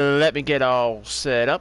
Let me get all set up.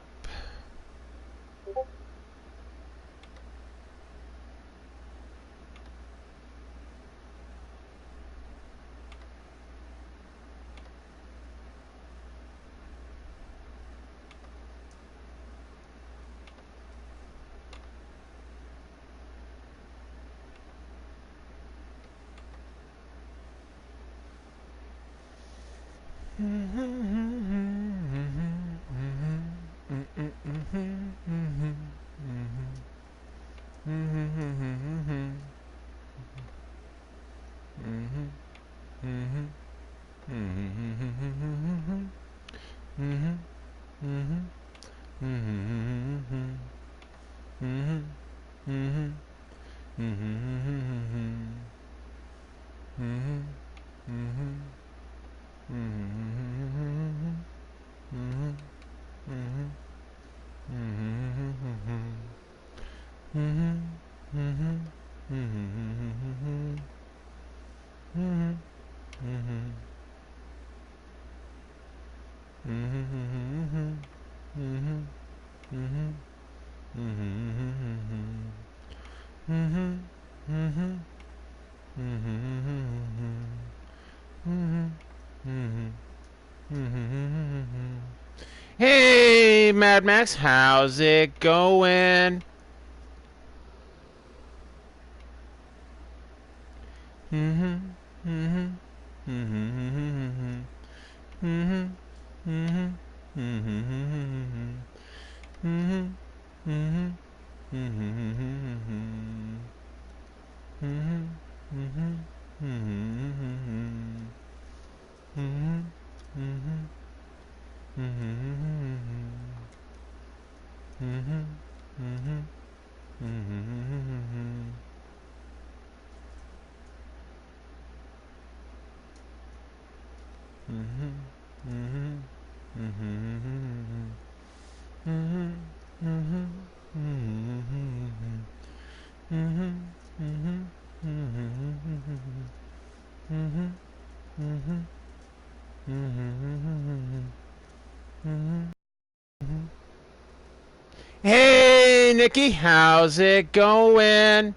Hey, Mad Max, how's it going? Hey, Nikki, how's it going?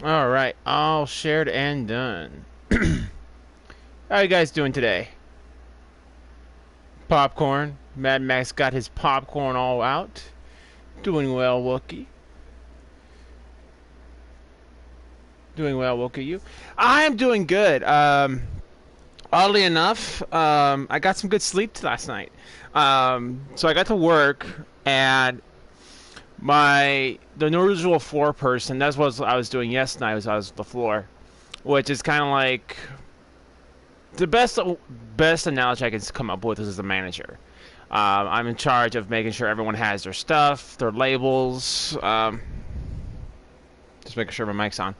All right, all shared and done. How you guys doing today? Popcorn. Mad Max got his popcorn all out. Doing well, Wookie. Doing well, Wookie. You? I am doing good. Oddly enough, I got some good sleep last night. So I got to work, and the usual floor person. That's what I was doing yesterday. I was the floor, which is kind of like the best analogy I can come up with is the manager. I'm in charge of making sure everyone has their stuff, their labels. Just making sure my mic's on.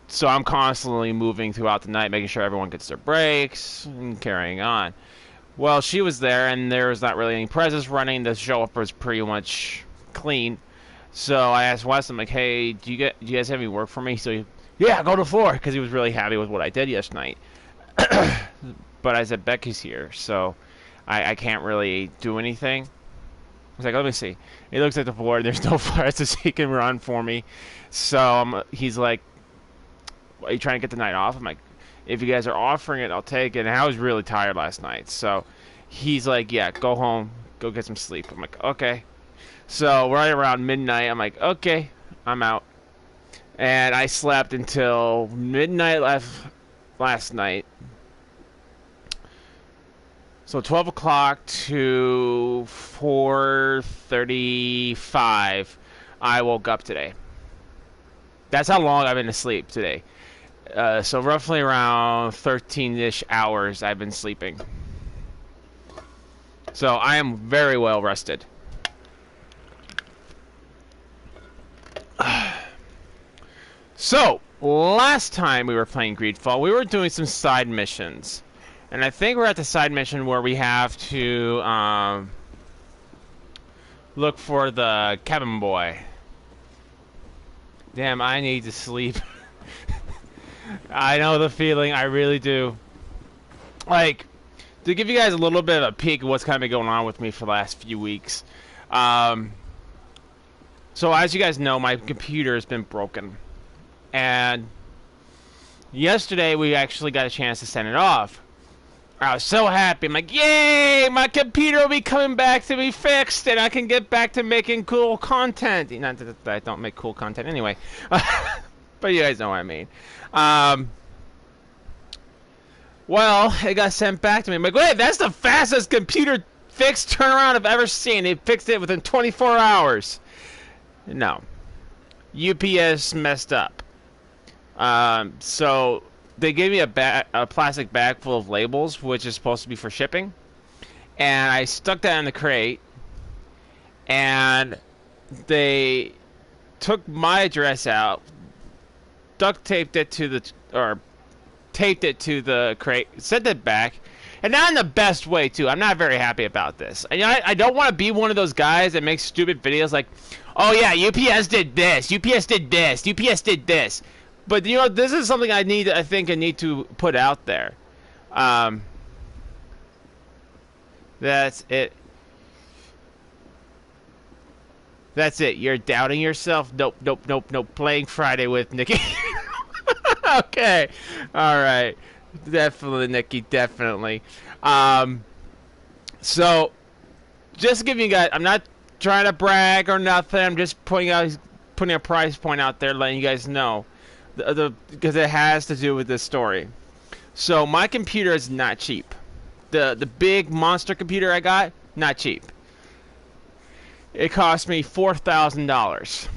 So I'm constantly moving throughout the night, making sure everyone gets their breaks and carrying on. Well, she was there, and there was not really any presents running. The show up was pretty much clean. So I asked Wes, I'm like, hey, do you guys have any work for me? So yeah, go to the floor, because he was really happy with what I did yesterday night. But I said, Becky's here, so I can't really do anything. I was like, let me see. He looks at the floor, there's no presents he can run for me. So he's like, are you trying to get the night off? I'm like, if you guys are offering it, I'll take it. And I was really tired last night. So he's like, yeah, go home. Go get some sleep. I'm like, okay. So right around midnight, I'm like, okay, I'm out. And I slept until midnight last night. So 12 o'clock to 4:35, I woke up today. That's how long I've been asleep today. So roughly around 13-ish hours I've been sleeping. So I am very well rested. So, last time we were playing Greedfall, we were doing some side missions. And I think we're at the side mission where we have to look for the cabin boy. Damn, I need to sleep. I know the feeling, I really do. Like, to give you guys a little bit of a peek of what's kind of been going on with me for the last few weeks. So as you guys know, my computer has been broken. And yesterday we actually got a chance to send it off. I was so happy. I'm like, yay! My computer will be coming back to be fixed, and I can get back to making cool content. Not that I don't make cool content anyway. But you guys know what I mean. Well, it got sent back to me. I'm like, wait, that's the fastest computer fix turnaround I've ever seen. They fixed it within 24 hours. No. UPS messed up. So they gave me a plastic bag full of labels, which is supposed to be for shipping. And I stuck that in the crate. And they took my address out, duct taped it to the, taped it to the crate, sent it back, and not in the best way too. I'm not very happy about this. And I don't want to be one of those guys that makes stupid videos like, oh yeah, UPS did this, UPS did this, UPS did this. But you know, this is something I think I need to put out there. That's it. That's it. You're doubting yourself? Nope, nope, nope, nope. Playing Friday with Nikki. Okay. Alright. Definitely, Nikki. Definitely. So, just to give you guys... I'm not trying to brag or nothing. I'm just putting a price point out there, letting you guys know. Because it has to do with this story. So, my computer is not cheap. The big monster computer I got, not cheap. It cost me $4,000.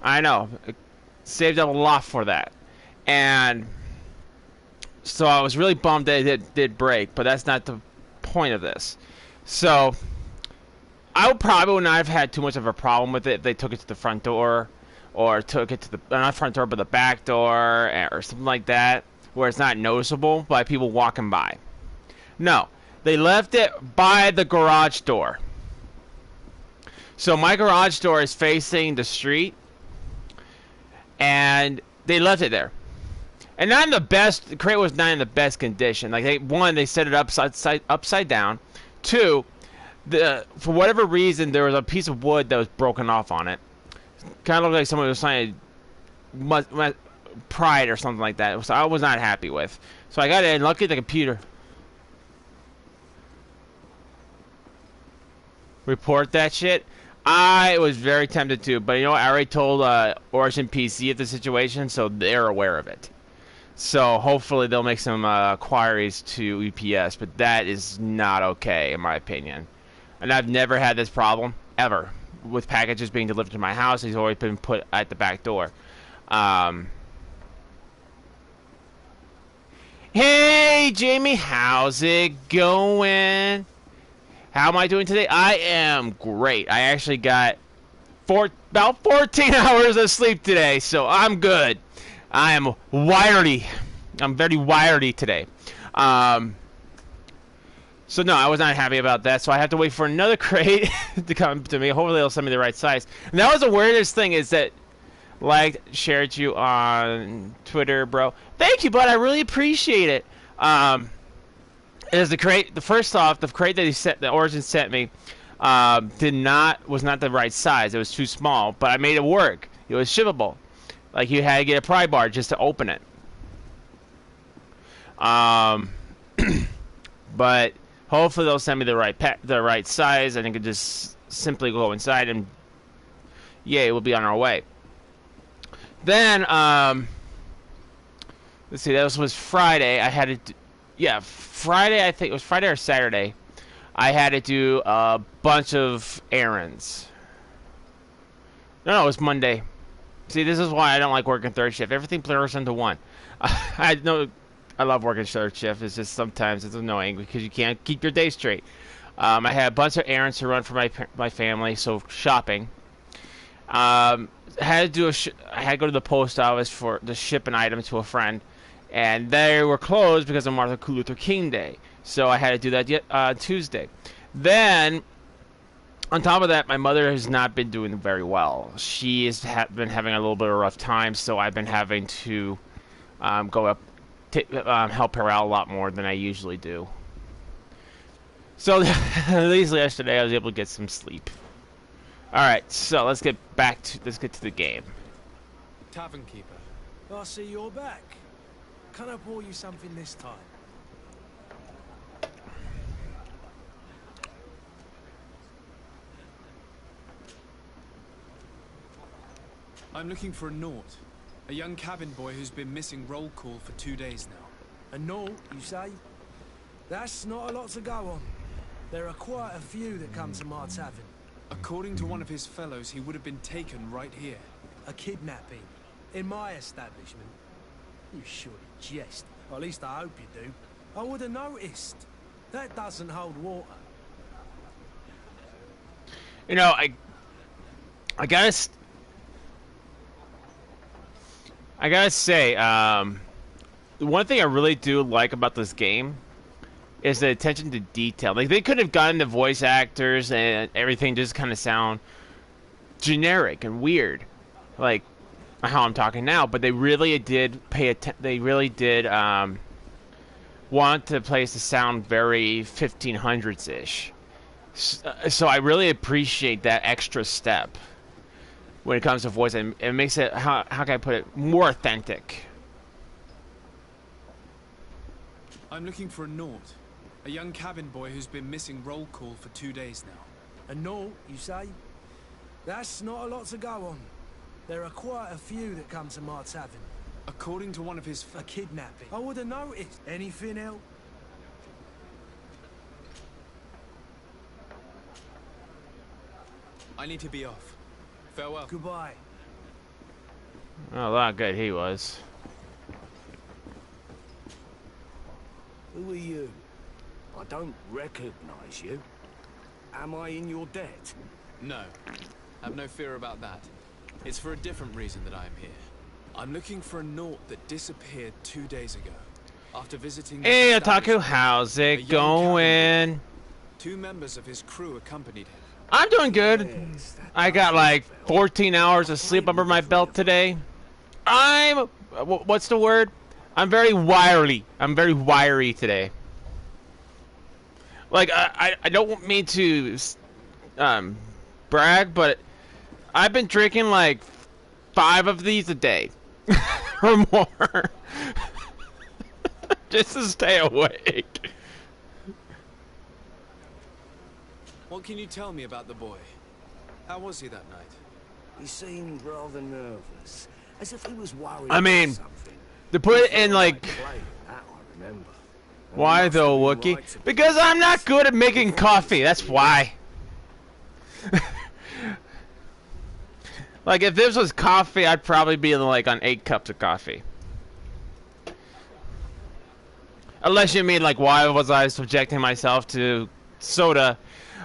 I know. It saved up a lot for that. And so I was really bummed that it did break, but that's not the point of this. So I probably would not have had too much of a problem with it if they took it to the front door, or took it to the, not front door, but the back door, or something like that, where it's not noticeable by people walking by. No, they left it by the garage door. So my garage door is facing the street, and they left it there. And not in the best, the crate was not in the best condition. Like, they set it upside down. Two, for whatever reason, there was a piece of wood that was broken off on it. Kind of looked like someone was trying to pry it or something like that. So I was not happy with. So I got it, and luckily the computer. Report that shit. I was very tempted to, but you know what? I already told Origin PC of the situation, so they're aware of it. So hopefully they'll make some inquiries to UPS, but that is not okay in my opinion. And I've never had this problem ever with packages being delivered to my house. He's always been put at the back door. Hey Jamie, how's it going? How am I doing today? I am great. I actually got about 14 hours of sleep today, so I'm good. I am wiredy. I'm very wiredy today. So no, I was not happy about that, so I have to wait for another crate to come to me. Hopefully they'll send me the right size. And that was the weirdest thing, is that, shared you on Twitter, bro. Thank you, bud. I really appreciate it. Is the crate? First off, the crate that Origin sent me was not the right size. It was too small, but I made it work. It was shippable. Like, you had to get a pry bar just to open it. But hopefully they'll send me the right size, and I can just simply go inside and yay, we'll be on our way. Then let's see, that was Friday. I had to. Yeah, Friday, I think it was Friday or Saturday, I had to do a bunch of errands. No, it was Monday. See, this is why I don't like working third shift. Everything blurs into one. I know I love working third shift. It's just sometimes it's annoying because you can't keep your day straight. I had a bunch of errands to run for my family, so shopping. Had to do I had to go to the post office to ship an item to a friend, and they were closed because of Martin Luther King Day. So I had to do that Tuesday. Then, on top of that, my mother has not been doing very well. She has been having a little bit of a rough time, so I've been having to go up, help her out a lot more than I usually do. So at least yesterday I was able to get some sleep. All right, so let's get to the game. Tavern keeper. I see you're back. Can I pour you something this time? I'm looking for a Naut, a young cabin boy who's been missing roll call for 2 days now. A Naut, you say? That's not a lot to go on. There are quite a few that come to my tavern. According to one of his fellows, he would have been taken right here. A kidnapping? In my establishment? You surely jest. Or at least I hope you do. I would have noticed. That doesn't hold water. You know, I gotta say, the one thing I really do like about this game is the attention to detail. Like, they could have gotten the voice actors and everything just kind of sound generic and weird, like how I'm talking now. But they really did want the place to sound very 1500s-ish. So I really appreciate that extra step when it comes to voice. And it makes it, how can I put it, more authentic. I'm looking for a Naut, a young cabin boy who's been missing roll call for 2 days now. A Naut, you say? That's not a lot to go on. There are quite a few that come to my tavern. According to one of his a kidnapping. I would have noticed. Anything else? I need to be off. Farewell. Goodbye. Oh, look how good he was. Who are you? I don't recognize you. Am I in your debt? No. Have no fear about that. It's for a different reason that I am here. I'm looking for a Naut that disappeared 2 days ago. After visiting... Hey, Otaku, how's it going? 2 members of his crew accompanied him. I'm doing good. I got like 14 hours of sleep under my belt today. What's the word? I'm very wiry. I'm very wiry today. Like, I don't mean to brag, but I've been drinking like 5 of these a day or more just to stay awake. What can you tell me about the boy? How was he that night? He seemed rather nervous, as if he was worried I mean, about something. to put it in like... That I remember. Why though, Wookie? Because I'm not good at making coffee, that's why. Like, if this was coffee, I'd probably be like on 8 cups of coffee. Unless you mean like, why was I subjecting myself to soda?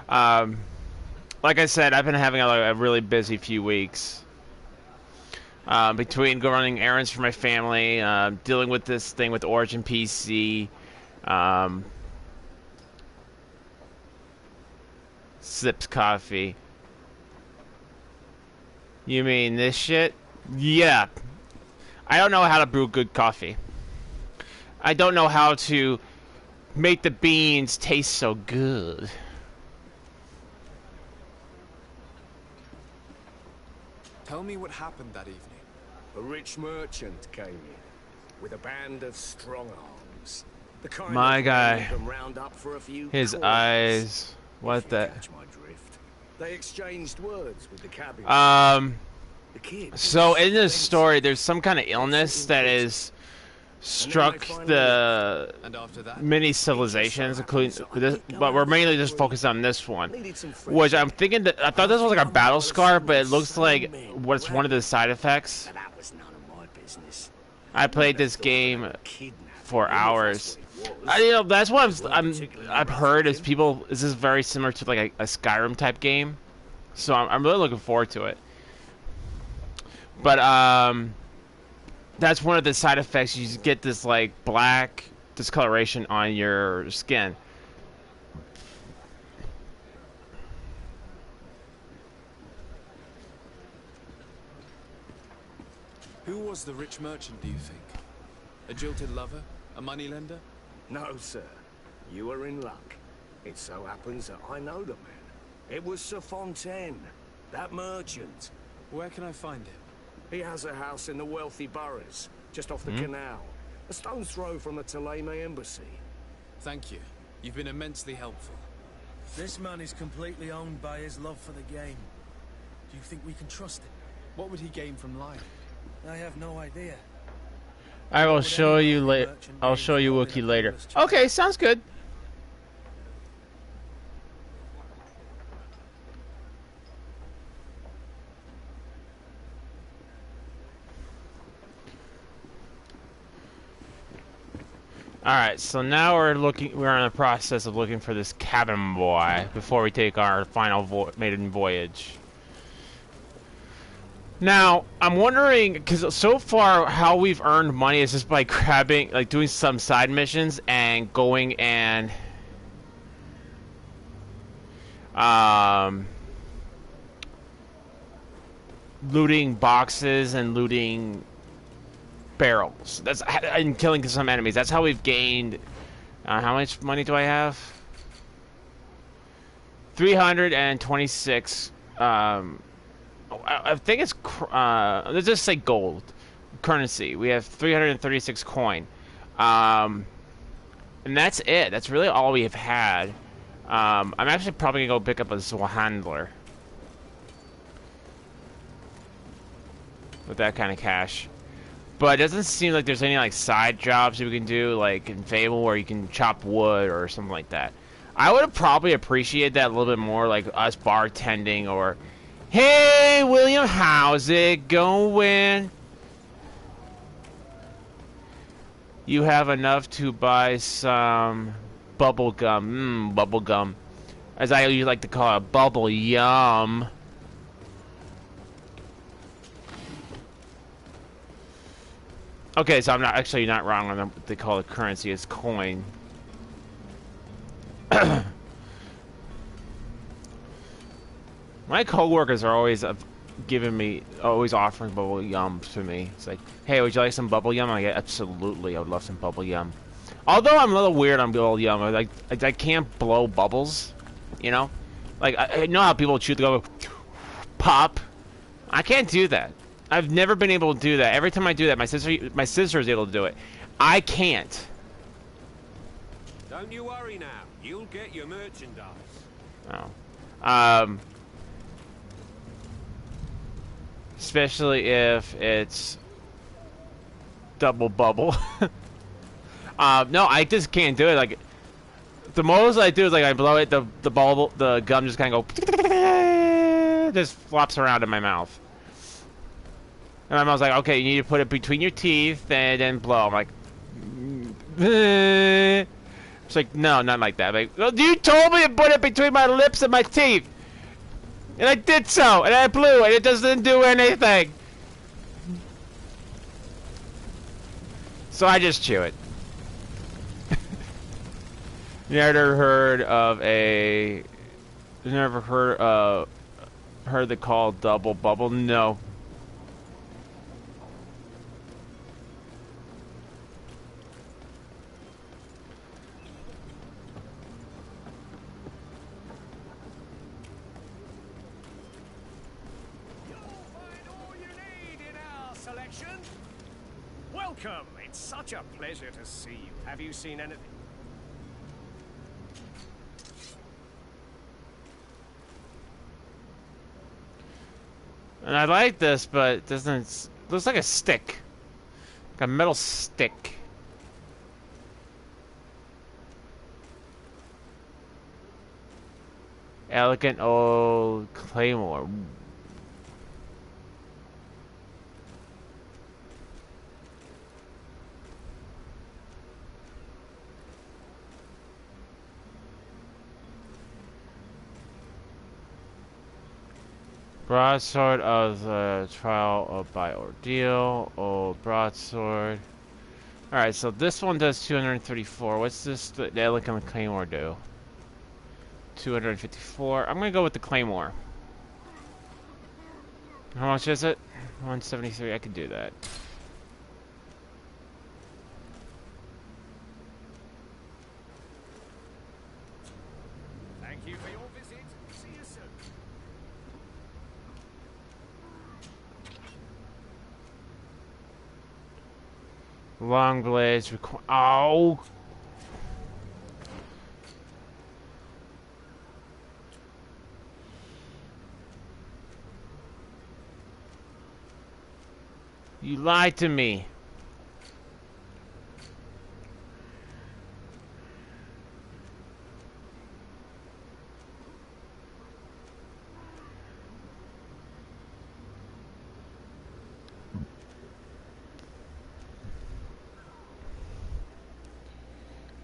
Like I said, I've been having a really busy few weeks. Between running errands for my family, dealing with this thing with Origin PC, sips coffee. You mean this shit? Yeah. I don't know how to brew good coffee. I don't know how to make the beans taste so good. Tell me what happened that evening. A rich merchant came in with a band of strong arms. The kind My of guy. made them round up for a few His coins, eyes. What if you the... catch my drift. They exchanged words with the cabin. The kid So was in this story, there's some kind of illness that is struck the And after that, many civilizations, including this, but we're mainly just focused on this one. Needed some fresh Which I'm thinking that I thought this was like a battle scar, but it looks like what's one of the side effects. But that was none of my business. I played this game Kidnapping for him, hours. if that's what it was. You know, that's what I've heard is people. This is very similar to like a Skyrim type game, so I'm really looking forward to it. But that's one of the side effects. You get this like black discoloration on your skin. who was the rich merchant, do you think? A jilted lover? A moneylender? No, sir. You are in luck. It so happens that I know the man. It was Sir Fontaine, that merchant. Where can I find him? He has a house in the wealthy boroughs, just off the canal. A stone's throw from the Thélème embassy. Thank you. You've been immensely helpful. This man is completely owned by his love for the game. Do you think we can trust him? What would he gain from lying? I have no idea. I will show you later. I'll show you Wookiee later. Okay, sounds good. Alright, so now we're in the process of looking for this cabin boy before we take our final maiden voyage. Now, I'm wondering, because so far how we've earned money is just by grabbing, like doing some side missions and going and looting boxes and looting barrels. That's and killing some enemies. That's how we've gained. How much money do I have? 326. I think it's let's just say gold currency. We have 336 coin, and that's it. That's really all we have had. I'm actually probably gonna go pick up a Soul Handler with that kind of cash. But it doesn't seem like there's any like side jobs that we can do, like in Fable, where you can chop wood or something like that. I would have probably appreciated that a little bit more, like us bartending or, hey William, how's it going? You have enough to buy some bubble gum. Bubble gum, as I usually like to call it, bubble yum. Okay, so I'm not wrong on what they call the currency as coin. My coworkers are always always offering bubble yum to me. It's like, hey, would you like some bubble yum? I get absolutely, I would love some bubble yum. Although I'm a little weird on bubble yum, I can't blow bubbles, you know. Like I know how people chew to go pop. I can't do that. I've never been able to do that. Every time I do that, my sister is able to do it. I can't. Don't you worry now. You'll get your merchandise. Oh. Especially if it's double bubble. No, I just can't do it. Like the most I do is like I blow it, the gum just kind of go, just flops around in my mouth. And my mom's like, okay, you need to put it between your teeth and then blow. I'm like, it's like, no, not like that. Like, well, you told me to put it between my lips and my teeth. And I did so, and I blew, and it doesn't do anything. So I just chew it. Never heard the call double bubble? No. Welcome! It's such a pleasure to see you. Have you seen anything? And I like this, but it doesn't. Looks like a stick, like a metal stick. Elegant old claymore. Broadsword of the trial by ordeal. Old broadsword. Alright, so this one does 234. What's this, the elegant claymore do? 254. I'm gonna go with the claymore. How much is it? 173. I can do that. Thank you for your visit. See you soon. Long blades require. Oh! You lied to me.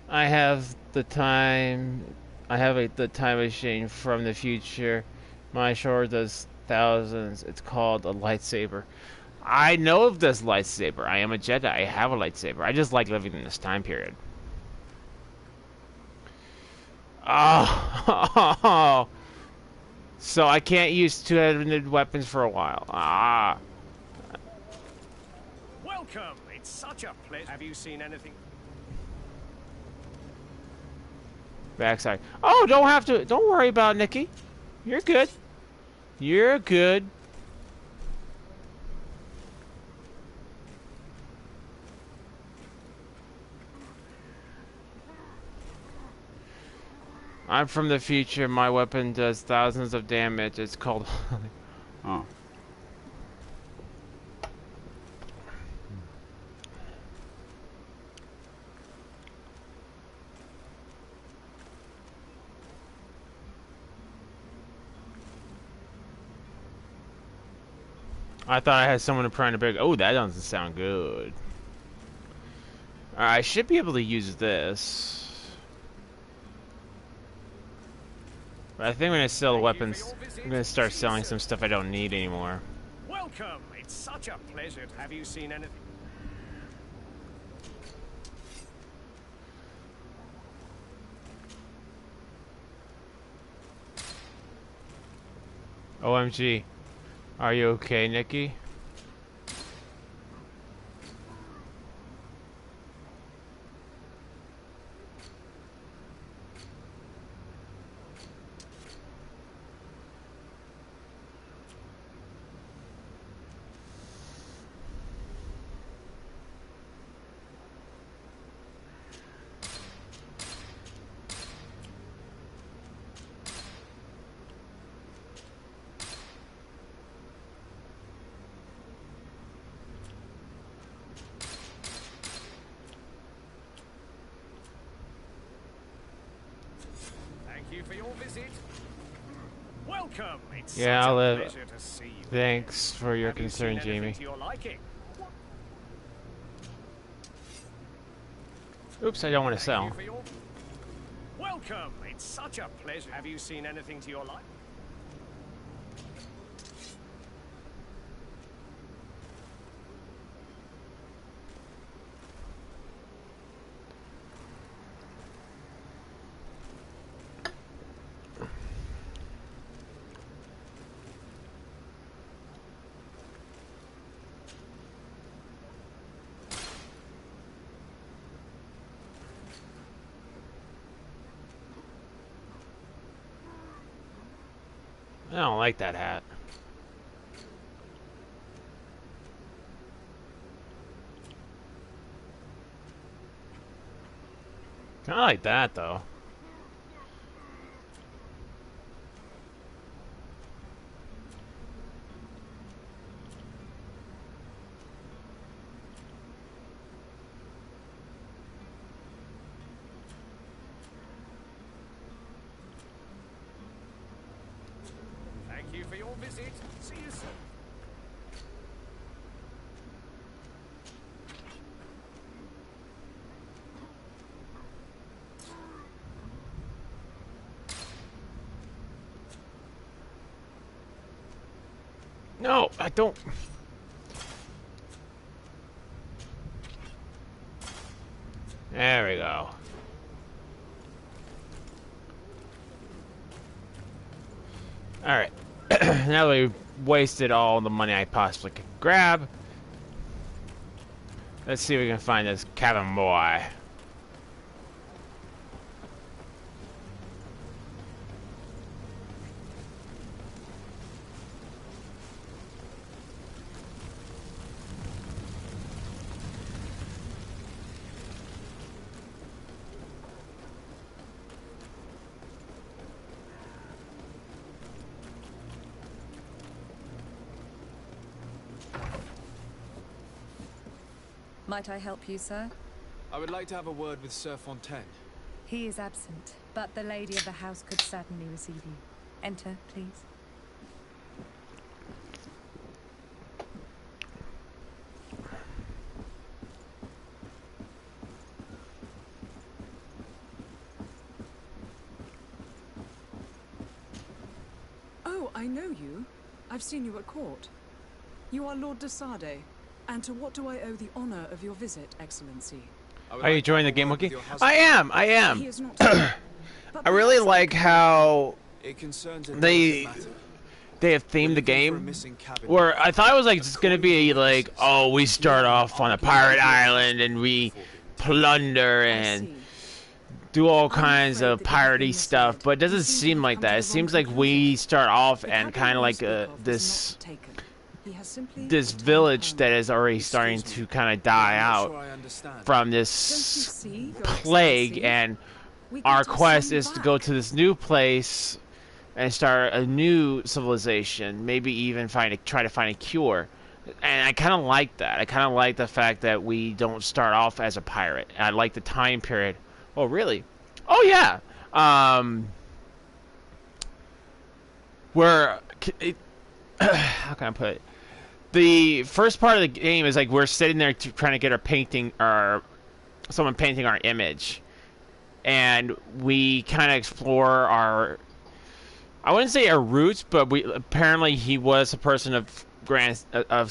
I have the time. I have the time machine from the future. My sword does thousands. It's called a lightsaber. I know of this lightsaber. I am a Jedi. I have a lightsaber. I just like living in this time period. Oh, so I can't use two-handed weapons for a while. Ah. Welcome. It's such a pleasure. Have you seen anything? Backside. Oh, don't have to. Don't worry about it, Nikki. You're good. You're good. I'm from the future. My weapon does thousands of damage. It's called... Oh. I thought I had someone trying to break... Oh, that doesn't sound good. Alright, I should be able to use this. But I think I'm going to sell the weapons. I'm going to start selling some stuff I don't need anymore. Welcome. It's such a pleasure. Have you seen anything? OMG. Are you okay, Nikki? For your visit. Welcome. It's Yeah, such I'll a live. pleasure to see you. Thanks for your Have you concern, seen anything Jamie. to your liking? Oops, I don't want to Thank sell. you for your... Welcome. It's such a pleasure. Have you seen anything to your liking? I don't like that hat. I like that, though. you for your visit. See you soon. No, I don't. There we go. Alright. Now that we've wasted all the money I possibly could grab, let's see if we can find this cabin boy. Might I help you, sir? I would like to have a word with Sir Fontaine. He is absent, but the lady of the house could certainly receive you. Enter, please. Oh, I know you. I've seen you at court. You are Lord de Sade. And to what do I owe the honor of your visit, Excellency? Are you enjoying the game, Wookiee? I am. He is not here, but I really perhaps like how It concerns a they delicate matter. they have We're themed the looking for a game. missing cabin Where I thought it was like just gonna be like, oh, we start off on a pirate island and we plunder I and see. do all I'm kinds afraid of that you have been piratey stuff, misled. but it doesn't You seem to seem have like come that. to It the seems wrong like we conclusion. start off The and cabin kind of you like speak of was this not taken. He has simply this returned village home. that is already Excuse starting me. to kind of die I'm not out sure I understand. from Don't you this see, Your plague, Excellency? and We our got our quest son is to go back. to this new place and start a new civilization, maybe even try to find a cure. And I kind of like that. I kind of like the fact that we don't start off as a pirate. I like the time period. Oh, really? Oh, yeah. Where how can I put it? The first part of the game is like we're sitting there trying to get our painting, or someone painting our image, and we kind of explore our, I wouldn't say our roots, but we apparently he was a person of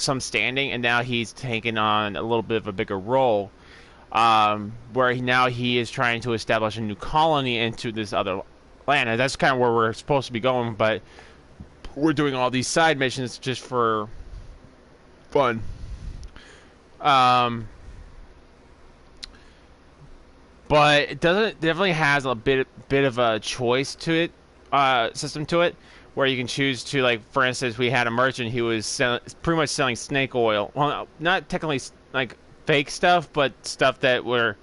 some standing, and now he's taken on a little bit of a bigger role, where now he is trying to establish a new colony into this other land, and that's kind of where we're supposed to be going, but we're doing all these side missions just for fun. But it definitely has a bit of a choice to it, system to it, where you can choose to, like, for instance, we had a merchant who was pretty much selling snake oil. Well, not technically like fake stuff, but stuff that were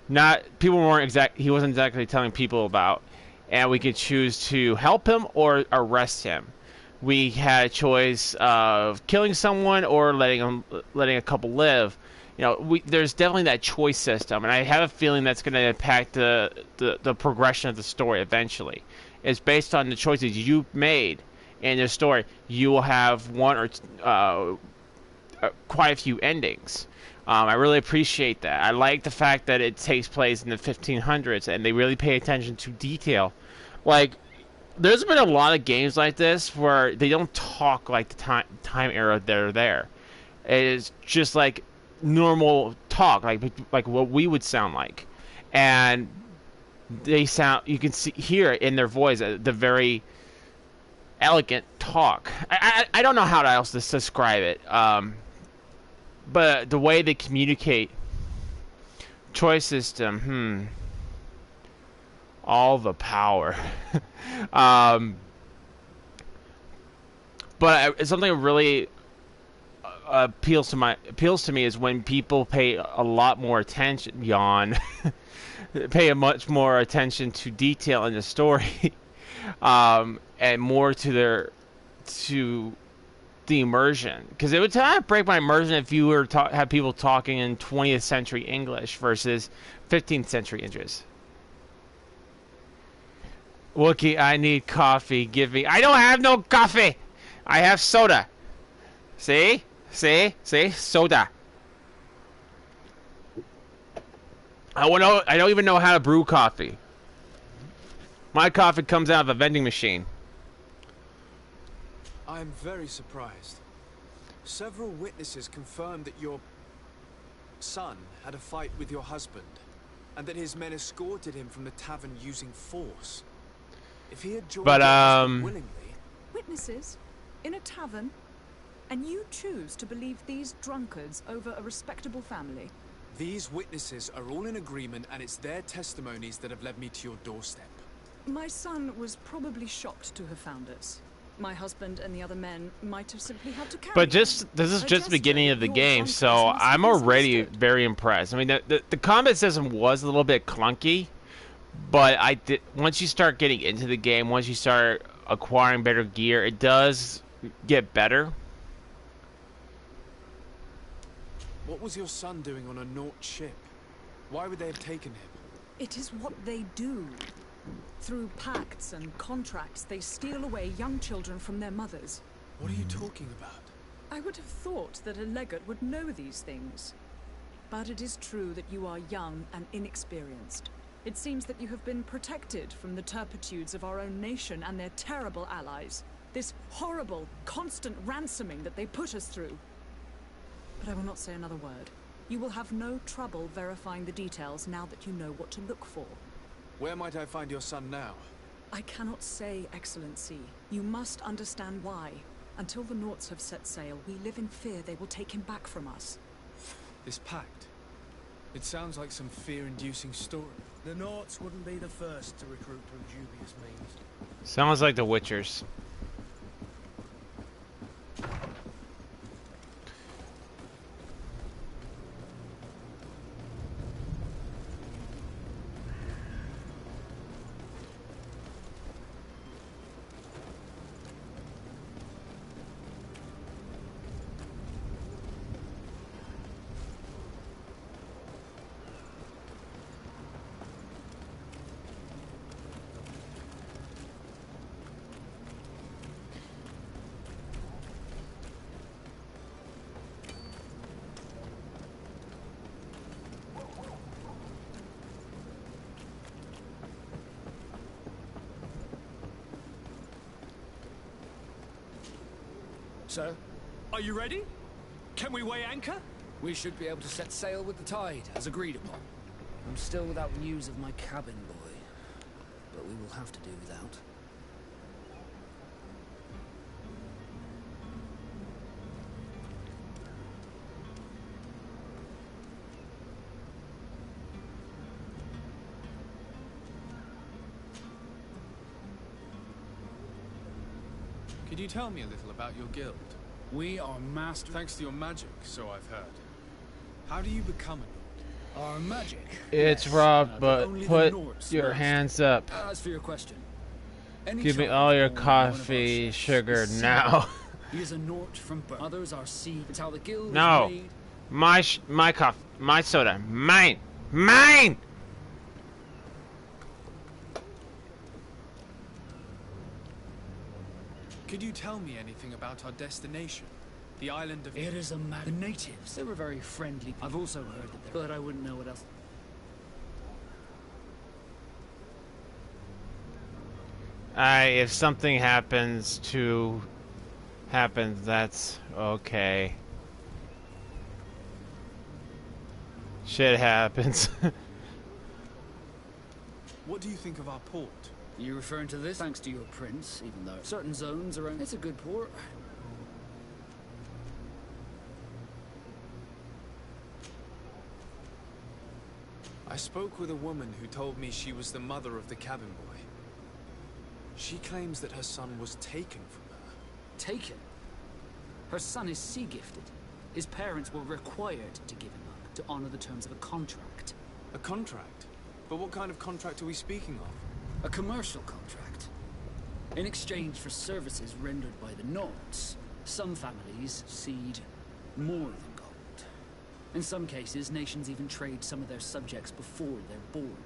not, people weren't he wasn't exactly telling people about, and we could choose to help him or arrest him. We had a choice of killing someone or letting a couple live. You know, there's definitely that choice system, and I have a feeling that's going to impact the progression of the story eventually. It's based on the choices you made in the story. You will have one or quite a few endings. I really appreciate that. I like the fact that it takes place in the 1500s, and they really pay attention to detail. Like, there's been a lot of games like this where they don't talk like the time era they're there. It is just like normal talk, like what we would sound like, and they sound. You can hear in their voice the very elegant talk. I don't know how else to describe it. But the way they communicate, choice system, all the power. But something that really appeals to me is when people pay a lot more attention. Pay a much more attention to detail in the story, and more to the immersion, because it would break my immersion if you were have people talking in 20th century English versus 15th century English. Wookie, I need coffee. Give me. I don't have no coffee. I have soda. See? See? See? Soda. I don't even know how to brew coffee. My coffee comes out of a vending machine. I am very surprised. Several witnesses confirmed that your son had a fight with your husband, and that his men escorted him from the tavern using force. If he had joined your husband willingly... Witnesses? In a tavern? And you choose to believe these drunkards over a respectable family? These witnesses are all in agreement, and it's their testimonies that have led me to your doorstep. My son was probably shocked to have found us. My husband and the other men might have simply had to carry But him. this is just the beginning of the game, so I'm already very impressed. I mean, the combat system was a little bit clunky, but once you start getting into the game, once you start acquiring better gear, it does get better. What was your son doing on a Naut ship? Why would they have taken him? It is what they do. Through pacts and contracts, they steal away young children from their mothers. What are you talking about? I would have thought that a legate would know these things. But it is true that you are young and inexperienced. It seems that you have been protected from the turpitudes of our own nation and their terrible allies. This horrible, constant ransoming that they put us through. But I will not say another word. You will have no trouble verifying the details now that you know what to look for. Where might I find your son now? I cannot say, Excellency. You must understand why. Until the Nauts have set sail, we live in fear they will take him back from us. This pact. It sounds like some fear-inducing story. The Nauts wouldn't be the first to recruit through dubious means. Sounds like the Witchers. Sir, Are you ready? Can we weigh anchor? we should be able to set sail with the tide, as agreed upon. I'm still without news of my cabin boy, but we will have to do without. Could you tell me a little about your guild? We are master... Thanks to your magic, so I've heard. How do you become a Naut? Our magic. It's Yes, Rob, but only the put Nords your master. hands up. As for your question, any Give me child all your born on one of our coffee ships sugar is now. He is a Nort from birth. Others are seed. It's how the guild No. is made. My coffee, my soda, mine, mine. Could you tell me anything about our destination? The island of... It is the natives. They were very friendly. I've also heard that but I wouldn't know what else. If something happens, that's okay. Shit happens. What do you think of our port? You referring to this? Thanks to your prince, even though certain zones around... It's a good port. I spoke with a woman who told me she was the mother of the cabin boy. She claims that her son was taken from her. Taken? Her son is sea-gifted. His parents were required to give him up to honor the terms of a contract. A contract? But what kind of contract are we speaking of? A commercial contract. In exchange for services rendered by the Nauts, some families cede more than gold. In some cases, nations even trade some of their subjects before they're born.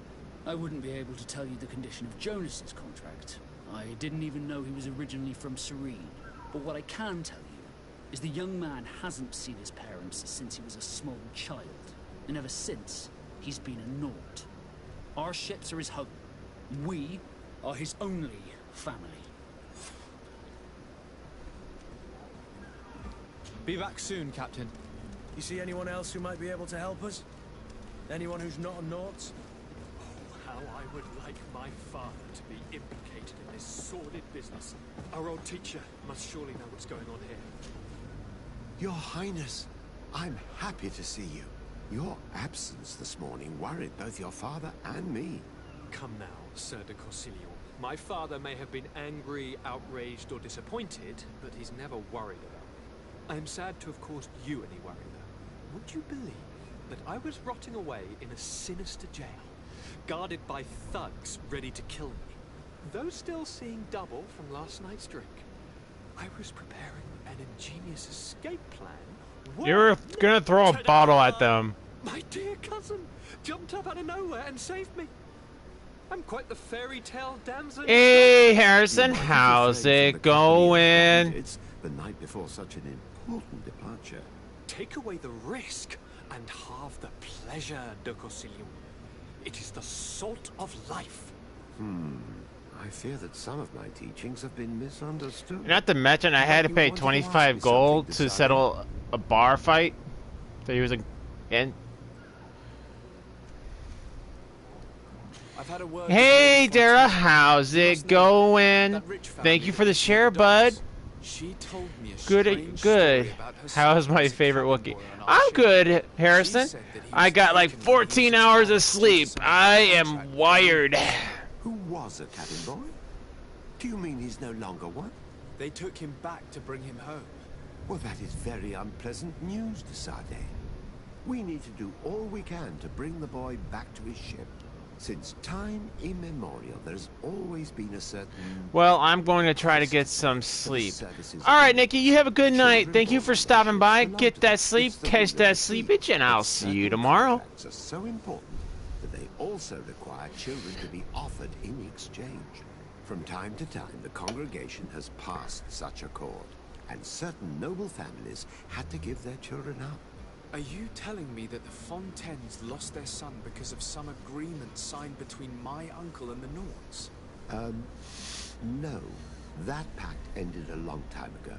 I wouldn't be able to tell you the condition of Jonas's contract. I didn't even know he was originally from Serene. But what I can tell you is the young man hasn't seen his parents since he was a small child. And ever since, he's been a naught. Our ships are his home. We are his only family. Be back soon, Captain. You see anyone else who might be able to help us? Anyone who's not a Naut? Oh, how I would like my father to be implicated in this sordid business. Our old teacher must surely know what's going on here. Your Highness, I'm happy to see you. Your absence this morning worried both your father and me. Come now, Sir de Corsilio. My father may have been angry, outraged, or disappointed, but he's never worried about me. I am sad to have caused you any worry, though. Would you believe that I was rotting away in a sinister jail, guarded by thugs ready to kill me, though still seeing double from last night's drink? I was preparing an ingenious escape plan. You were gonna throw a bottle at them. My dear cousin jumped up out of nowhere and saved me. I'm quite the fairy tale damsel. Hey, Harrison, how's it going? It's the night before such an important departure. Take away the risk and halve the pleasure, de Corsilio. It is the salt of life. I fear that some of my teachings have been misunderstood. Not to mention, I had to pay 25 gold to settle a bar fight that he was in. I've had a word. Hey, Dara, how's it going? Thank you for the share, bud. She told me a Good. How's my favorite Wookiee? I'm good, Harrison. I got like 14 hours of sleep. I am wired. Who was a cabin boy? Do you mean he's no longer one? They took him back to bring him home. Well, that is very unpleasant news, de Sade. We need to do all we can to bring the boy back to his ship. Since time immemorial, there's always been a certain... Well, I'm going to try to get some sleep. Alright, Nikki, you have a good night. Thank you for stopping by. Get that sleep, catch that sleepage, and I'll see you tomorrow. Are so important that they also require children to be offered in exchange. From time to time, the congregation has passed such a accord, and certain noble families had to give their children up. Are you telling me that the Fontaines lost their son because of some agreement signed between my uncle and the Nauts? No. That pact ended a long time ago.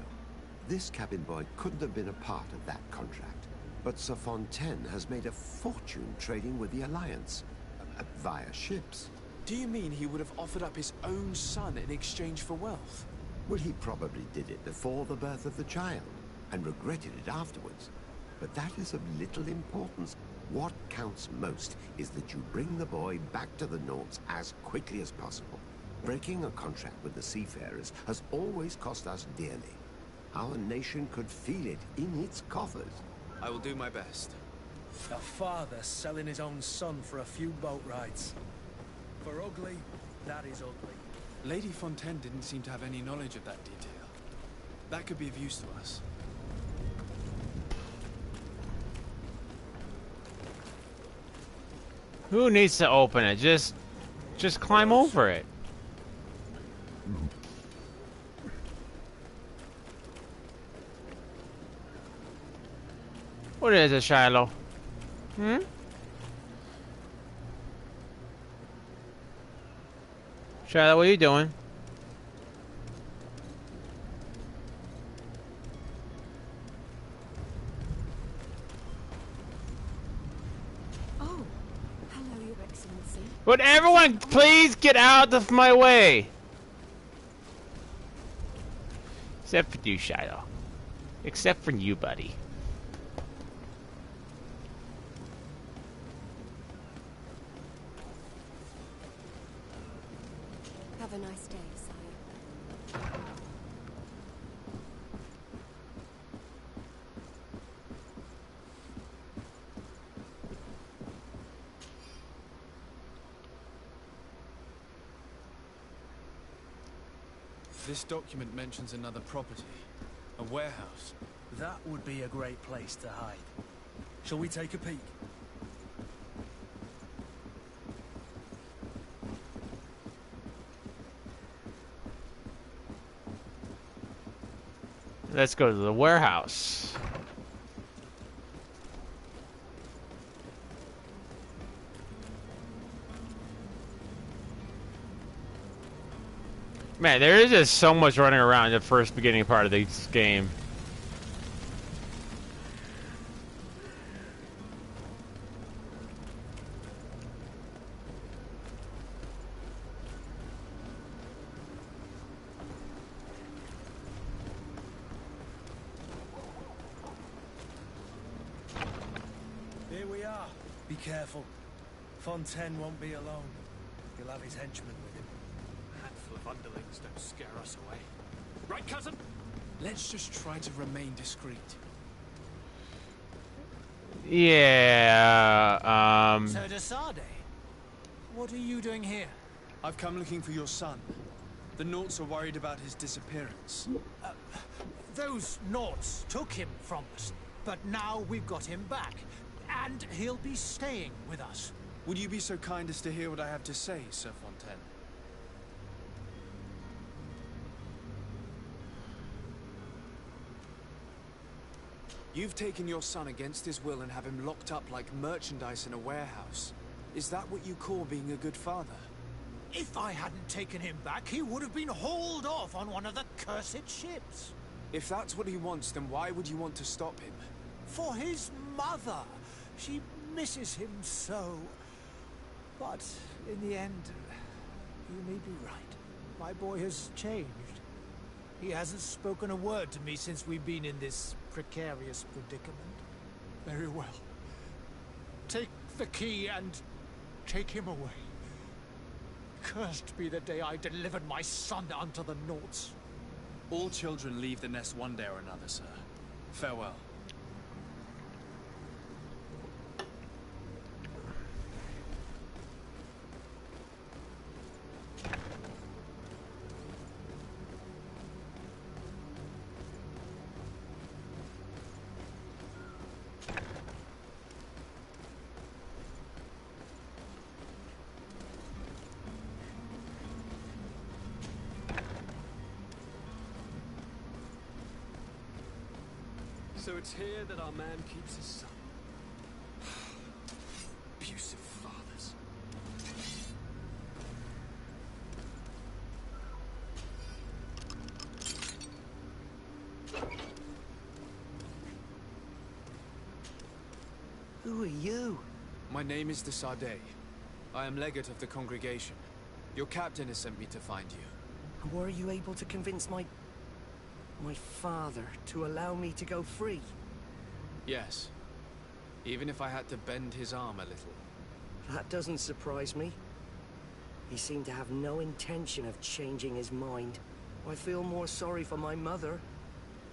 This cabin boy couldn't have been a part of that contract. But Sir Fontaine has made a fortune trading with the Alliance, via ships. Do you mean he would have offered up his own son in exchange for wealth? Well, he probably did it before the birth of the child, and regretted it afterwards. But that is of little importance. What counts most is that you bring the boy back to the Nauts as quickly as possible. Breaking a contract with the seafarers has always cost us dearly. Our nation could feel it in its coffers. I will do my best. A father selling his own son for a few boat rides. For ugly, that is ugly. Lady Fontaine didn't seem to have any knowledge of that detail. That could be of use to us. Who needs to open it? Just climb over it. What is it, Shiloh? Shiloh, what are you doing? Would everyone please get out of my way? Except for you, Shiloh. Except for you, buddy. Have a nice day, sire. This document mentions another property. A warehouse. That would be a great place to hide. Shall we take a peek? Let's go to the warehouse. Man, there is just so much running around in the first beginning part of this game. Here we are. Be careful. Fontaine won't be alone. He'll have his henchmen with him. Handful of underlings don't scare us away. Right, cousin? Let's just try to remain discreet. Yeah, So de Sade, what are you doing here? I've come looking for your son. The Naughts are worried about his disappearance. Those Naughts took him from us, but now we've got him back, and he'll be staying with us. Would you be so kind as to hear what I have to say, Sir Fontaine? You've taken your son against his will and have him locked up like merchandise in a warehouse. Is that what you call being a good father? If I hadn't taken him back, he would have been hauled off on one of the cursed ships. If that's what he wants, then why would you want to stop him? For his mother. She misses him so. But in the end, you may be right. My boy has changed. He hasn't spoken a word to me since we've been in this precarious predicament. Very well. Take the key and take him away. Cursed be the day I delivered my son unto the Naughts. All children leave the nest one day or another, sir. Farewell. So it's here that our man keeps his son. Abusive fathers. Who are you? My name is de Sade. I am legate of the congregation. Your captain has sent me to find you. And were you able to convince my father to allow me to go free? Yes. Even if I had to bend his arm a little. That doesn't surprise me. He seemed to have no intention of changing his mind. I feel more sorry for my mother.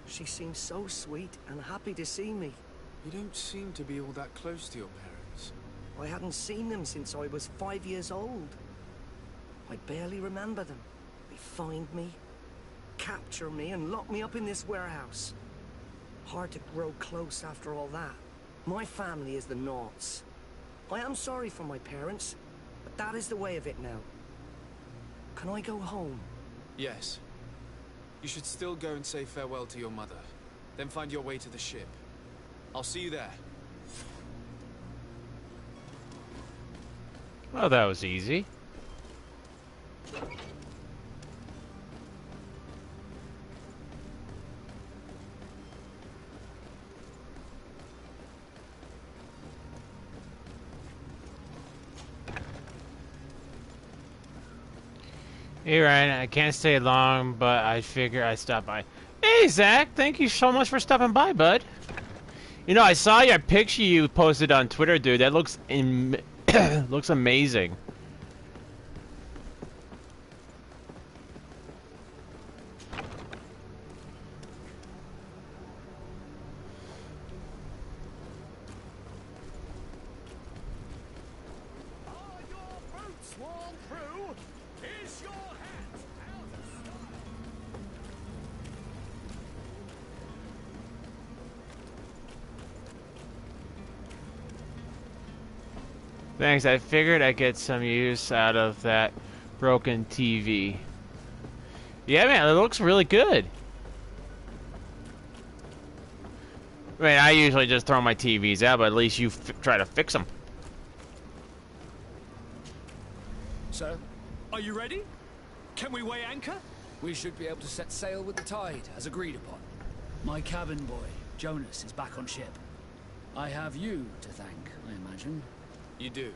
She seems so sweet and happy to see me. You don't seem to be all that close to your parents. I hadn't seen them since I was 5 years old. I barely remember them. They find me, capture me, and lock me up in this warehouse. Hard to grow close after all that. My family is the Naughts. I am sorry for my parents, but that is the way of it now. Can I go home? Yes. You should still go and say farewell to your mother. Then find your way to the ship. I'll see you there. Well, that was easy. Hey Ryan, I can't stay long, but I figure I'd stop by. Hey Zach, thank you so much for stopping by, bud. You know, I saw your picture you posted on Twitter, dude. That looks looks amazing. Thanks, I figured I'd get some use out of that broken TV. Yeah, man, it looks really good. I mean, I usually just throw my TVs out, but at least you try to fix them. Sir, Are you ready? Can we weigh anchor? we should be able to set sail with the tide, as agreed upon. My cabin boy, Jonas, is back on ship. I have you to thank, I imagine. You do.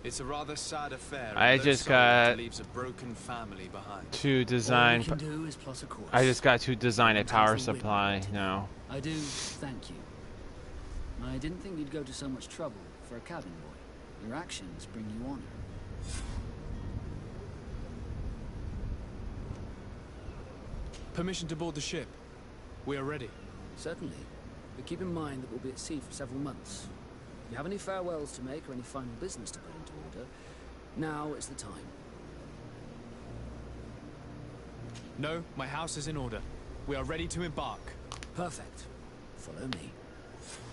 It's a rather sad affair. I and just those souls got leaves a broken family behind. to All design. we can do is plot a course. I just got to design a Until power the wind supply blows. now. I do thank you. I didn't think you'd go to so much trouble for a cabin boy. Your actions bring you honor. Permission to board the ship. We are ready. Certainly. But keep in mind that we'll be at sea for several months. If you have any farewells to make or any final business to put into order, now is the time. No, my house is in order. We are ready to embark. Perfect. Follow me.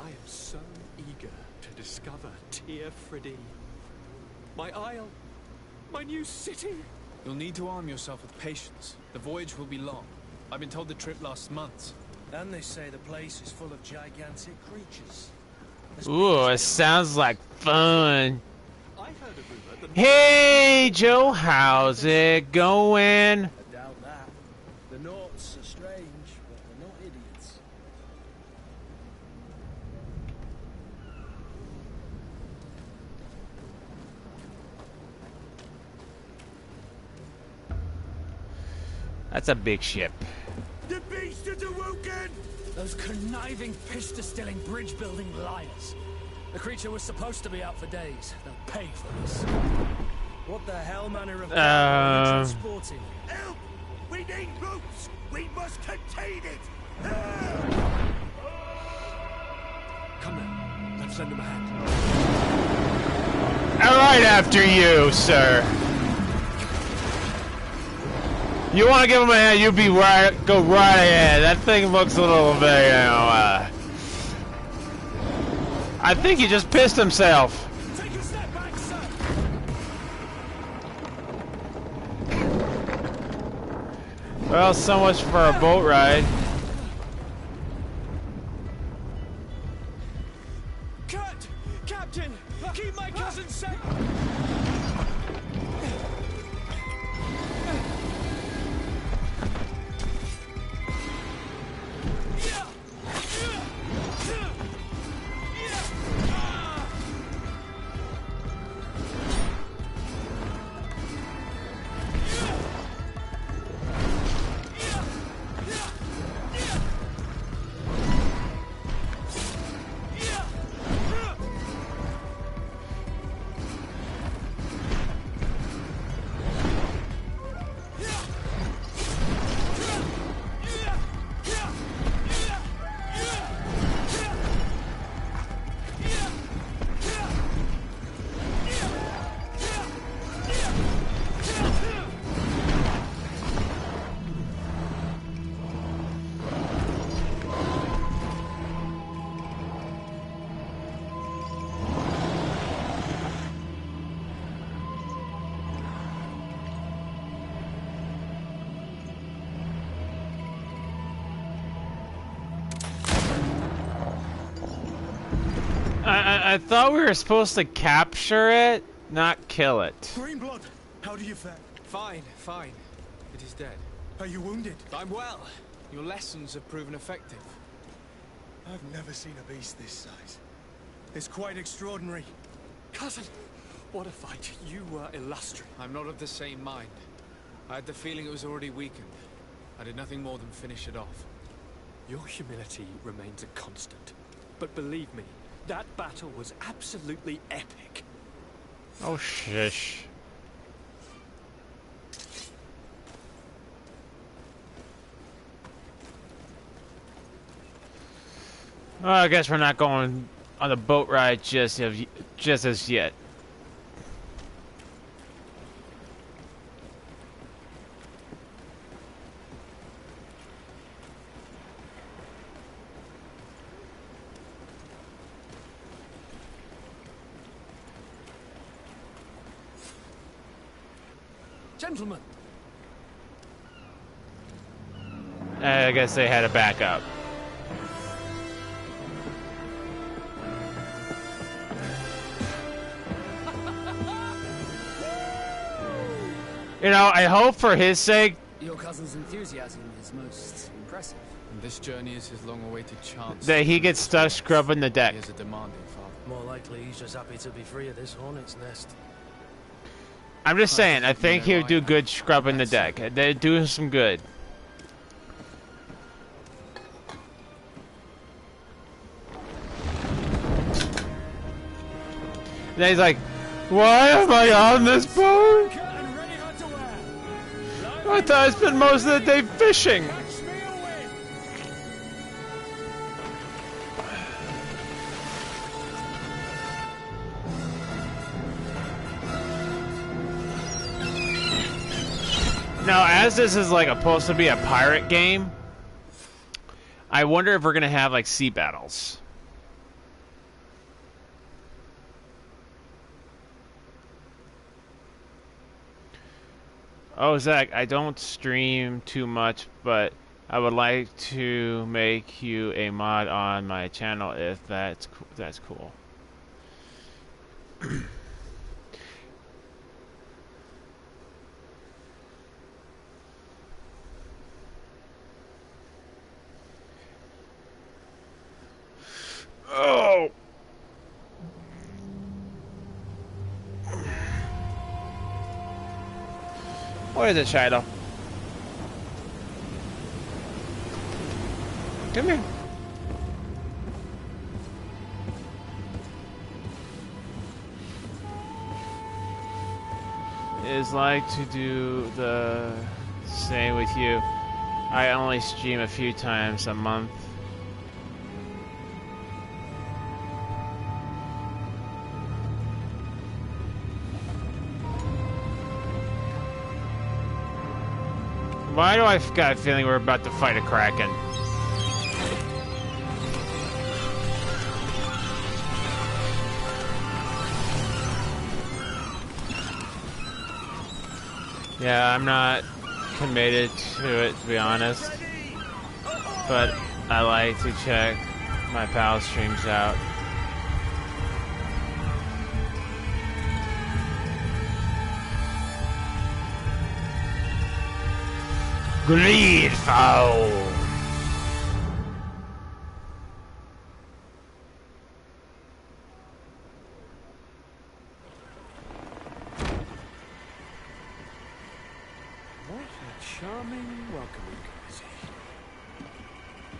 I am so eager to discover Tir Friddy. My isle. My new city. You'll need to arm yourself with patience. The voyage will be long. I've been told the trip lasts months. And they say the place is full of gigantic creatures. Ooh, it sounds like fun. I heard a rumor that Hey, Joe, how's it going? I doubt that. The Naughts are strange, but they're not idiots. That's a big ship. The beast is awoken! Those conniving, piss-distilling, bridge-building liars. The creature was supposed to be out for days. They'll pay for this. What the hell manner of are you transporting? Help! We need ropes! We must contain it! Come now. Let's lend him a hand. All right, after you, sir. You want to give him a hand? Go right ahead. That thing looks a little bit, I think he just pissed himself. Take a step back, sir! Well, so much for a boat ride. Cut! Captain! Keep my cousin safe! I thought we were supposed to capture it, not kill it. Greenblood, how do you fare? Fine, fine. It is dead. Are you wounded? I'm well. Your lessons have proven effective. I've never seen a beast this size. It's quite extraordinary. cousin, what a fight. You were illustrious. I'm not of the same mind. I had the feeling it was already weakened. I did nothing more than finish it off. Your humility remains a constant. But believe me, that battle was absolutely epic. Oh, shush. Well, I guess we're not going on the boat ride just as yet. Gentlemen, I guess they had a backup. You know, I hope for his sake. Your cousin's enthusiasm is most impressive. And this journey is his long-awaited chance. That he gets stuck scrubbing the deck. He is a demanding father. More likely, he's just happy to be free of this hornet's nest. I'm just saying, I think he would do good scrubbing the deck. They'd do him some good. And then he's like, why am I on this boat? I thought I spent most of the day fishing. Now, as this is like supposed to be a pirate game, I wonder if we're gonna have like sea battles. Oh, Zach, I don't stream too much, but I would like to make you a mod on my channel if that's cool. Oh. What is it, Shiloh? Come here. Is like to do the same with you. I only stream a few times a month. Why do I got a feeling we're about to fight a Kraken? Yeah, I'm not committed to it, to be honest. But I like to check my pal streams out. Greedfall! What a charming welcoming courtesy.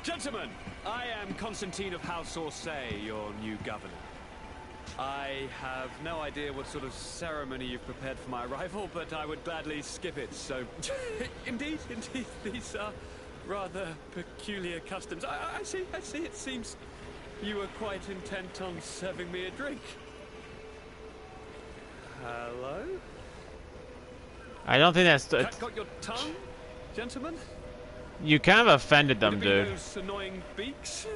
Gentlemen, I am Constantine of House Orsay, your new governor. I have no idea what sort of ceremony you've prepared for my arrival, but I would gladly skip it, so... Indeed, these are rather peculiar customs. I see, it seems you were quite intent on serving me a drink. Hello? I don't think that's... Got your tongue, gentlemen? You kind of offended them, Would it be dude. those annoying beaks?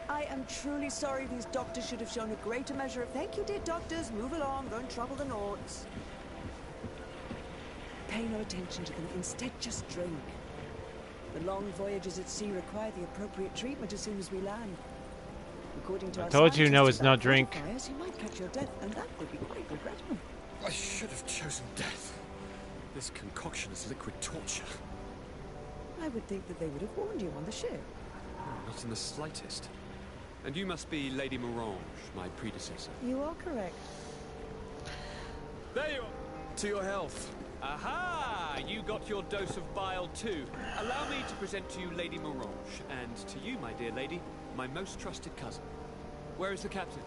I am truly sorry. These doctors should have shown a greater measure of thank you, dear doctors. Move along, don't trouble the Nords. Pay no attention to them. Instead, just drink. The long voyages at sea require the appropriate treatment as soon as we land. According to I our told you no, scientists it's no about drink. fires, you might catch your death, and that would be quite regrettable. I should have chosen death. This concoction is liquid torture. I would think that they would have warned you on the ship. Not in the slightest. And you must be Lady Morange, my predecessor. You are correct. There you are. To your health. Aha! You got your dose of bile too. Allow me to present to you Lady Morange, and to you, my dear lady, my most trusted cousin. Where is the captain?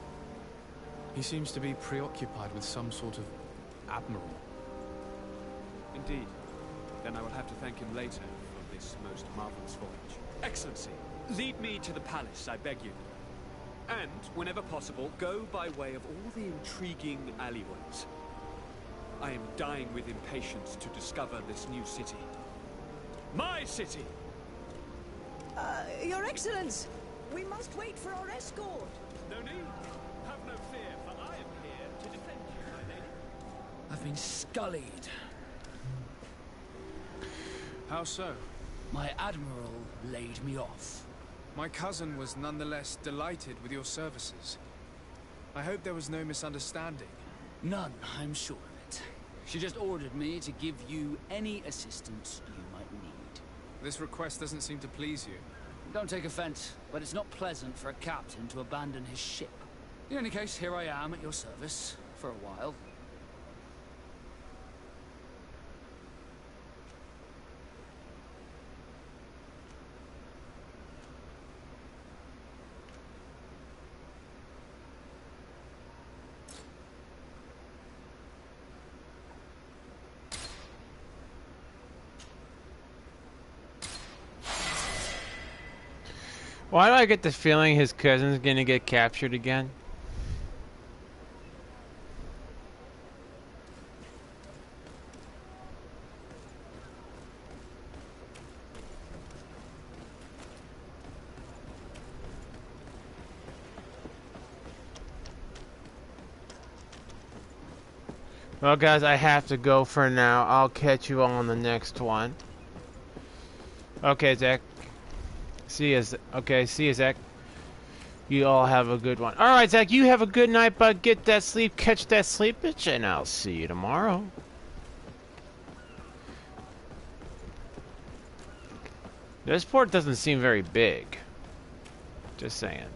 He seems to be preoccupied with some sort of admiral. Indeed. Then I will have to thank him later for this most marvelous voyage. Excellency, lead me to the palace, I beg you. And, whenever possible, go by way of all the intriguing alleyways. I am dying with impatience to discover this new city. My city! Your Excellence! We must wait for our escort! No need. Have no fear, for I am here to defend you, my lady. I've been scullied. How so? My admiral laid me off. My cousin was nonetheless delighted with your services. I hope there was no misunderstanding. None, I'm sure of it. She just ordered me to give you any assistance you might need. This request doesn't seem to please you. Don't take offense, but it's not pleasant for a captain to abandon his ship. In any case, here I am at your service for a while. Why do I get the feeling his cousin's gonna get captured again? Well, guys, I have to go for now. I'll catch you all on the next one. Okay, Zach. See you, okay, see you, Zach. You all have a good one. Alright, Zach, you have a good night, bud. Get that sleep, catch that sleep, bitch, and I'll see you tomorrow. This port doesn't seem very big. Just saying.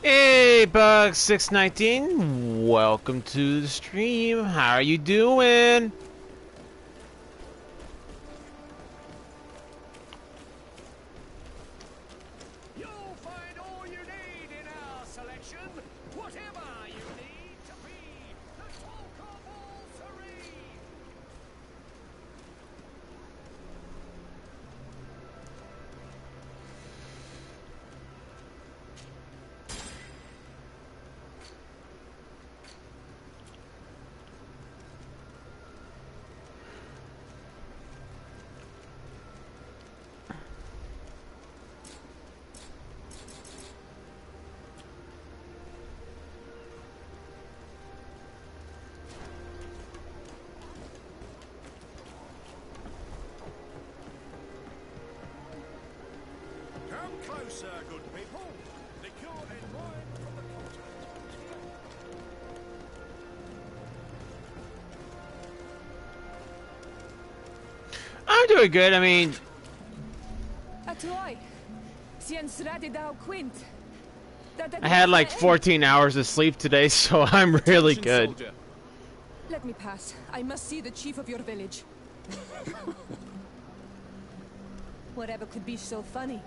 Hey, Bug619, welcome to the stream. How are you doing? You'll find all you need in our selection, whatever you need to be the talk of all Serene. Closer, good people. Liqueur and wine from the continent. I'm doing good, I mean... I had like 14 hours of sleep today, so I'm really good. Let me pass. I must see the chief of your village. Whatever could be so funny?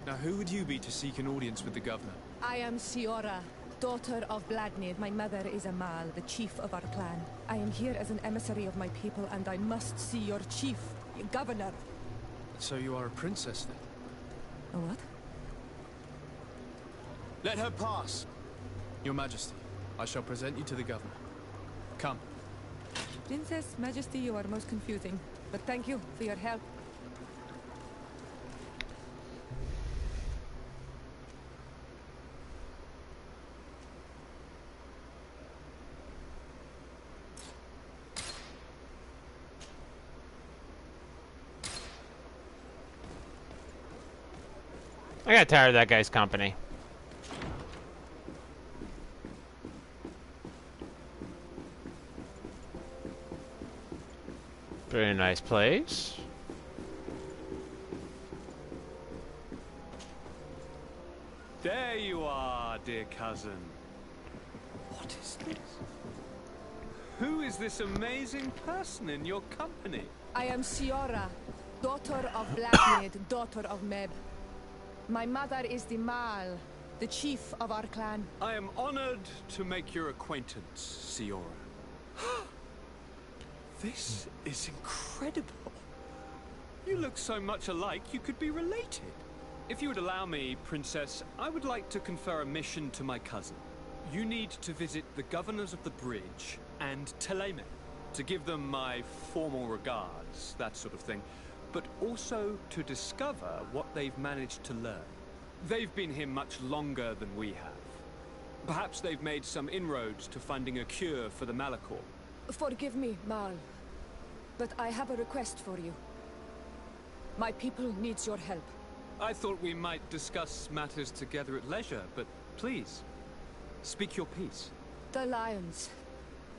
Now, who would you be to seek an audience with the governor? I am Siora, daughter of Vladimir. My mother is Amal, the chief of our clan. I am here as an emissary of my people, and I must see your chief, your governor. So you are a princess, then? A what? Let her pass. Your Majesty, I shall present you to the governor. Come. Princess, Majesty, you are most confusing. But thank you for your help. I got tired of that guy's company. Very nice place. There you are, dear cousin. What is this? Who is this amazing person in your company? I am Siora, daughter of Vladimir, daughter of Meb. My mother is the Mal, the chief of our clan. I am honored to make your acquaintance, Siora. This is incredible. You look so much alike you could be related. If you would allow me, Princess, I would like to confer a mission to my cousin. You need to visit the governors of the bridge and Teleme, to give them my formal regards, that sort of thing, but also to discover what they've managed to learn. They've been here much longer than we have. Perhaps they've made some inroads to finding a cure for the Malachor. Forgive me, Marl, but I have a request for you. My people needs your help. I thought we might discuss matters together at leisure, but please, speak your piece. The Lions,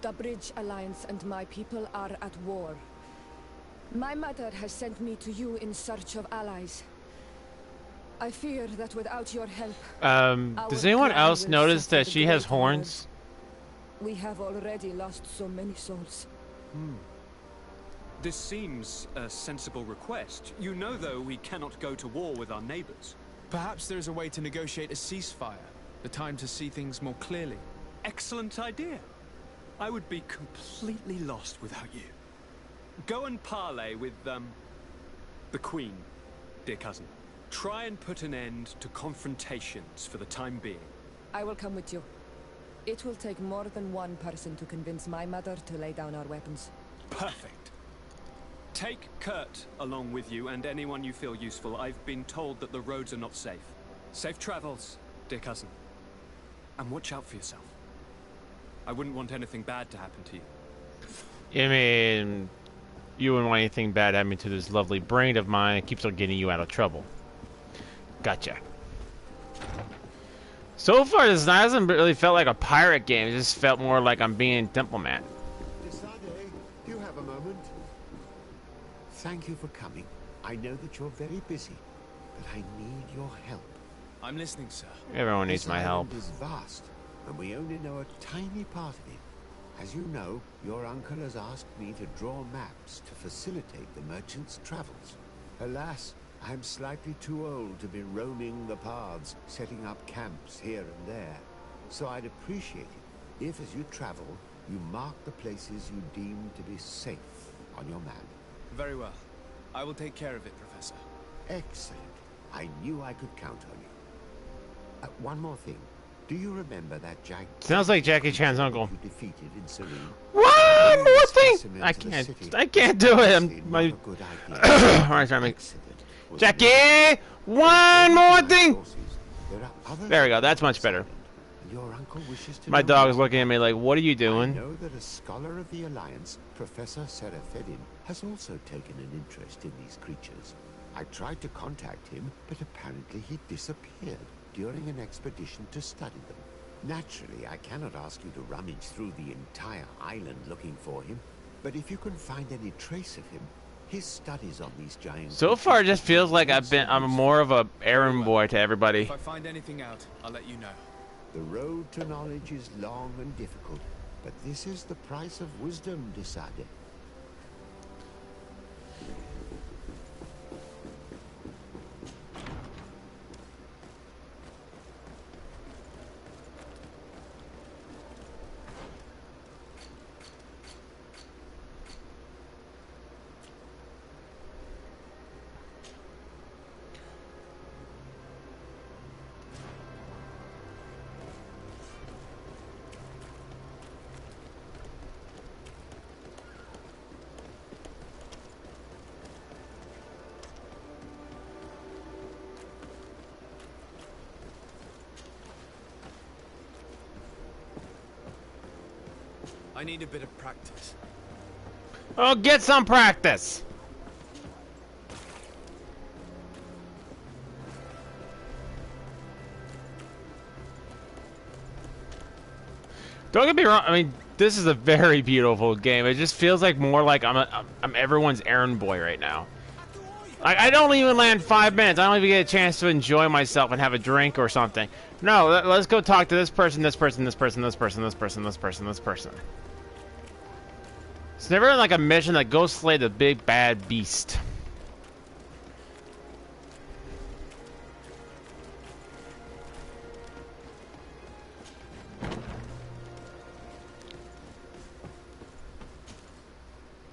the Bridge Alliance and my people are at war. My mother has sent me to you in search of allies. I fear that without your help... does anyone else notice that she has horns? We have already lost so many souls. This seems a sensible request. You know, though, we cannot go to war with our neighbors. Perhaps there is a way to negotiate a ceasefire. The time to see things more clearly. Excellent idea. I would be completely lost without you. Go and parley with, the Queen, dear cousin. Try and put an end to confrontations for the time being. I will come with you. It will take more than one person to convince my mother to lay down our weapons. Perfect. Take Kurt along with you and anyone you feel useful. I've been told that the roads are not safe. Safe travels, dear cousin. And watch out for yourself. I wouldn't want anything bad to happen to you. I mean, you wouldn't want anything bad happening to this lovely brain of mine. It keeps on getting you out of trouble. Gotcha. So far, this hasn't really felt like a pirate game. It just felt more like I'm being diplomat. Do you have a moment? Thank you for coming. I know that you're very busy, but I need your help. I'm listening, sir. Everyone needs my help. This island is vast, and we only know a tiny part of it. As you know, your uncle has asked me to draw maps to facilitate the merchant's travels. Alas, I'm slightly too old to be roaming the paths, setting up camps here and there. So I'd appreciate it if, as you travel, you mark the places you deem to be safe on your map. Very well. I will take care of it, Professor. Excellent. I knew I could count on you. One more thing. Do you remember that sounds like Jackie Chan's uncle. You defeated in Serene? One more thing! I can't do it. Alright, trying to make... Jackie! One more thing! There we go, that's much better. My dog is looking at me like, what are you doing? I know that a scholar of the Alliance, Professor Serafedin, has also taken an interest in these creatures. I tried to contact him, but apparently he disappeared during an expedition to study them. Naturally, I cannot ask you to rummage through the entire island looking for him, but if you can find any trace of him, his studies on these giants... So far, it just feels like I'm more of a errand boy to everybody. If I find anything out, I'll let you know. The road to knowledge is long and difficult, but this is the price of wisdom, Desade. I need a bit of practice. Oh, get some practice! Don't get me wrong, I mean, this is a very beautiful game. It just feels like more like I'm everyone's errand boy right now. I don't even land 5 minutes. I don't even get a chance to enjoy myself and have a drink or something. No, let's go talk to this person, this person, this person, this person, this person, this person, this person. It's never like a mission that goes slay the big bad beast.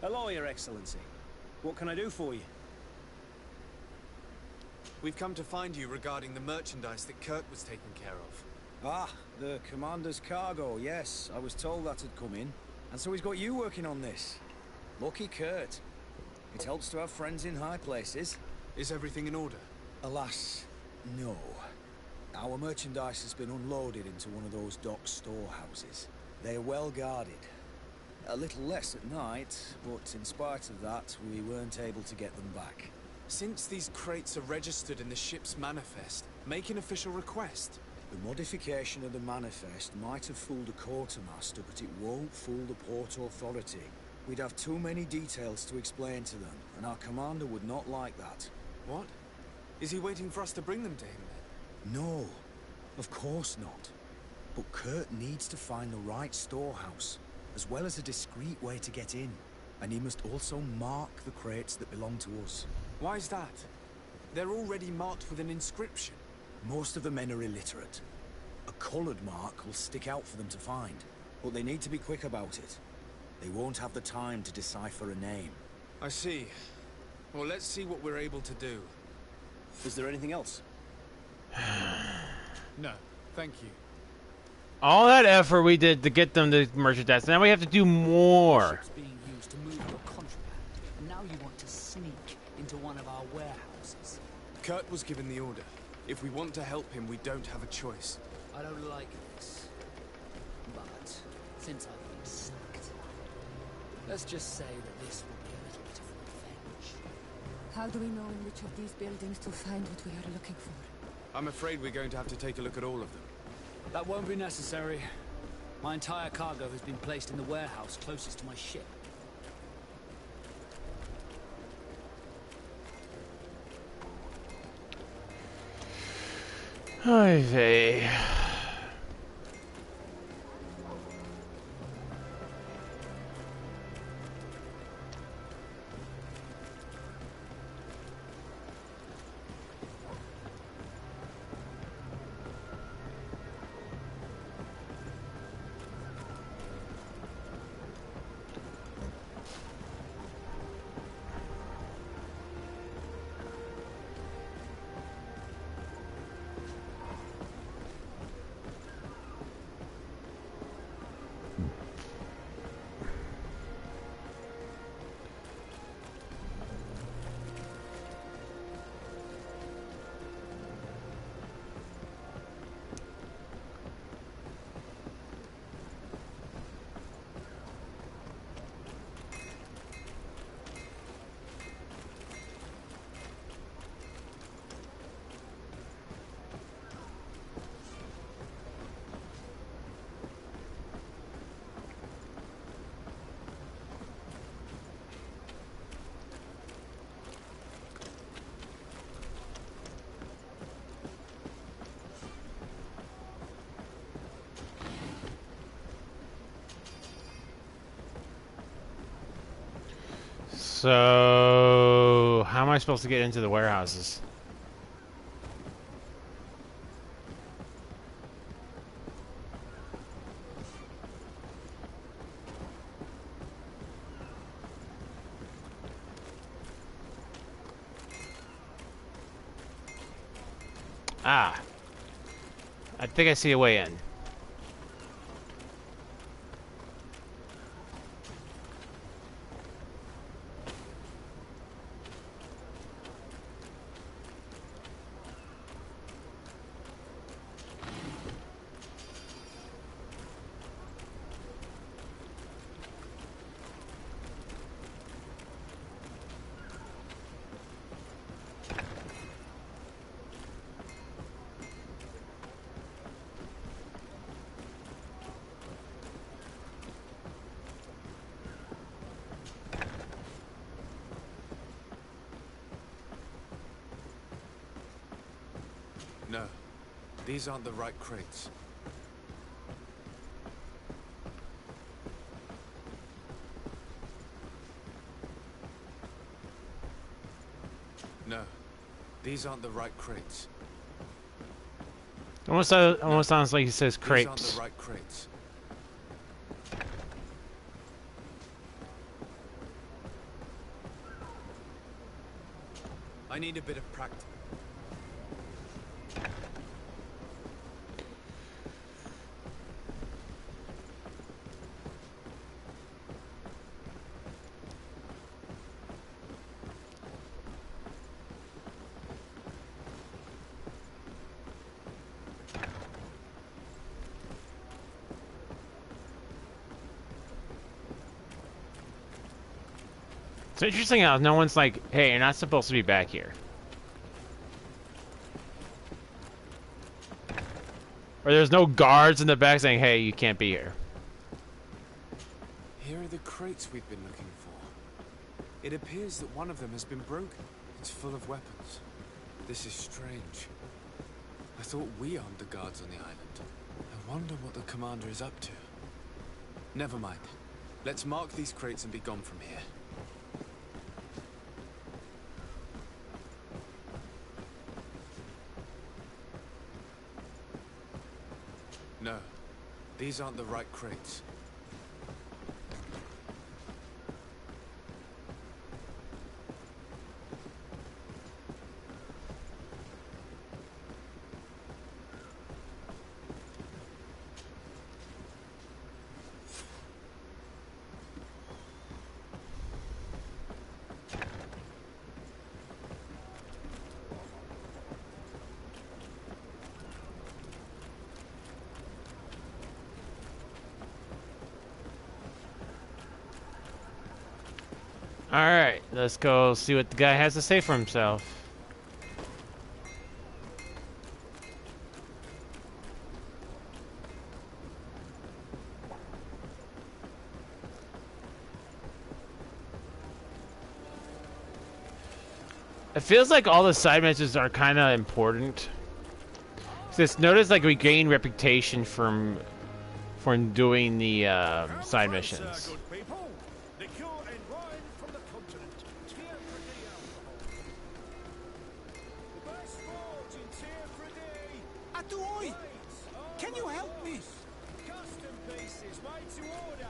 Hello, Your Excellency. What can I do for you? We've come to find you regarding the merchandise that Kurt was taking care of. Ah, the Commander's cargo, yes. I was told that had come in. And so he's got you working on this. Lucky Kurt. It helps to have friends in high places. Is everything in order? Alas, no. Our merchandise has been unloaded into one of those dock storehouses. They are well guarded. A little less at night, but in spite of that, we weren't able to get them back. Since these crates are registered in the ship's manifest, make an official request. The modification of the manifest might have fooled a quartermaster, but it won't fool the Port Authority. We'd have too many details to explain to them, and our commander would not like that. What? Is he waiting for us to bring them to him then? No, of course not. But Kurt needs to find the right storehouse, as well as a discreet way to get in. And he must also mark the crates that belong to us. Why is that? They're already marked with an inscription. Most of the men are illiterate. A colored mark will stick out for them to find, but they need to be quick about it. They won't have the time to decipher a name. I see. Well, let's see what we're able to do. Is there anything else? No, thank you. All that effort we did to get them to merchandise, now we have to do more. Ships being used to move your contraband, and now you want to sneak into one of our warehouses. Kurt was given the order. If we want to help him, we don't have a choice. I don't like this, but since I've been sacked, let's just say that this will be a little bit of revenge. How do we know in which of these buildings to find what we are looking for? I'm afraid we're going to have to take a look at all of them. That won't be necessary. My entire cargo has been placed in the warehouse closest to my ship. Oy vey. So, how am I supposed to get into the warehouses? Ah. I think I see a way in. No, these aren't the right crates. No, these aren't the right crates. Almost sounds like he says crepes. These aren't the right crates. I need a bit of practice. It's interesting how no one's like, hey, you're not supposed to be back here. Or there's no guards in the back saying, hey, you can't be here. Here are the crates we've been looking for. It appears that one of them has been broken. It's full of weapons. This is strange. I thought we armed the guards on the island. I wonder what the commander is up to. Never mind. Let's mark these crates and be gone from here. No, these aren't the right crates. Alright, let's go see what the guy has to say for himself. It feels like all the side missions are kind of important. Just notice like we gain reputation from doing the side missions. Can you help me? Custom pieces made to order.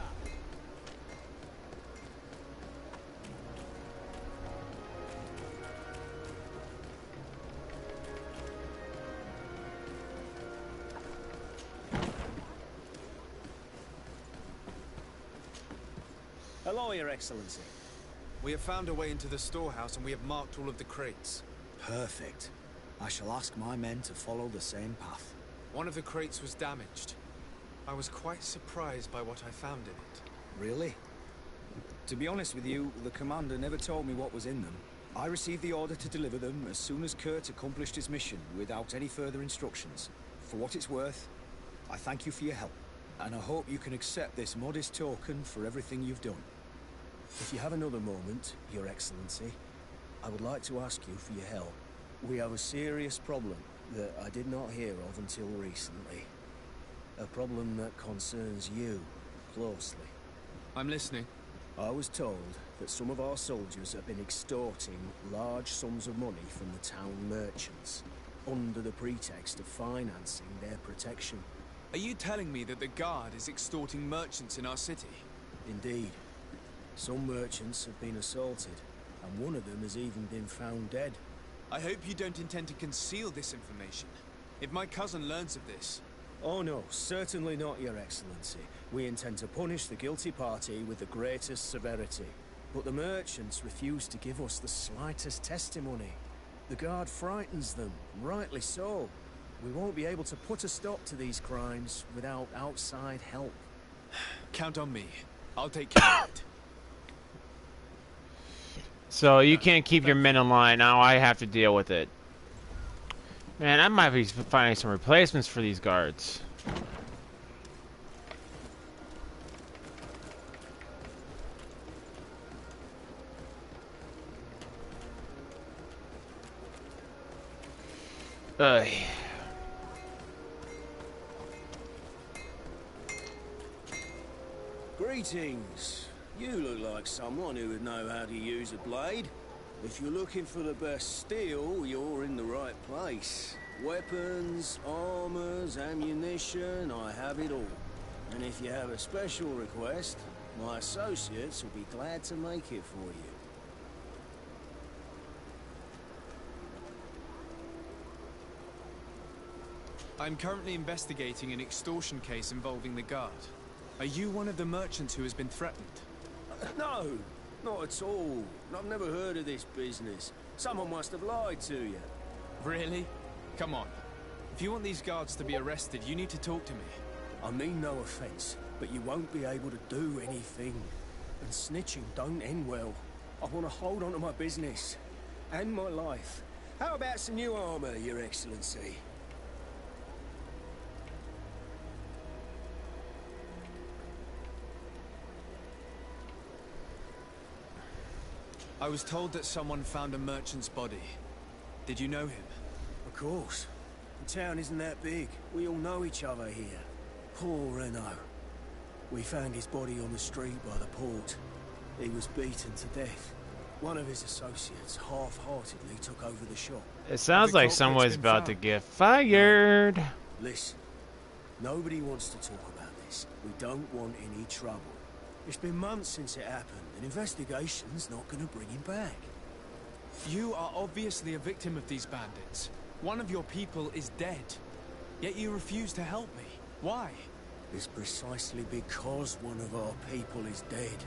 Hello, Your Excellency. We have found a way into the storehouse and we have marked all of the crates. Perfect. I shall ask my men to follow the same path. One of the crates was damaged. I was quite surprised by what I found in it. Really? To be honest with you, the commander never told me what was in them. I received the order to deliver them as soon as Kurt accomplished his mission, without any further instructions. For what it's worth, I thank you for your help, and I hope you can accept this modest token for everything you've done. If you have another moment, Your Excellency, I would like to ask you for your help. We have a serious problem that I did not hear of until recently. A problem that concerns you closely. I'm listening. I was told that some of our soldiers have been extorting large sums of money from the town merchants, under the pretext of financing their protection. Are you telling me that the guard is extorting merchants in our city? Indeed. Some merchants have been assaulted, and one of them has even been found dead. I hope you don't intend to conceal this information. If my cousin learns of this... Oh no, certainly not, Your Excellency. We intend to punish the guilty party with the greatest severity. But the merchants refuse to give us the slightest testimony. The guard frightens them, rightly so. We won't be able to put a stop to these crimes without outside help. Count on me. I'll take care of it. So you can't keep your men in line. Now I have to deal with it. Man, I might be finding some replacements for these guards. Ugh. Greetings. You look like someone who would know how to use a blade. If you're looking for the best steel, you're in the right place. Weapons, armors, ammunition, I have it all. And if you have a special request, my associates will be glad to make it for you. I'm currently investigating an extortion case involving the guard. Are you one of the merchants who has been threatened? No, not at all. I've never heard of this business. Someone must have lied to you. Really? Come on. If you want these guards to be arrested, you need to talk to me. I mean no offense, but you won't be able to do anything. And snitching don't end well. I want to hold on to my business. And my life. How about some new armor, Your Excellency? I was told that someone found a merchant's body. Did you know him? Of course. The town isn't that big. We all know each other here. Poor Renault. We found his body on the street by the port. He was beaten to death. One of his associates half-heartedly took over the shop. It sounds like someone's about to get fired. Listen, nobody wants to talk about this. We don't want any trouble. It's been months since it happened. An investigation's not going to bring him back. You are obviously a victim of these bandits. One of your people is dead. Yet you refuse to help me. Why? It's precisely because one of our people is dead.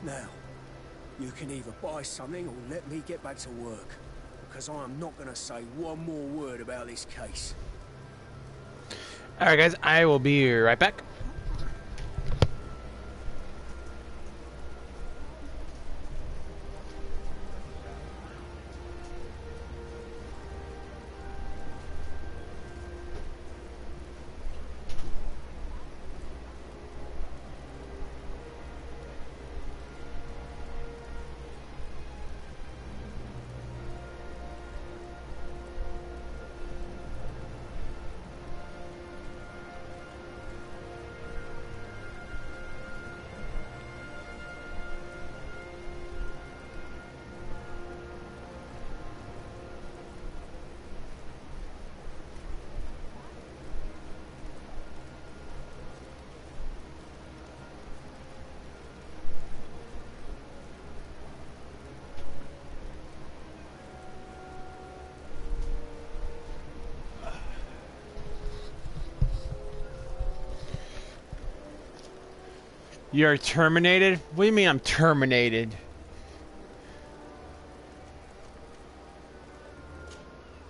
Now, you can either buy something or let me get back to work. Because I am not going to say one more word about this case. Alright guys, I will be right back. You're terminated? What do you mean I'm terminated?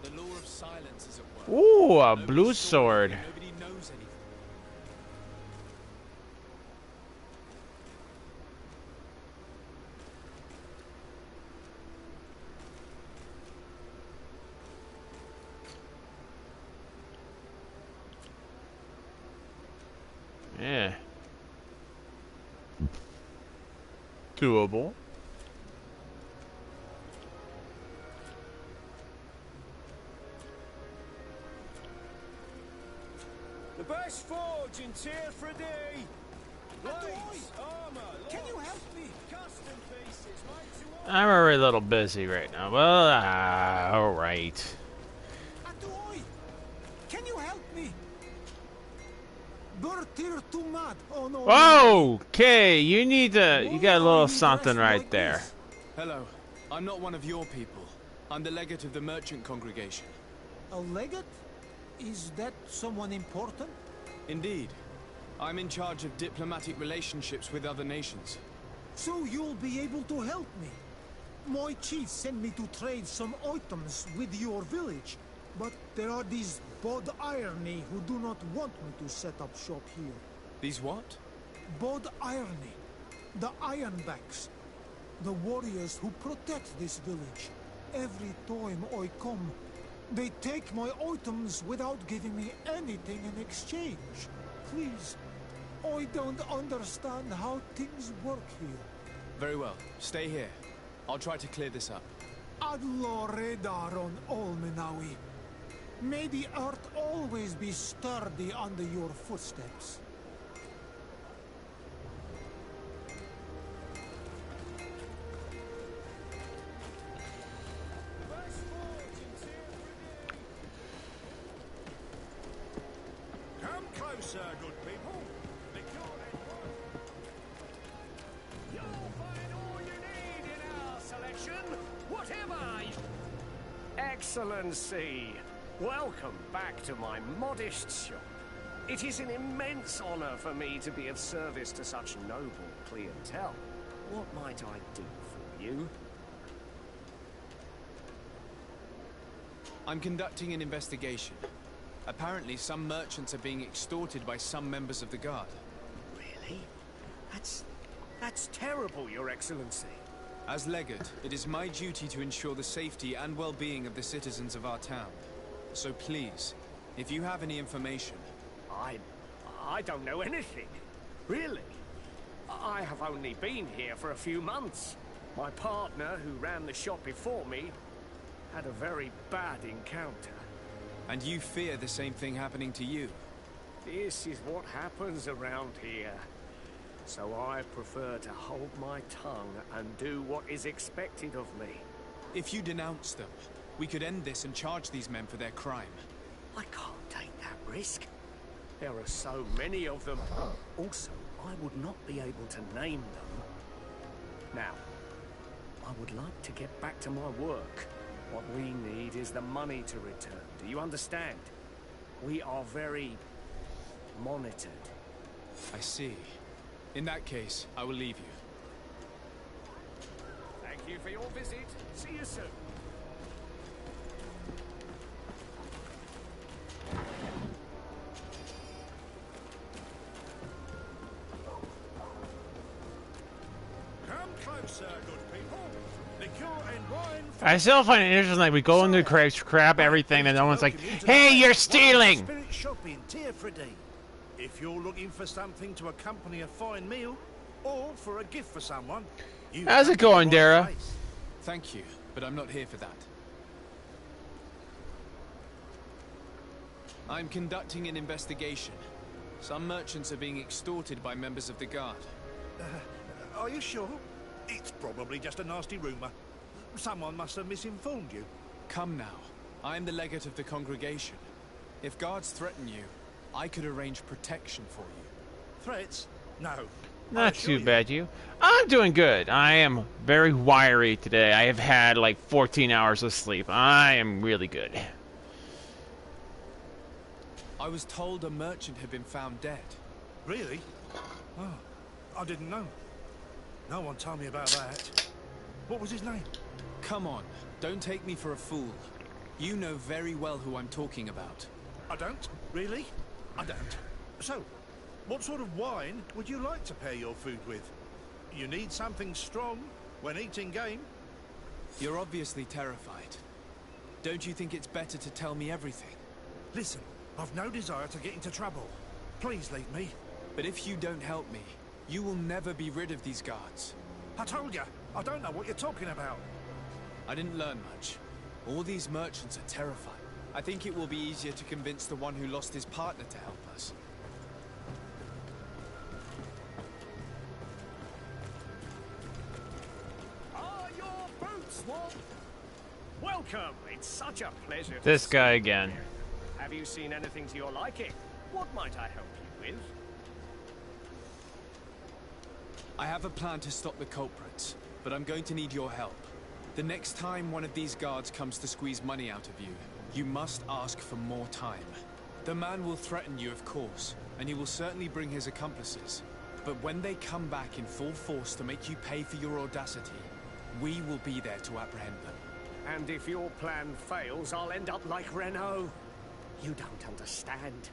The law of silence is at work. Ooh, a blue sword. Nobody knows anything. Yeah. Doable. The best forge in Tier 3D. Blades, armor, Can you help me? custom pieces, made to order. I'm already a little busy right now. Well, alright. Atoy! Can you help me? Bertir too mad. Oh no. Whoa! Okay, you need to. You got a little something right there. Hello. I'm not one of your people. I'm the legate of the merchant congregation. A legate? Is that someone important? Indeed. I'm in charge of diplomatic relationships with other nations. So you'll be able to help me. My chief sent me to trade some items with your village, but there are these Bod Irony who do not want me to set up shop here. These what? Bod Irony. The Ironbacks. The warriors who protect this village. Every time I come, they take my items without giving me anything in exchange. Please, I don't understand how things work here. Very well. Stay here. I'll try to clear this up. Allah Redar on Olmenawi. May the earth always be sturdy under your footsteps. Come closer, good people. You'll find all you need in our selection, whatever. Excellency, welcome back to my modest shop. It is an immense honor for me to be of service to such noble clientele. What might I do for you? I'm conducting an investigation. Apparently, some merchants are being extorted by some members of the guard. Really? That's terrible, Your Excellency. As legate, it is my duty to ensure the safety and well-being of the citizens of our town. So please, if you have any information... I don't know anything. Really. I have only been here for a few months. My partner, who ran the shop before me, had a very bad encounter. And you fear the same thing happening to you? This is what happens around here. So I prefer to hold my tongue and do what is expected of me. If you denounce them, we could end this and charge these men for their crime. I can't take that risk. There are so many of them. Also, I would not be able to name them. Now, I would like to get back to my work. What we need is the money to return. Do you understand? We are very monitored. I see. In that case, I will leave you. Thank you for your visit. See you soon. Come closer, good people. Liquor and wine. I still find it interesting, like, we go into the crap everything, and no one's like, hey, you're stealing! Spirit shop in Tiefredy. If you're looking for something to accompany a fine meal, or for a gift for someone, you how's it going, Dara? Thank you, but I'm not here for that. I'm conducting an investigation. Some merchants are being extorted by members of the guard. Are you sure? It's probably just a nasty rumor. Someone must have misinformed you. Come now. I am the legate of the congregation. If guards threaten you, I could arrange protection for you. Threats? No. Not too bad, you. I'm doing good. I am very wiry today. I have had like 14 hours of sleep. I am really good. I was told a merchant had been found dead. Really? Oh, I didn't know. No one told me about that. What was his name? Come on, don't take me for a fool. You know very well who I'm talking about. I don't? Really? I don't. So, what sort of wine would you like to pair your food with? You need something strong when eating game. You're obviously terrified. Don't you think it's better to tell me everything? Listen, I've no desire to get into trouble. Please leave me. But if you don't help me, you will never be rid of these guards. I told you, I don't know what you're talking about. I didn't learn much. All these merchants are terrified. I think it will be easier to convince the one who lost his partner to help us. Are your boots warm? Welcome. It's such a pleasure. This guy again. Have you seen anything to your liking? What might I help you with? I have a plan to stop the culprits, but I'm going to need your help. The next time one of these guards comes to squeeze money out of you, you must ask for more time. The man will threaten you, of course, and he will certainly bring his accomplices. But when they come back in full force to make you pay for your audacity, we will be there to apprehend them. And if your plan fails, I'll end up like Renault. You don't understand.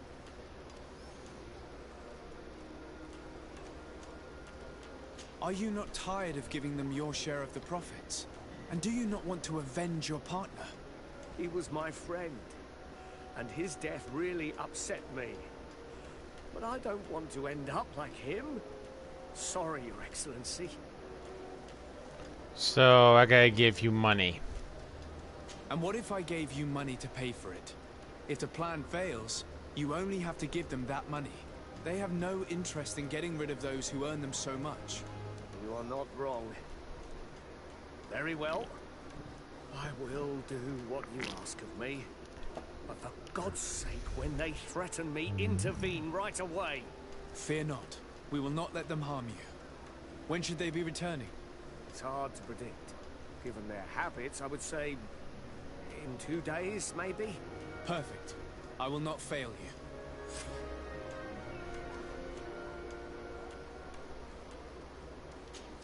Are you not tired of giving them your share of the profits? And do you not want to avenge your partner? He was my friend, and his death really upset me. But I don't want to end up like him. Sorry, Your Excellency. So, I gotta give you money. And what if I gave you money to pay for it? If the plan fails, you only have to give them that money. They have no interest in getting rid of those who earn them so much. You are not wrong. Very well. I will do what you ask of me. But for God's sake, when they threaten me, intervene right away. Fear not. We will not let them harm you. When should they be returning? It's hard to predict. Given their habits, I would say in 2 days, maybe? Perfect. I will not fail you.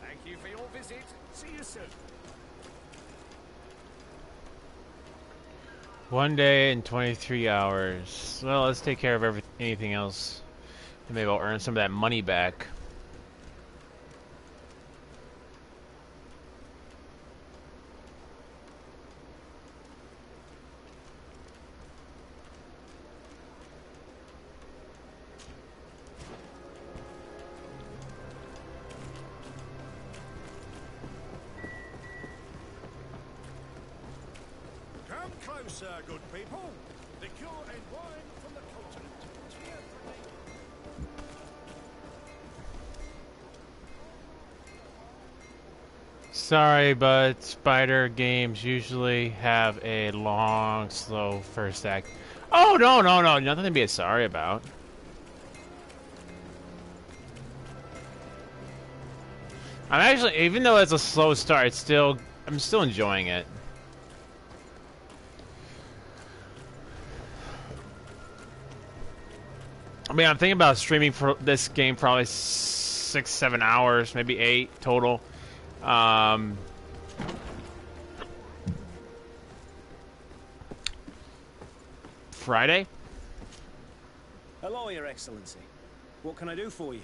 Thank you for your visit. See you soon. 1 day and 23 hours. Well, let's take care of anything else. And maybe I'll earn some of that money back. closer, good people. Liqueur and wine from the continent. Cheer for me. Sorry, but spider games usually have a long, slow first act. Oh, no, no, no. Nothing to be sorry about. I'm actually, even though it's a slow start, I'm still enjoying it. I mean, I'm thinking about streaming for this game for probably 6-7 hours, maybe 8 total. Friday? Hello, Your Excellency. What can I do for you?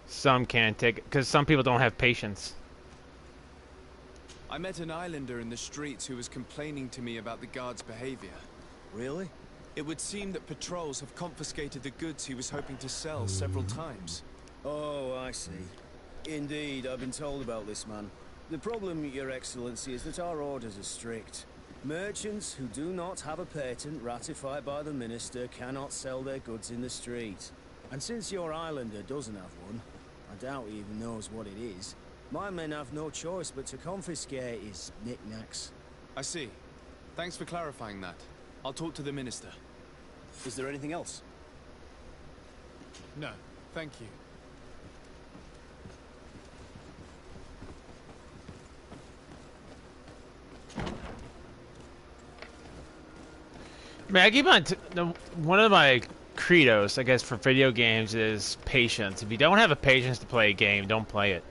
Some can't take it, because some people don't have patience. I met an islander in the streets who was complaining to me about the guard's behavior. Really? It would seem that patrols have confiscated the goods he was hoping to sell several times. Oh, I see. Indeed, I've been told about this man. The problem, Your Excellency, is that our orders are strict. Merchants who do not have a patent ratified by the Minister cannot sell their goods in the street. And since your islander doesn't have one, I doubt he even knows what it is, my men have no choice but to confiscate his knickknacks. I see. Thanks for clarifying that. I'll talk to the Minister. Is there anything else? No, thank you. I mean, I keep on. One of my credos, I guess, for video games is patience. If you don't have a patience to play a game, don't play it.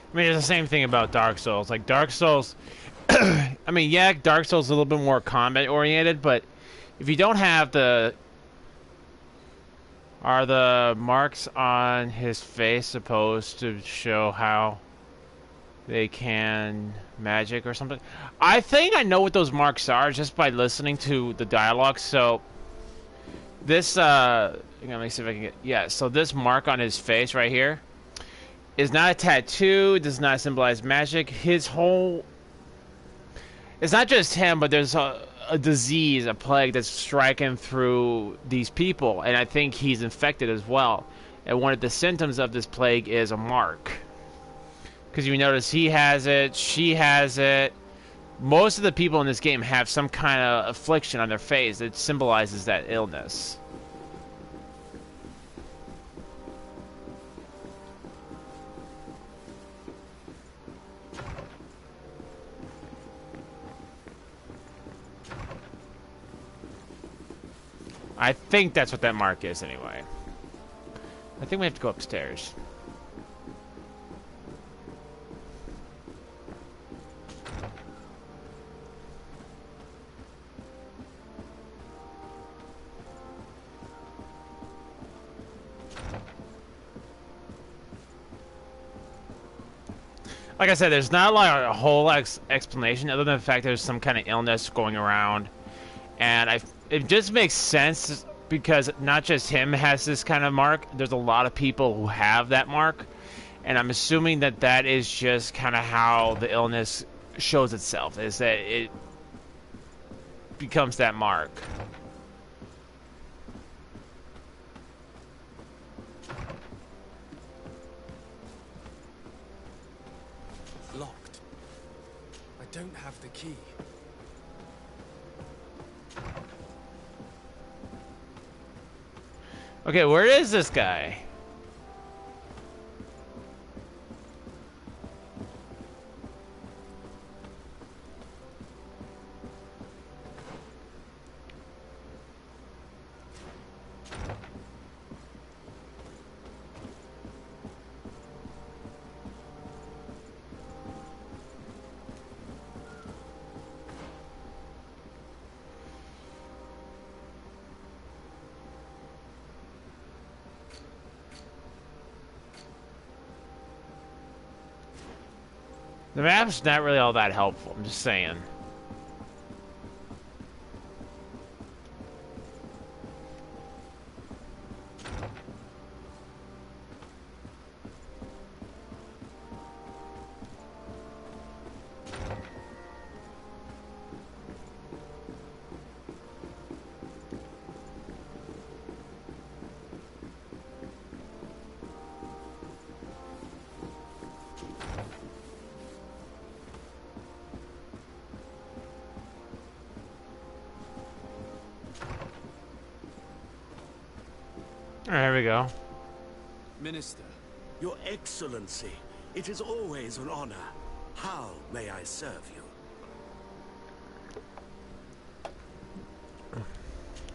I mean, it's the same thing about Dark Souls. Like, Dark Souls... I mean, yeah, Dark Souls is a little bit more combat-oriented, but if you don't have the... Are the marks on his face supposed to show how they can magic or something? I think I know what those marks are just by listening to the dialogue, so... This, let me see if I can get... Yeah, so this mark on his face right here is not a tattoo, does not symbolize magic. His whole... It's not just him, but there's a disease, a plague that's striking through these people, and I think he's infected as well. And one of the symptoms of this plague is a mark. Because you notice he has it, she has it. Most of the people in this game have some kind of affliction on their face that symbolizes that illness. I think that's what that mark is, anyway. I think we have to go upstairs. Like I said, there's not a whole explanation other than the fact there's some kind of illness going around. And it just makes sense because not just him has this kind of mark. There's a lot of people who have that mark. And I'm assuming that that is just kind of how the illness shows itself, is that it becomes that mark. Locked. I don't have the key. Okay, where is this guy? The map's not really all that helpful, I'm just saying. Alright, here we go. Minister. Your Excellency, it is always an honor. How may I serve you?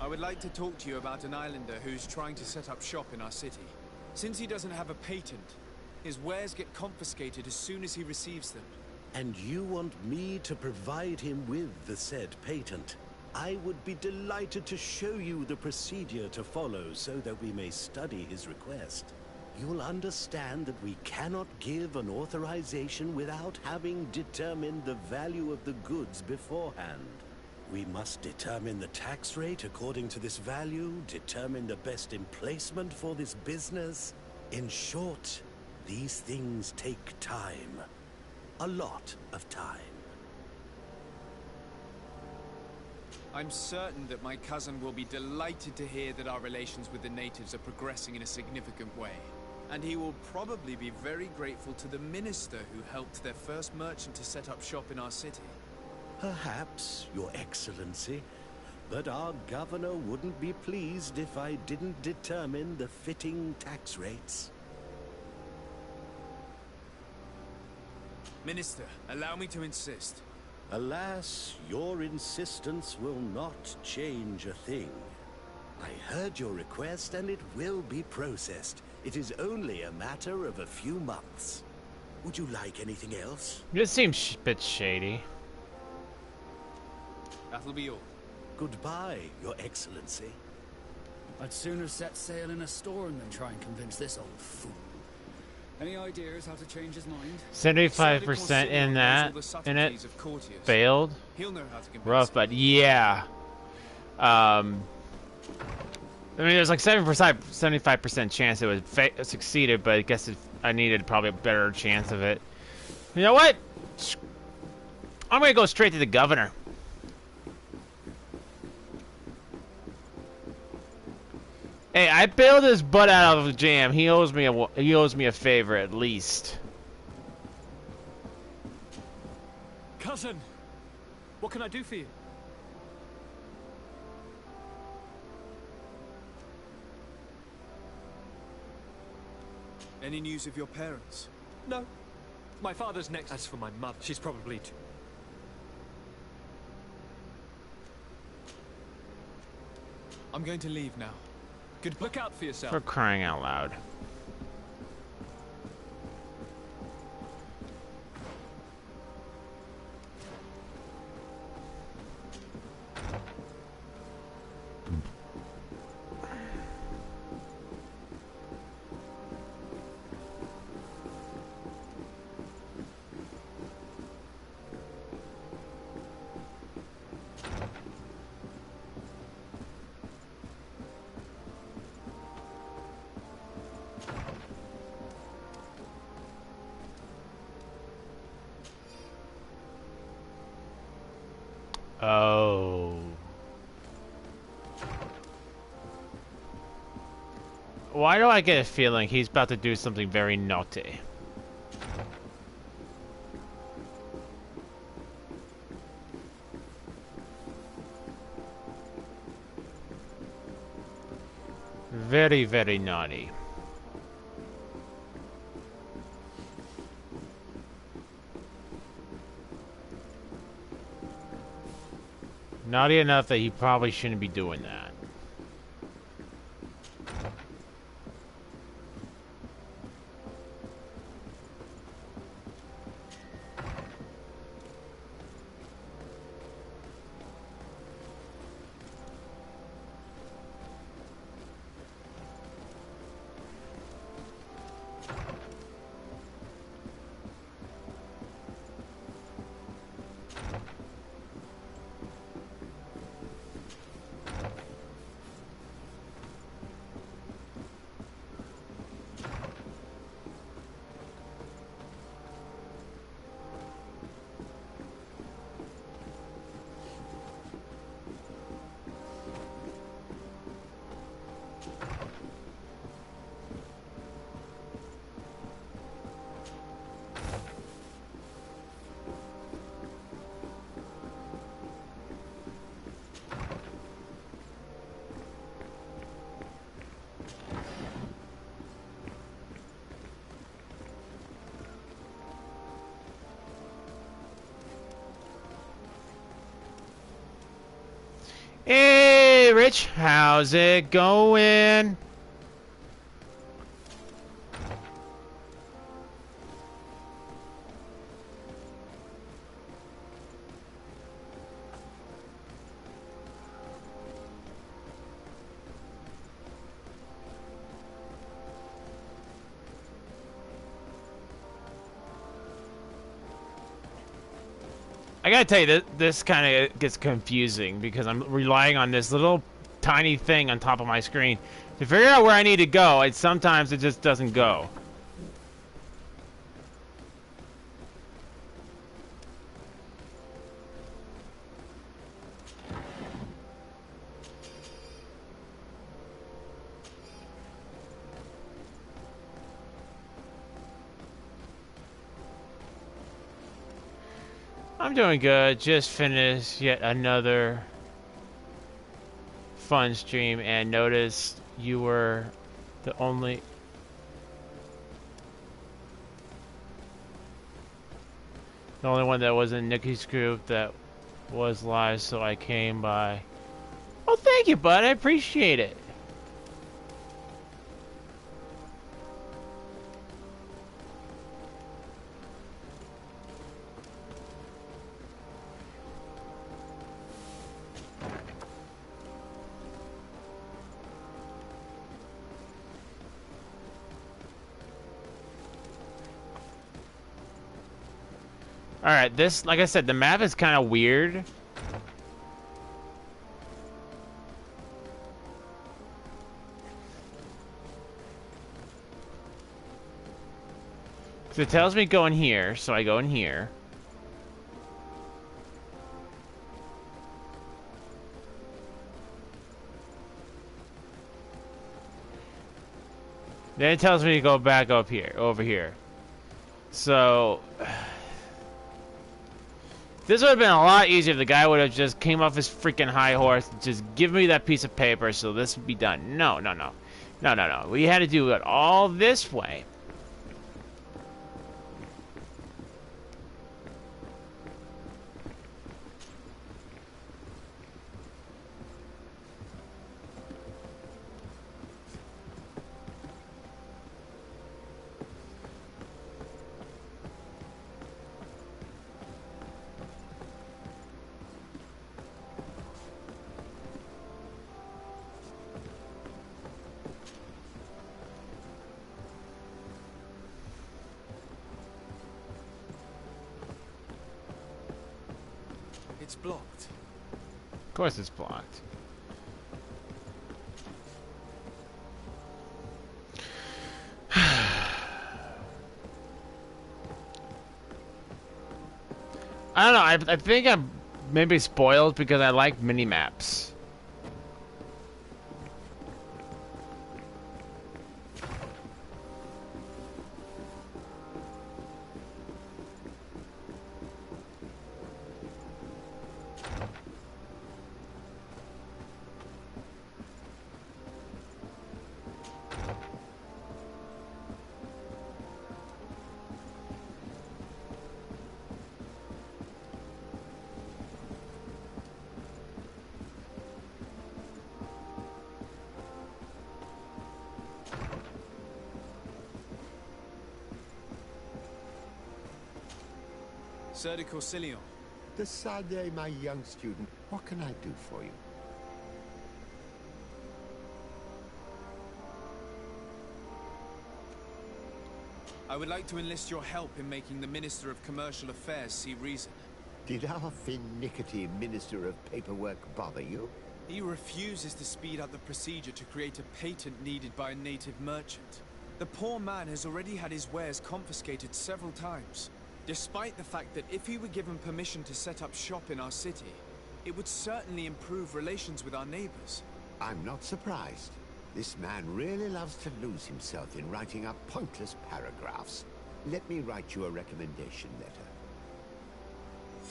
I would like to talk to you about an islander who's trying to set up shop in our city. Since he doesn't have a patent, his wares get confiscated as soon as he receives them. And you want me to provide him with the said patent? I would be delighted to show you the procedure to follow so that we may study his request. You'll understand that we cannot give an authorization without having determined the value of the goods beforehand. We must determine the tax rate according to this value, determine the best emplacement for this business. In short, these things take time. A lot of time. I'm certain that my cousin will be delighted to hear that our relations with the natives are progressing in a significant way. And he will probably be very grateful to the minister who helped their first merchant to set up shop in our city. Perhaps, Your Excellency, but our governor wouldn't be pleased if I didn't determine the fitting tax rates. Minister, allow me to insist. Alas, your insistence will not change a thing. I heard your request and it will be processed. It is only a matter of a few months. Would you like anything else? This seems a bit shady. That'll be all. Goodbye, Your Excellency. I'd sooner set sail in a storm than try and convince this old fool. Any ideas how to change his mind? 75% in that, in it, failed. Rough, but yeah. I mean, there's like 75% chance it would succeeded, but I guess I needed probably a better chance of it. You know what? I'm gonna go straight to the governor. Hey, I bailed his butt out of a jam. He owes me a favor at least. Cousin, what can I do for you? Any news of your parents? No. My father's next. As for my mother, she's probably too... I'm going to leave now. Good. Look out for yourself. For crying out loud. Oh. Why do I get a feeling he's about to do something very naughty? Very, very naughty. Naughty enough that he probably shouldn't be doing that. Hey, Rich, how's it going? I gotta tell you, this kind of gets confusing because I'm relying on this little tiny thing on top of my screen to figure out where I need to go, and sometimes it just doesn't go. I'm doing good. Just finished yet another fun stream and noticed you were the only one that was in Nikki's group that was live, so I came by. Oh, thank you, bud. I appreciate it. Alright, this, like I said, the map is kind of weird. So it tells me go in here, so I go in here. Then it tells me to go back up here, over here. So this would have been a lot easier if the guy would have just came off his freaking high horse and just give me that piece of paper so this would be done. No. We had to do it all this way. It's blocked. Of course it's blocked. I don't know, I think I'm maybe spoiled because I like mini-maps. Sir de Corsilion. Decidez, my young student. What can I do for you? I would like to enlist your help in making the Minister of Commercial Affairs see reason. Did our finicky Minister of Paperwork bother you? He refuses to speed up the procedure to create a patent needed by a native merchant. The poor man has already had his wares confiscated several times, despite the fact that if he were given permission to set up shop in our city, it would certainly improve relations with our neighbors. I'm not surprised. This man really loves to lose himself in writing up pointless paragraphs. Let me write you a recommendation letter.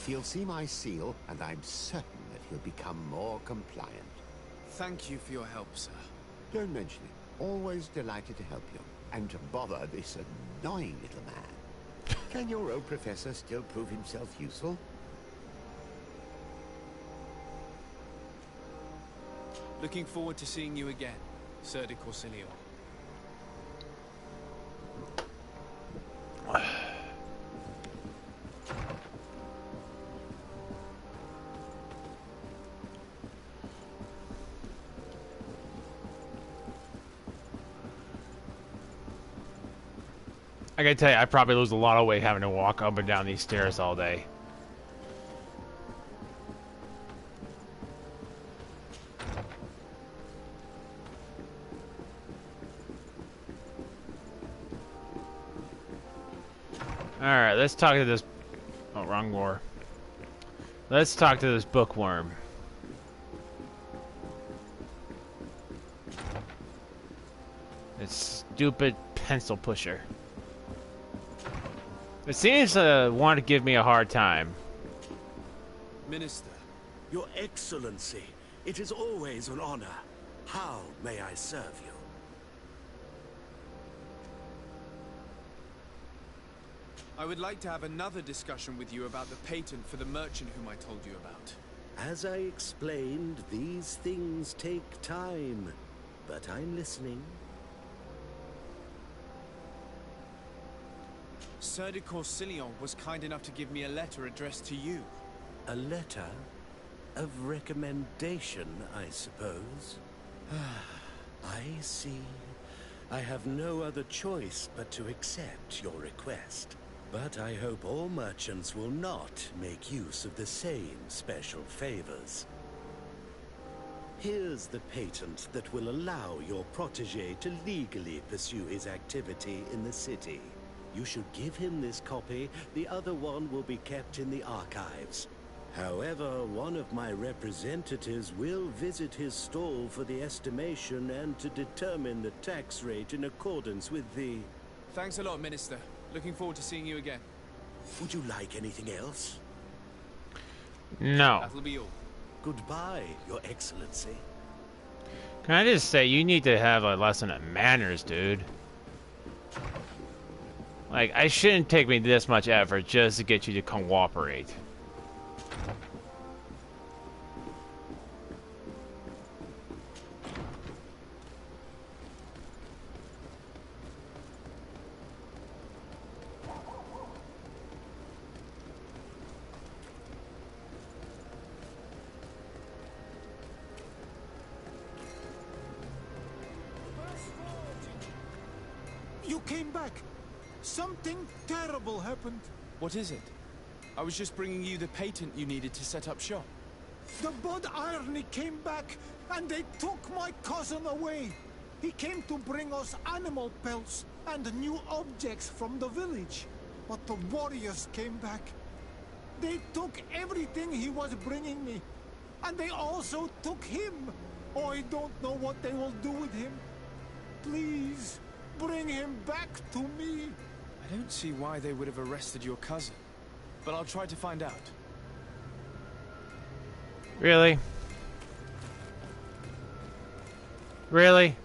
He'll see my seal, and I'm certain that he'll become more compliant. Thank you for your help, sir. Don't mention it. Always delighted to help you. And to bother this annoying little man. Can your old professor still prove himself useful? Looking forward to seeing you again, Sir de Corsilio. I gotta tell you, I probably lose a lot of weight having to walk up and down these stairs all day. Alright, let's talk to this... Oh, wrong war. Let's talk to this bookworm. This stupid pencil pusher. It seems to want to give me a hard time. Minister. Your Excellency, it is always an honor. How may I serve you? I would like to have another discussion with you about the patent for the merchant whom I told you about. As I explained, these things take time, but I'm listening. Sir de Corsillion was kind enough to give me a letter addressed to you. A letter of recommendation, I suppose. I see. I have no other choice but to accept your request. But I hope all merchants will not make use of the same special favors. Here's the patent that will allow your protege to legally pursue his activity in the city. You should give him this copy. The other one will be kept in the archives. However, one of my representatives will visit his stall for the estimation and to determine the tax rate in accordance with the... Thanks a lot, Minister. Looking forward to seeing you again. Would you like anything else? No. That'll be all. Goodbye, Your Excellency. Can I just say, you need to have a lesson of manners, dude. Like, I shouldn't take me this much effort just to get you to cooperate. You came back. Something terrible happened. What is it? I was just bringing you the patent you needed to set up shop. The Bud Irony came back, and they took my cousin away. He came to bring us animal pelts and new objects from the village. But the warriors came back. They took everything he was bringing me. And they also took him. Oh, I don't know what they will do with him. Please, bring him back to me. I don't see why they would have arrested your cousin, but I'll try to find out. Really? Really?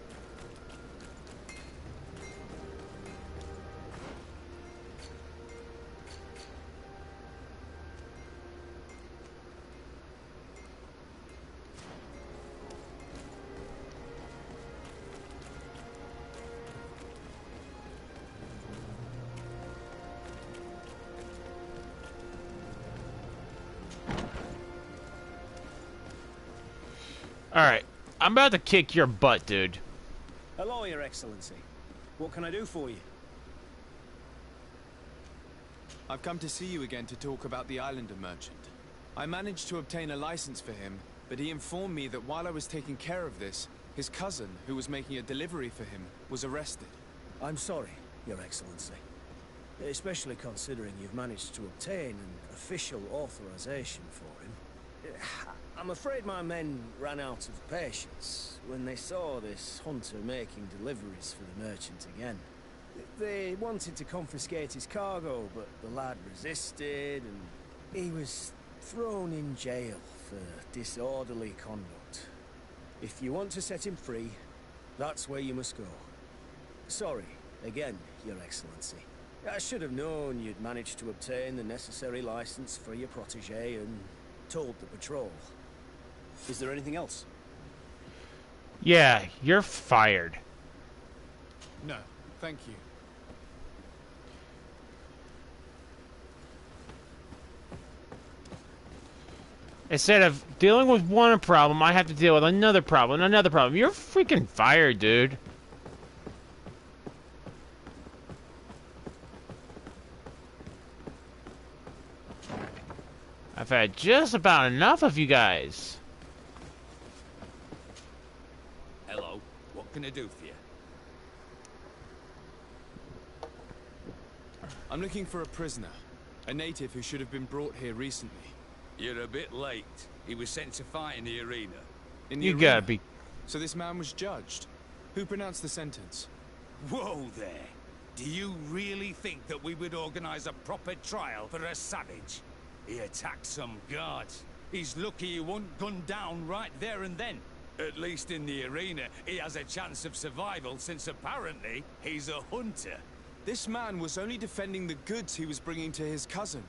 Alright, I'm about to kick your butt, dude. Hello, Your Excellency. What can I do for you? I've come to see you again to talk about the Islander merchant. I managed to obtain a license for him, but he informed me that while I was taking care of this, his cousin, who was making a delivery for him, was arrested. I'm sorry, Your Excellency. Especially considering you've managed to obtain an official authorization for him. I'm afraid my men ran out of patience when they saw this hunter making deliveries for the merchant again. They wanted to confiscate his cargo, but the lad resisted and he was thrown in jail for disorderly conduct. If you want to set him free, that's where you must go. Sorry, again, Your Excellency. I should have known you'd managed to obtain the necessary license for your protege and told the patrol. Is there anything else? Yeah, you're fired. No, thank you. Instead of dealing with one problem, I have to deal with another problem, and another problem. You're freaking fired, dude. I've had just about enough of you guys. Hello, what can I do for you? I'm looking for a prisoner. A native who should have been brought here recently. You're a bit late. He was sent to fight in the arena. In the You arena? gotta be... So this man was judged. Who pronounced the sentence? Whoa there. Do you really think that we would organize a proper trial for a savage? He attacked some guards. He's lucky he wasn't gunned down right there and then. At least in the arena, he has a chance of survival since apparently he's a hunter. This man was only defending the goods he was bringing to his cousin.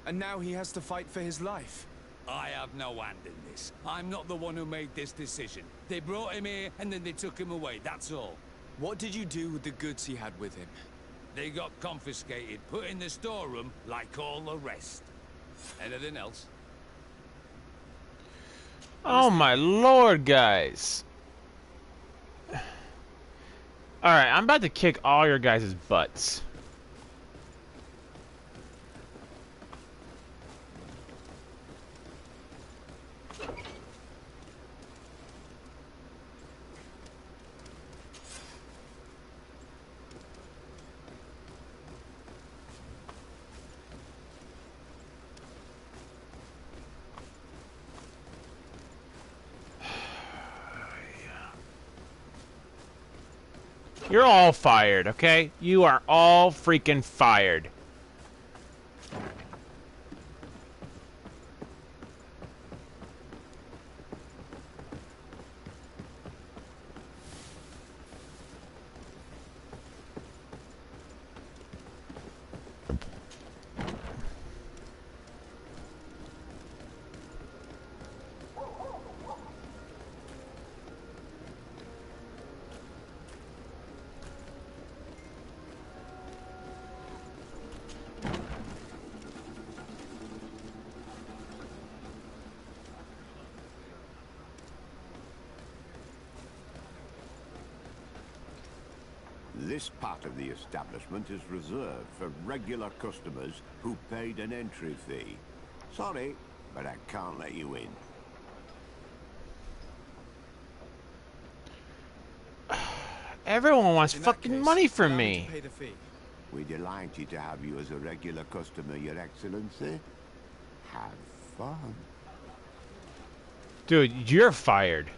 And now he has to fight for his life. I have no hand in this. I'm not the one who made this decision. They brought him here and then they took him away, that's all. What did you do with the goods he had with him? They got confiscated, put in the storeroom like all the rest. Anything else? Oh my lord, guys. Alright, I'm about to kick all your guys' butts. You're all fired, okay? You are all freaking fired. This part of the establishment is reserved for regular customers who paid an entry fee. Sorry, but I can't let you in. Everyone wants In that fucking case, money from allow me. to pay the fee. We're delighted to have you as a regular customer, Your Excellency. Have fun. Dude, you're fired.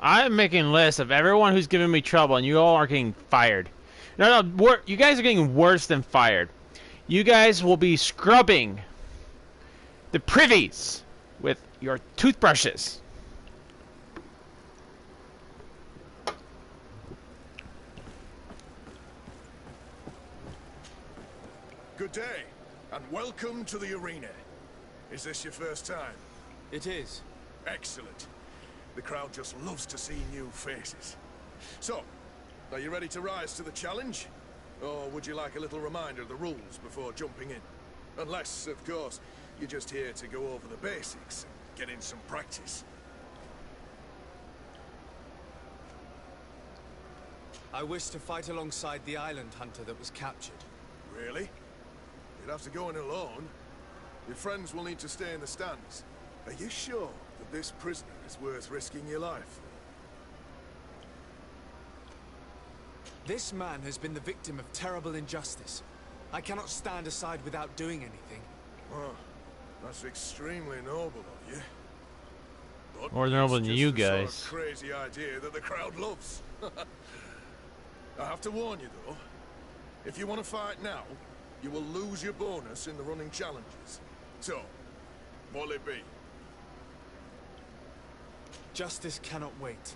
I'm making lists of everyone who's giving me trouble, and you all are getting fired. No, you guys are getting worse than fired. You guys will be scrubbing the privies with your toothbrushes. Good day, and welcome to the arena. Is this your first time? It is. Excellent. The crowd just loves to see new faces. So, are you ready to rise to the challenge? Or would you like a little reminder of the rules before jumping in? Unless, of course, you're just here to go over the basics and get in some practice. I wish to fight alongside the island hunter that was captured. Really? You'd have to go in alone. Your friends will need to stay in the stands. Are you sure that this prisoner is worth risking your life? This man has been the victim of terrible injustice. I cannot stand aside without doing anything. Oh, that's extremely noble of you. But More noble than it's you just the guys. sort of crazy idea that the crowd loves. I have to warn you though, if you want to fight now, you will lose your bonus in the running challenges. So, what'll it be? Justice cannot wait.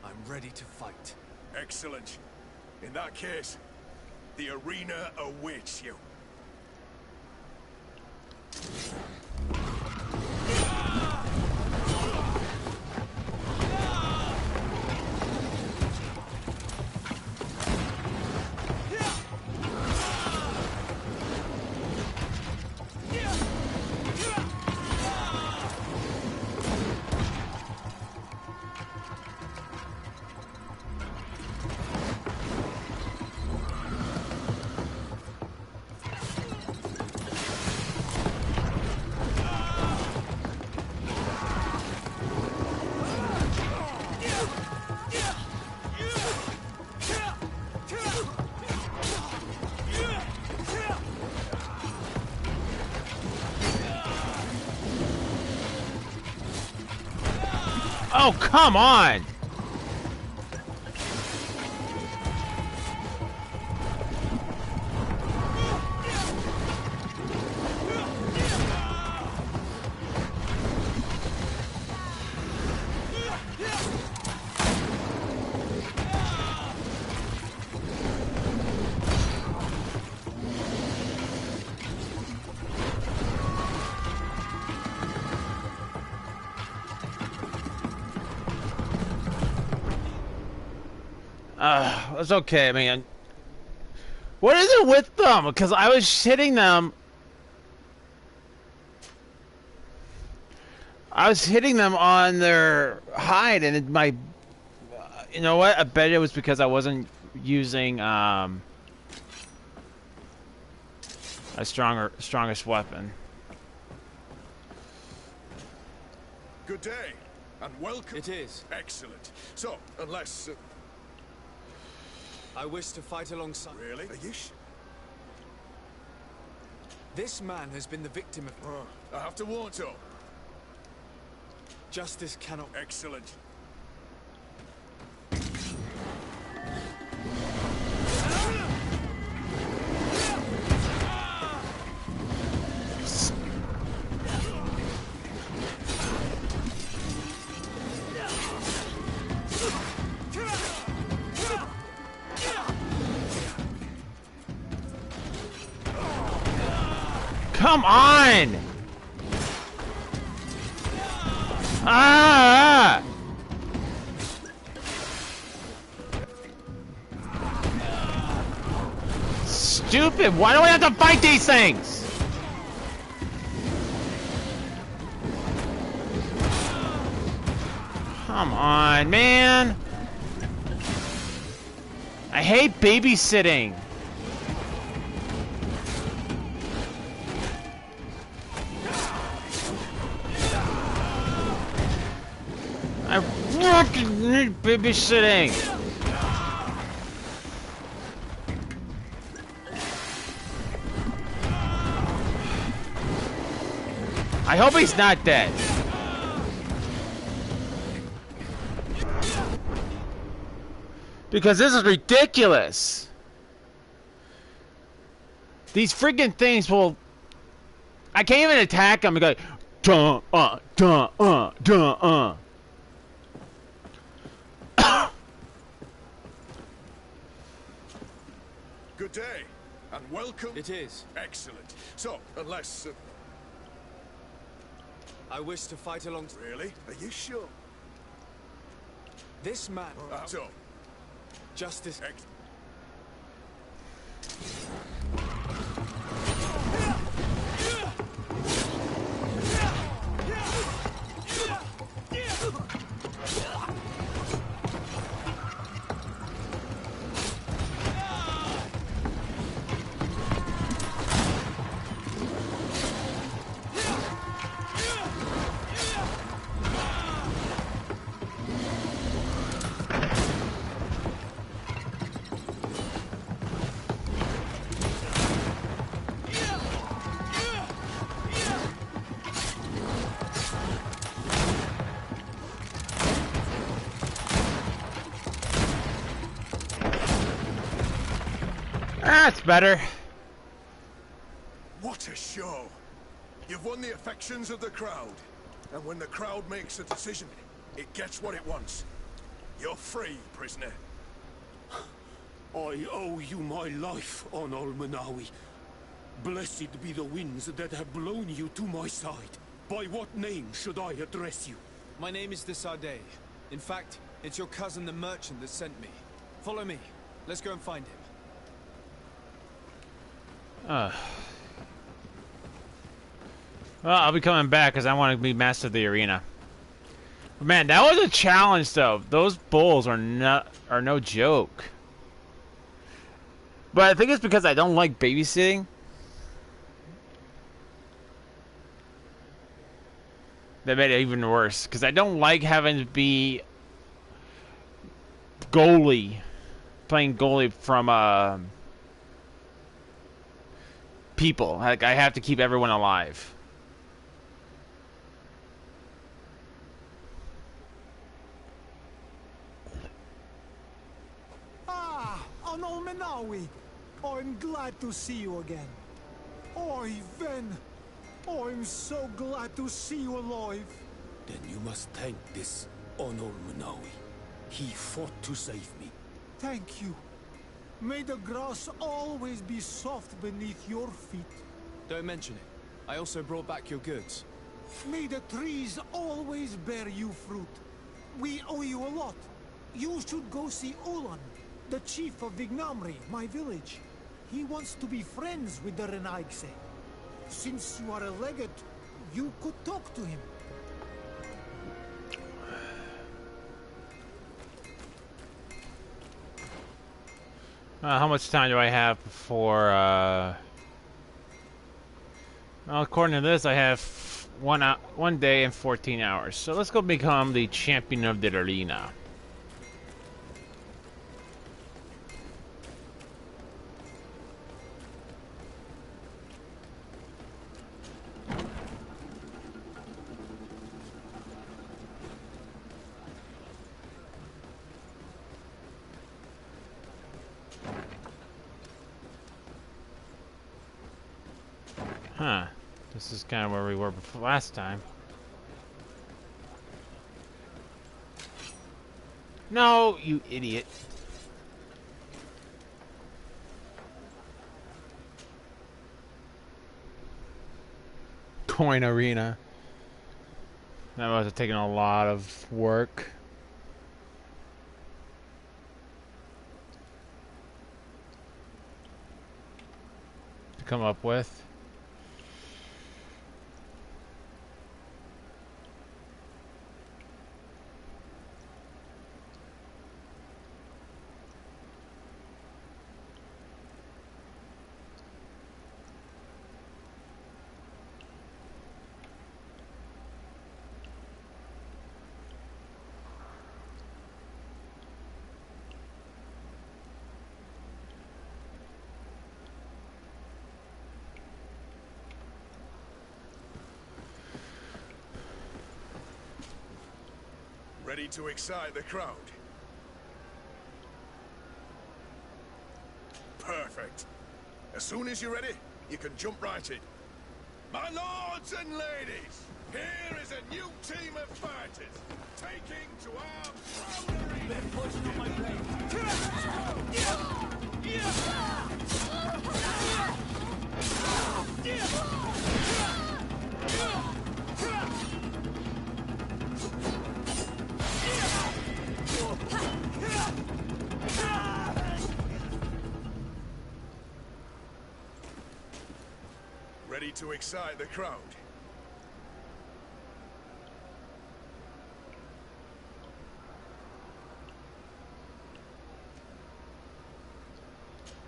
I'm ready to fight. Excellent. In that case, the arena awaits you. Oh, come on! It's okay, man. What is it with them? Because I was hitting them. I was hitting them on their hide, and my. You know what? I bet it was because I wasn't using a strongest weapon. Good day, and welcome. It is. Excellent. So, unless... I wish to fight alongside... Really? Are you This man has been the victim of... I have to warn you. Justice cannot... Excellent. Come on! Ah! Stupid! Why do I have to fight these things? Come on, man! I hate babysitting. I fucking need babysitting. I hope he's not dead. Because this is ridiculous. These freaking things will... I can't even attack them and go... Duh. Good day, and welcome. It is. Excellent. So, unless... I wish to fight alongside... Really? Are you sure? This man... So... Justice... That's better. What a show! You've won the affections of the crowd. And when the crowd makes a decision, it gets what it wants. You're free, prisoner. I owe you my life, Onol Manawi. Blessed be the winds that have blown you to my side. By what name should I address you? My name is the Sade. In fact, it's your cousin the merchant that sent me. Follow me. Let's go and find him. Well, I'll be coming back because I want to be master of the arena. But man, that was a challenge, though. Those bulls are no joke. But I think it's because I don't like babysitting. That made it even worse because I don't like having to be playing goalie from people. Like I have to keep everyone alive. Onol Manawi, I'm glad to see you again. Oi, Ven, I'm so glad to see you alive. Then you must thank this Onol Manawi. He fought to save me. Thank you. May the grass always be soft beneath your feet. Don't mention it. I also brought back your goods. May the trees always bear you fruit. We owe you a lot. You should go see Ulan, the chief of Vignamri, my village. He wants to be friends with the Renaigse. Since you are a legate, you could talk to him. How much time do I have before, well, according to this, I have 1 day and 14 hours. So let's go become the champion of the arena. Huh. This is kind of where we were before last time. No, you idiot. Coin arena. That must have taken a lot of work. To come up with. Ready to excite the crowd? Perfect. As soon as you're ready, you can jump right in. My lords and ladies, here is a new team of fighters, taking to our proud arena. They're pushing on my Ready to excite the crowd?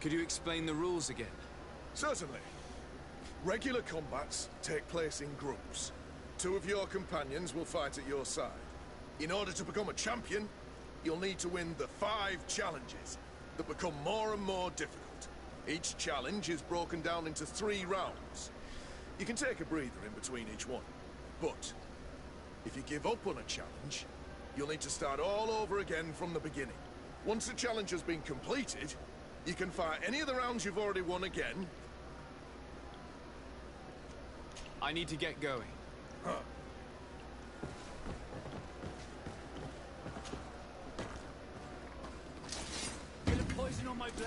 Could you explain the rules again? Certainly. Regular combats take place in groups. 2 of your companions will fight at your side. In order to become a champion, you'll need to win the 5 challenges that become more and more difficult. Each challenge is broken down into 3 rounds. You can take a breather in between each one. But if you give up on a challenge, you'll need to start all over again from the beginning. Once the challenge has been completed, you can fight any of the rounds you've already won again. I need to get going. Huh. Get a poison on my blade.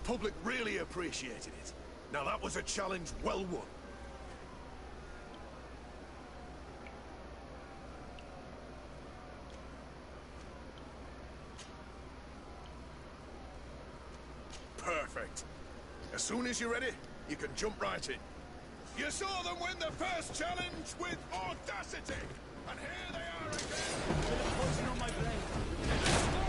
public really appreciated it. Now that was a challenge well won. Perfect. As soon as you're ready, you can jump right in. You saw them win the first challenge with audacity, and here they are again. Poison on my blade.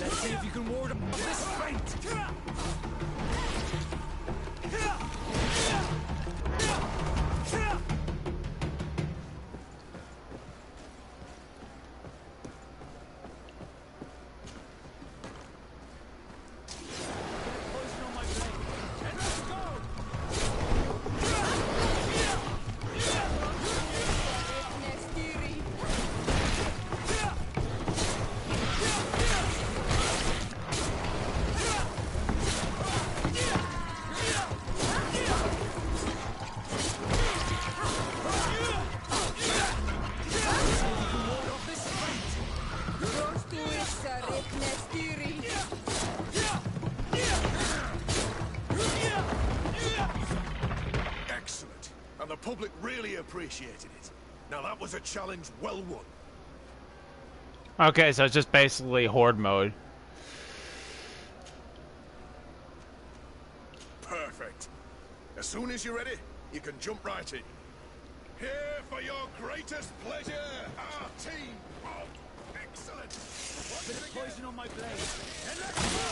Let's see if you can ward off this fate. Excellent. And the public really appreciated it. Now that was a challenge well won. Okay, so it's just basically horde mode. Perfect. As soon as you're ready, you can jump right in. Here for your greatest pleasure, our team of excellence. Bit of poison on my blade. And let's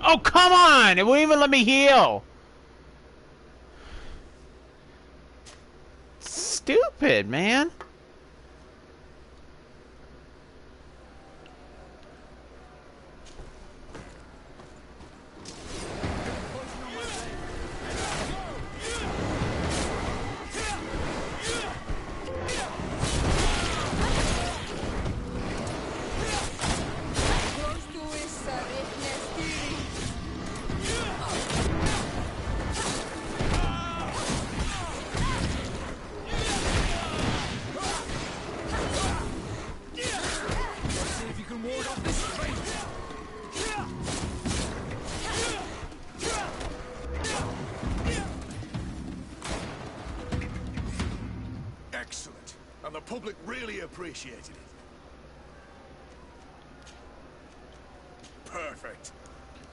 Oh, come on! It won't even let me heal! Stupid, man. excellent. And the public really appreciated it. Perfect.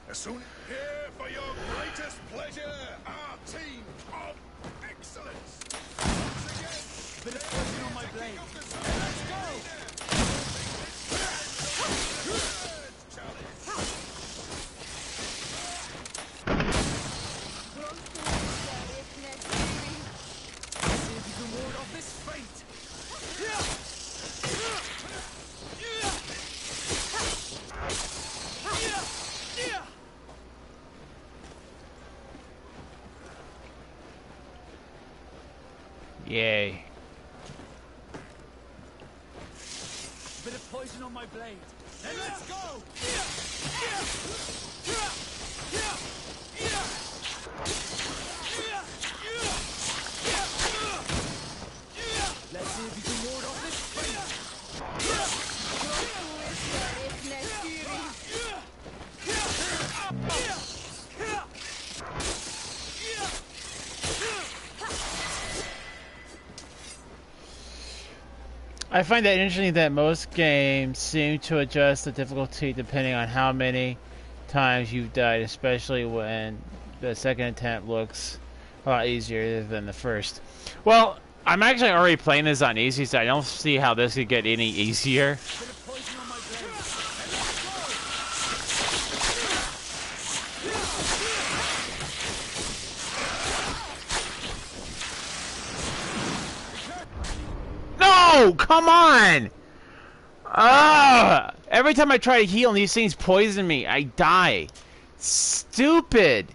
As soon here for your greatest pleasure, our team of excellence. Once again, bit of poison on my blade. Let's go! See if you can ward off this fate. Yay. Bit of poison on my blade. And let's go! Let's see if you can ward off this fate. I find that interesting that most games seem to adjust the difficulty depending on how many times you've died, especially when the second attempt looks a lot easier than the first. Well, I'm actually already playing this on easy, so I don't see how this could get any easier. No! Come on! Every time I try to heal and these things poison me, I die. Stupid!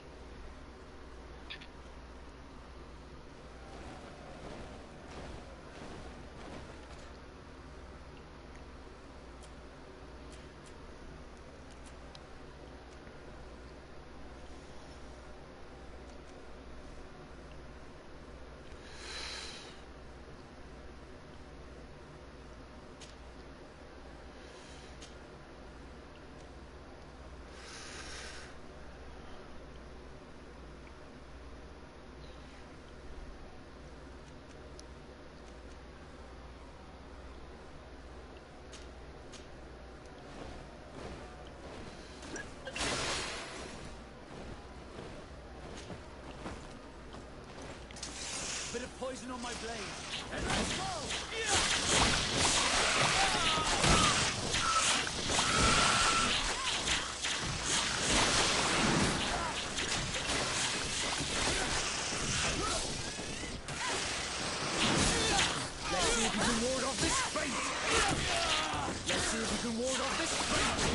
Poison on my blade. And let's go! Let's see if you can ward off this fate. Let's see if you can ward off this fate.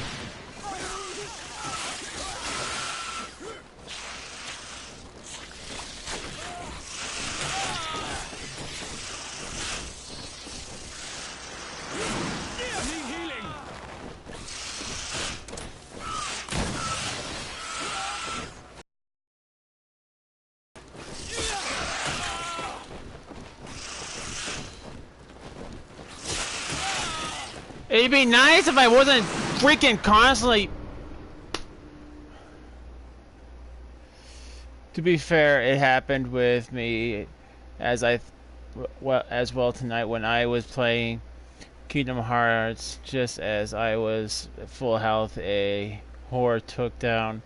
It'd be nice if I wasn't freaking constantly... To be fair, it happened with me as well tonight when I was playing Kingdom Hearts. Just as I was at full health, a horde took it down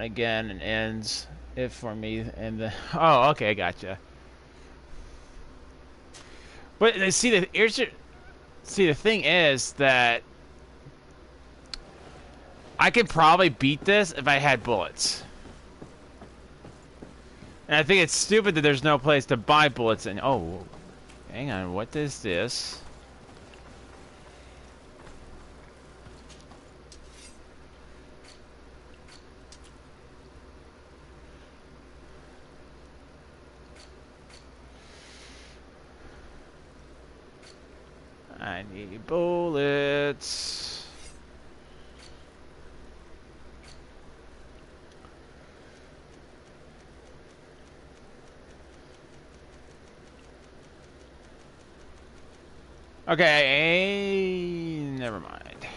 again and ends it for me. And the oh, okay, I gotcha. But see, the thing is that I could probably beat this if I had bullets. And I think it's stupid that there's no place to buy bullets. And oh, hang on, what is this? I need bullets. Okay, never mind.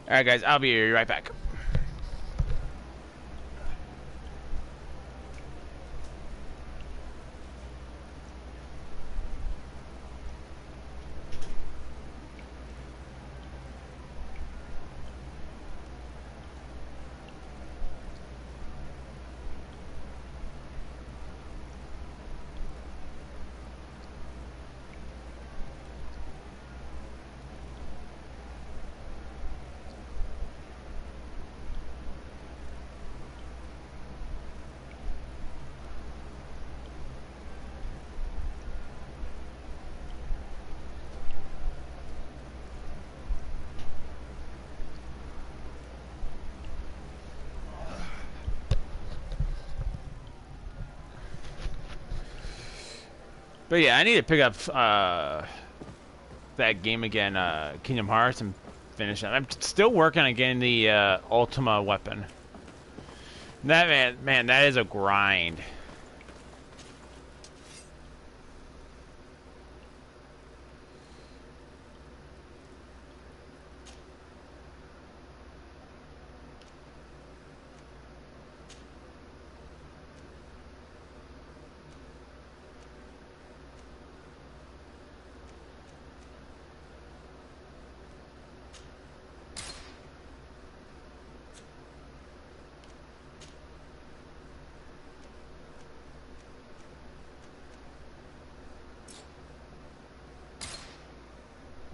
Alright guys, I'll be right back. But yeah, I need to pick up that game again, Kingdom Hearts, and finish it. I'm still working on getting the Ultima weapon. That man, that is a grind.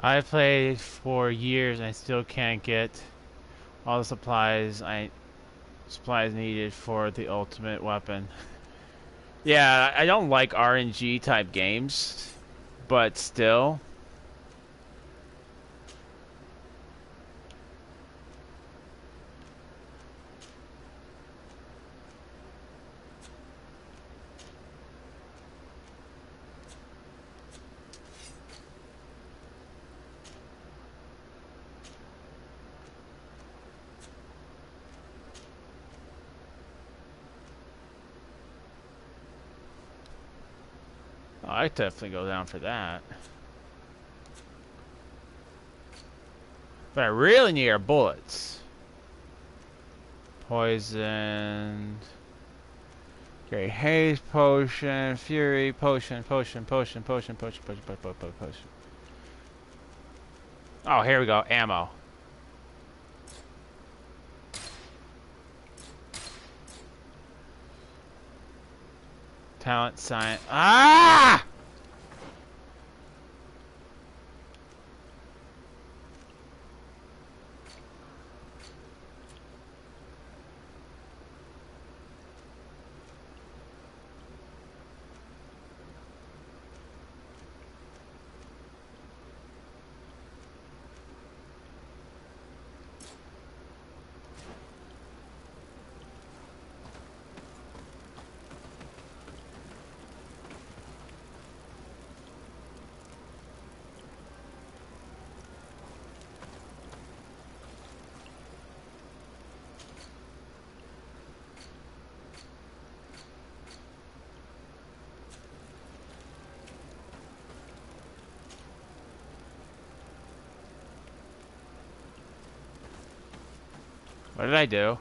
I played for years and I still can't get all the supplies needed for the ultimate weapon. Yeah, I don't like RNG type games, but still. Oh, I'd definitely go down for that. But I really need our bullets. Poisoned. Okay, haze potion, fury potion. Oh, here we go. Ammo. Talent, science. Ah! What did I do?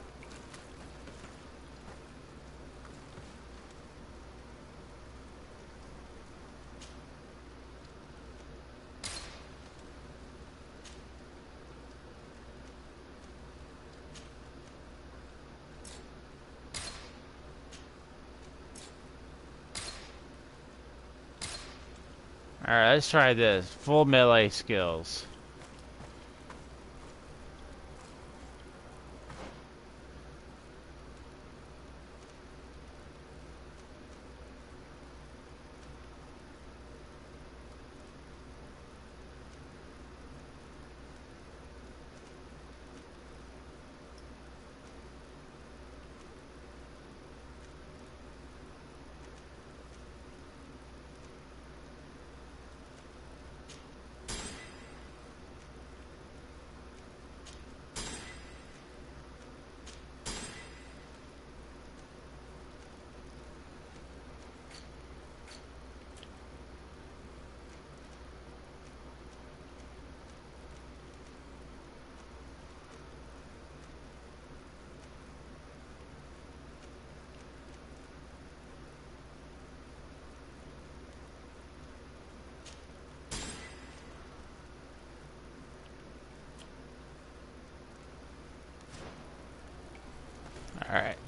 Alright, let's try this. Full melee skills. Alright.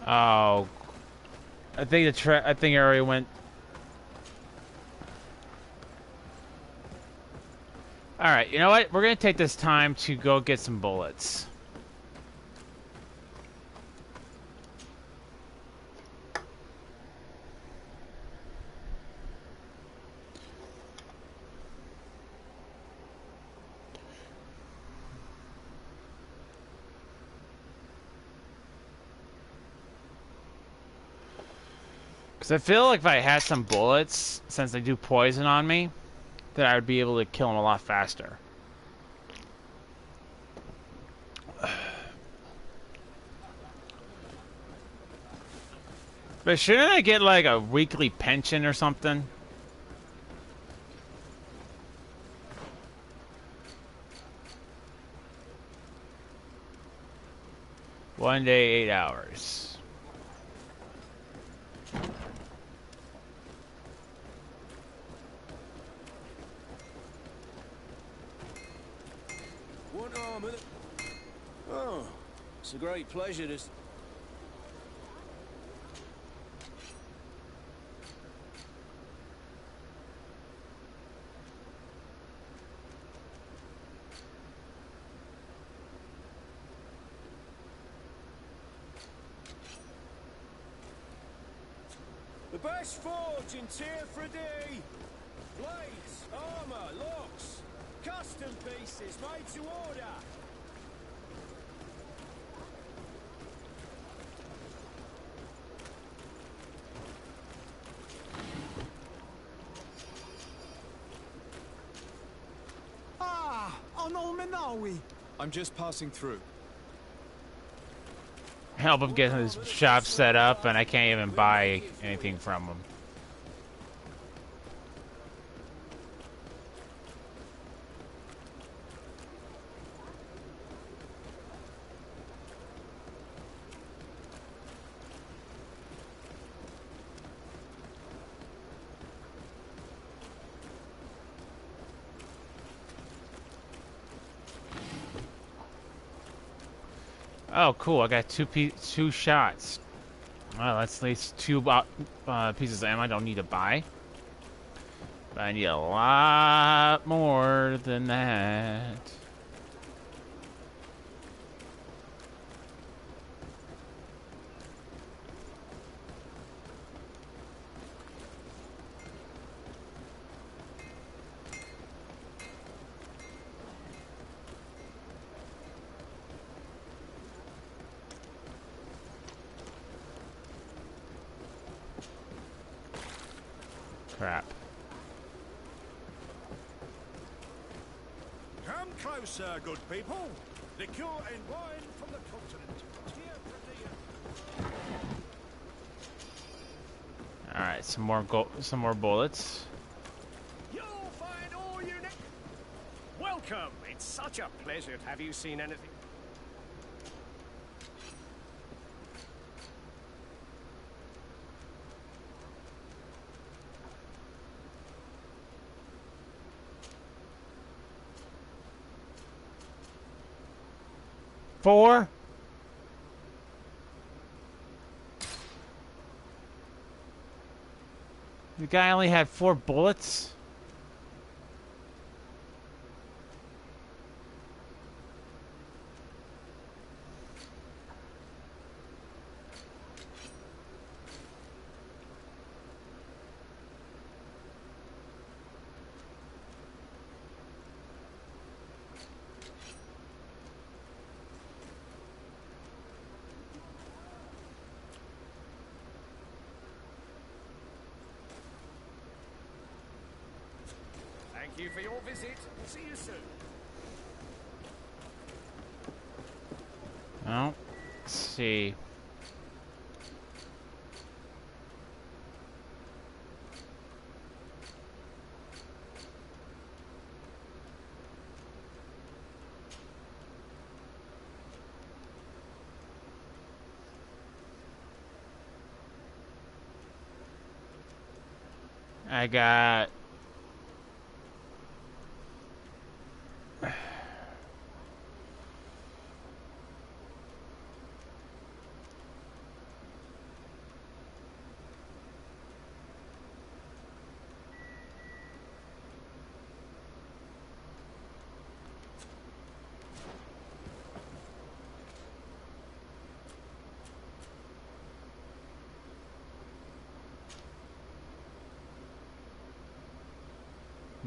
Oh, I think I think I already went. All right, you know what? We're gonna take this time to go get some bullets. Because I feel like if I had some bullets, since they do poison on me, that I would be able to kill them a lot faster. But shouldn't I get like a weekly pension or something? One day, 8 hours. What armor? Oh, it's a great pleasure to... The best forge in Tier 3D! Blades, armor, locks, custom pieces made to order! Ah, on Olmenawi. I'm just passing through. Help him get his shop set up, and I can't even buy anything from him. Oh, cool! I got two shots. Well, that's at least two pieces of ammo I don't need to buy. But I need a lot more than that. Crap. Come closer, good people. Liquor and wine from the continent. All right, some more bullets. You'll find all you need. Welcome. It's such a pleasure to have you seen anything. Four. The guy only had 4 bullets. Thank you for your visit. See you soon. Well, let's see. I got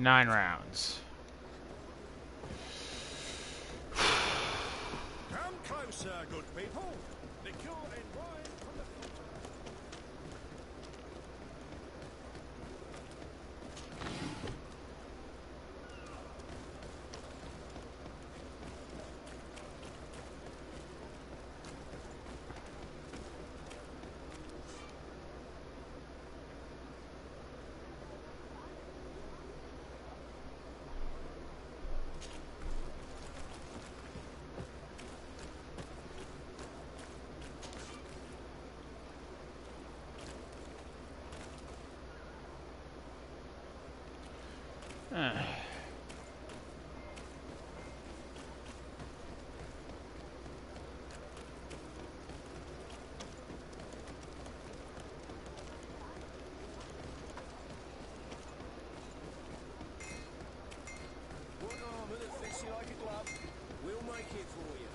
nine rounds. Come closer, good people. Liquor and wine from the continent. armor that fits you like a glove. We'll make it for you.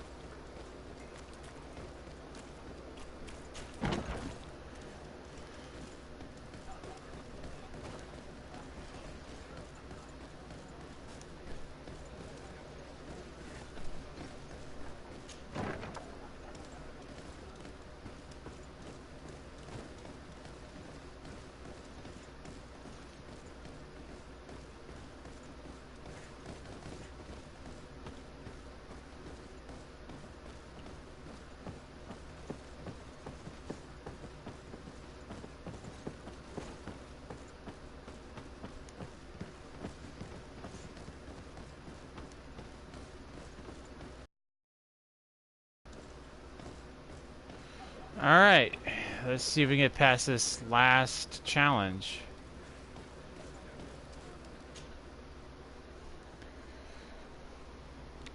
Alright, let's see if we can get past this last challenge.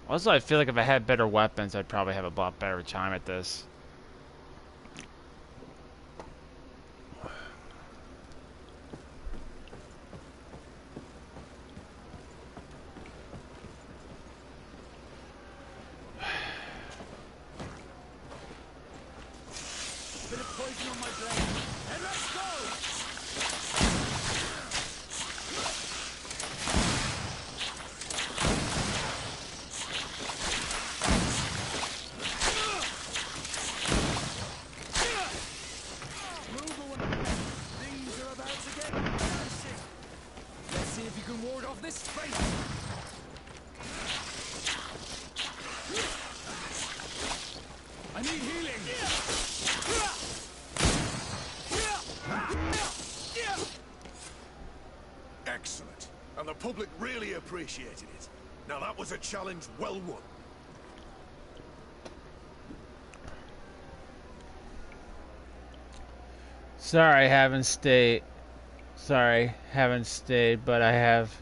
Also, I feel like if I had better weapons, I'd probably have a lot better time at this. Excellent. And the public really appreciated it. Now that was a challenge well won. Sorry, haven't stayed. Sorry, haven't stayed, but I've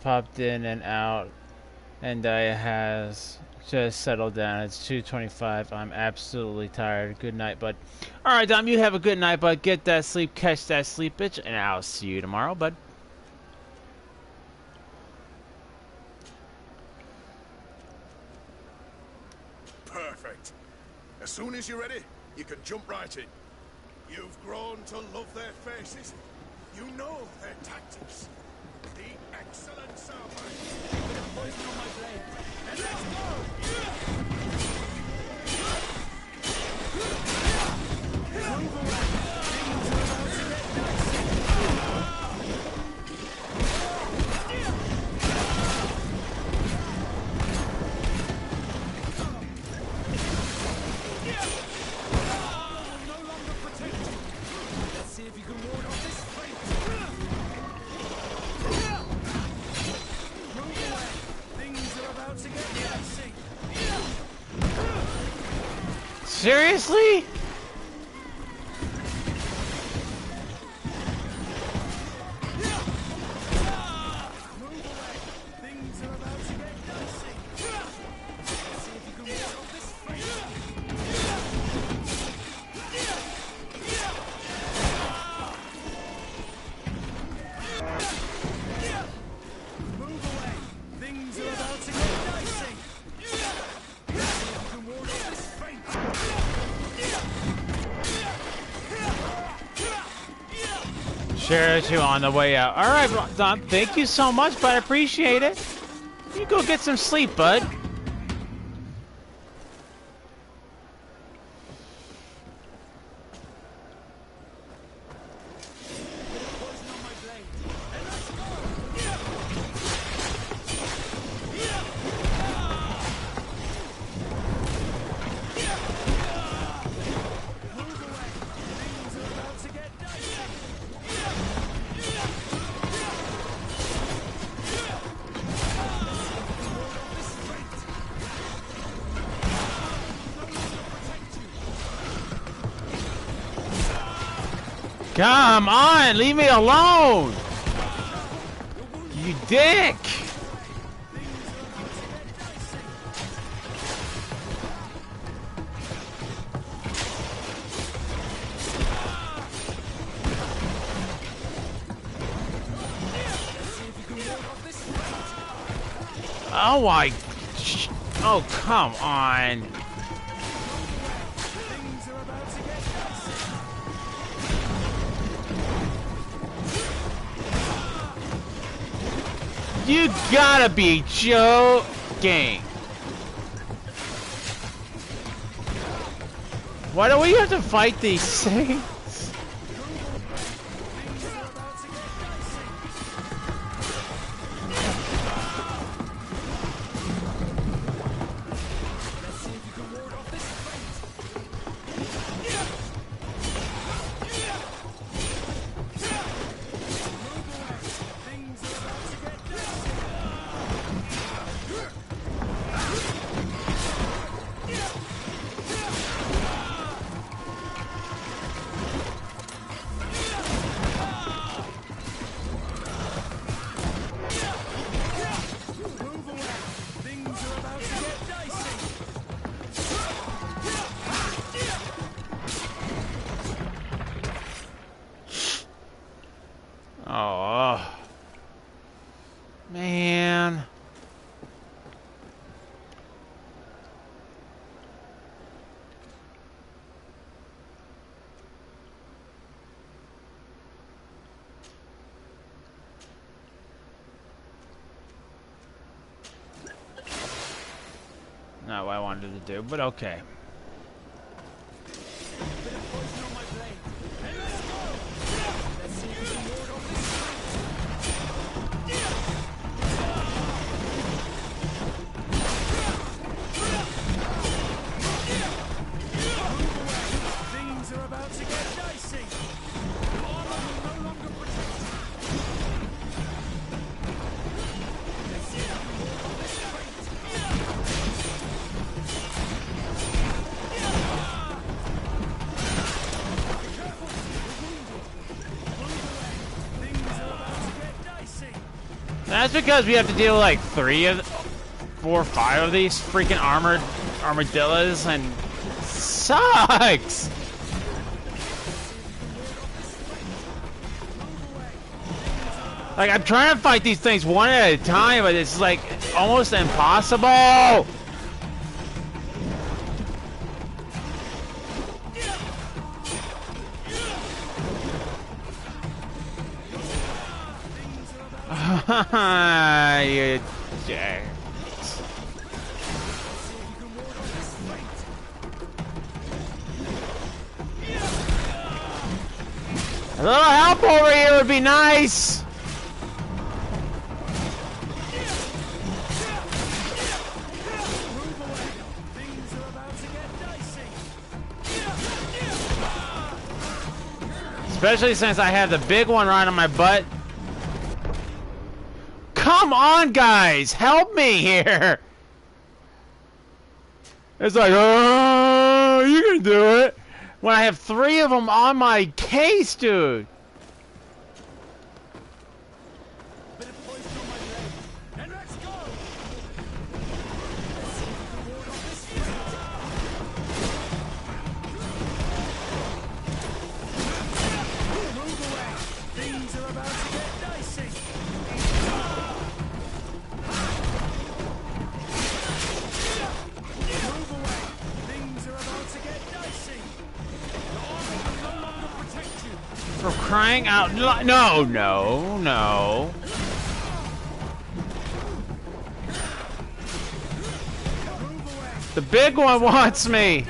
popped in and out, and I has just settled down. It's 2:25. I'm absolutely tired. Good night, bud. All right, Dom, you have a good night, bud. Get that sleep, catch that sleep, bitch, and I'll see you tomorrow, bud. Perfect. As soon as you're ready, you can jump right in. You've grown to love their faces. You know their tactics. The excellence of poison on my blade. And let's go! Move away. Things are about to get dicey. No longer protect you. Let's see if you can ward off this fate. Move away. Things are about to get dicey. Seriously? Share you on the way out. All right, Don. Thank you so much, but I appreciate it. You go get some sleep, bud. Come on, leave me alone! dick! Oh my... Oh, come on. You gotta be joking. Why do we have to fight these things? Oh, man. Not what I wanted to do, but okay. That's because we have to deal with like 4 or 5 of these freaking armadillos, and sucks. Like, I'm trying to fight these things one at a time, but it's like almost impossible. You dick. A little help over here would be nice. Especially since I have the big one right on my butt. Come on, guys! Help me here! It's like, oh, you can do it! When I have 3 of them on my case, dude! For crying out loud. No, no, no. The big one wants me.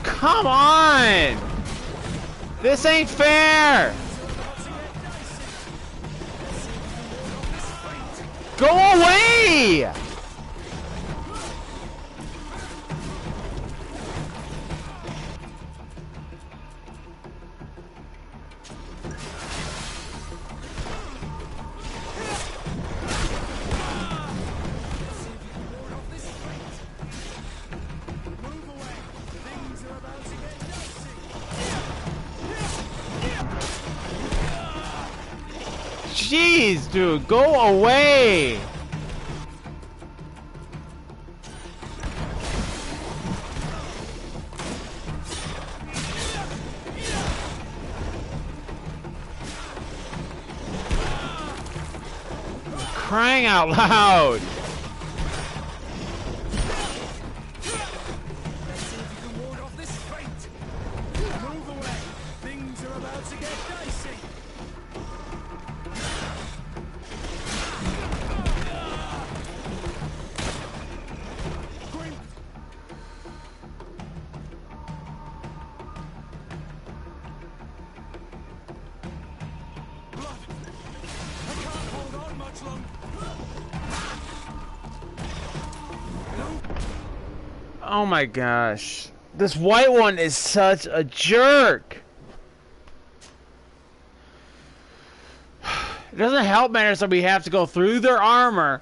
Come on! This ain't fair! Go away! Jeez, dude, go away. Crying out loud. Oh my gosh. This white one is such a jerk. It doesn't help matters that we have to go through their armor.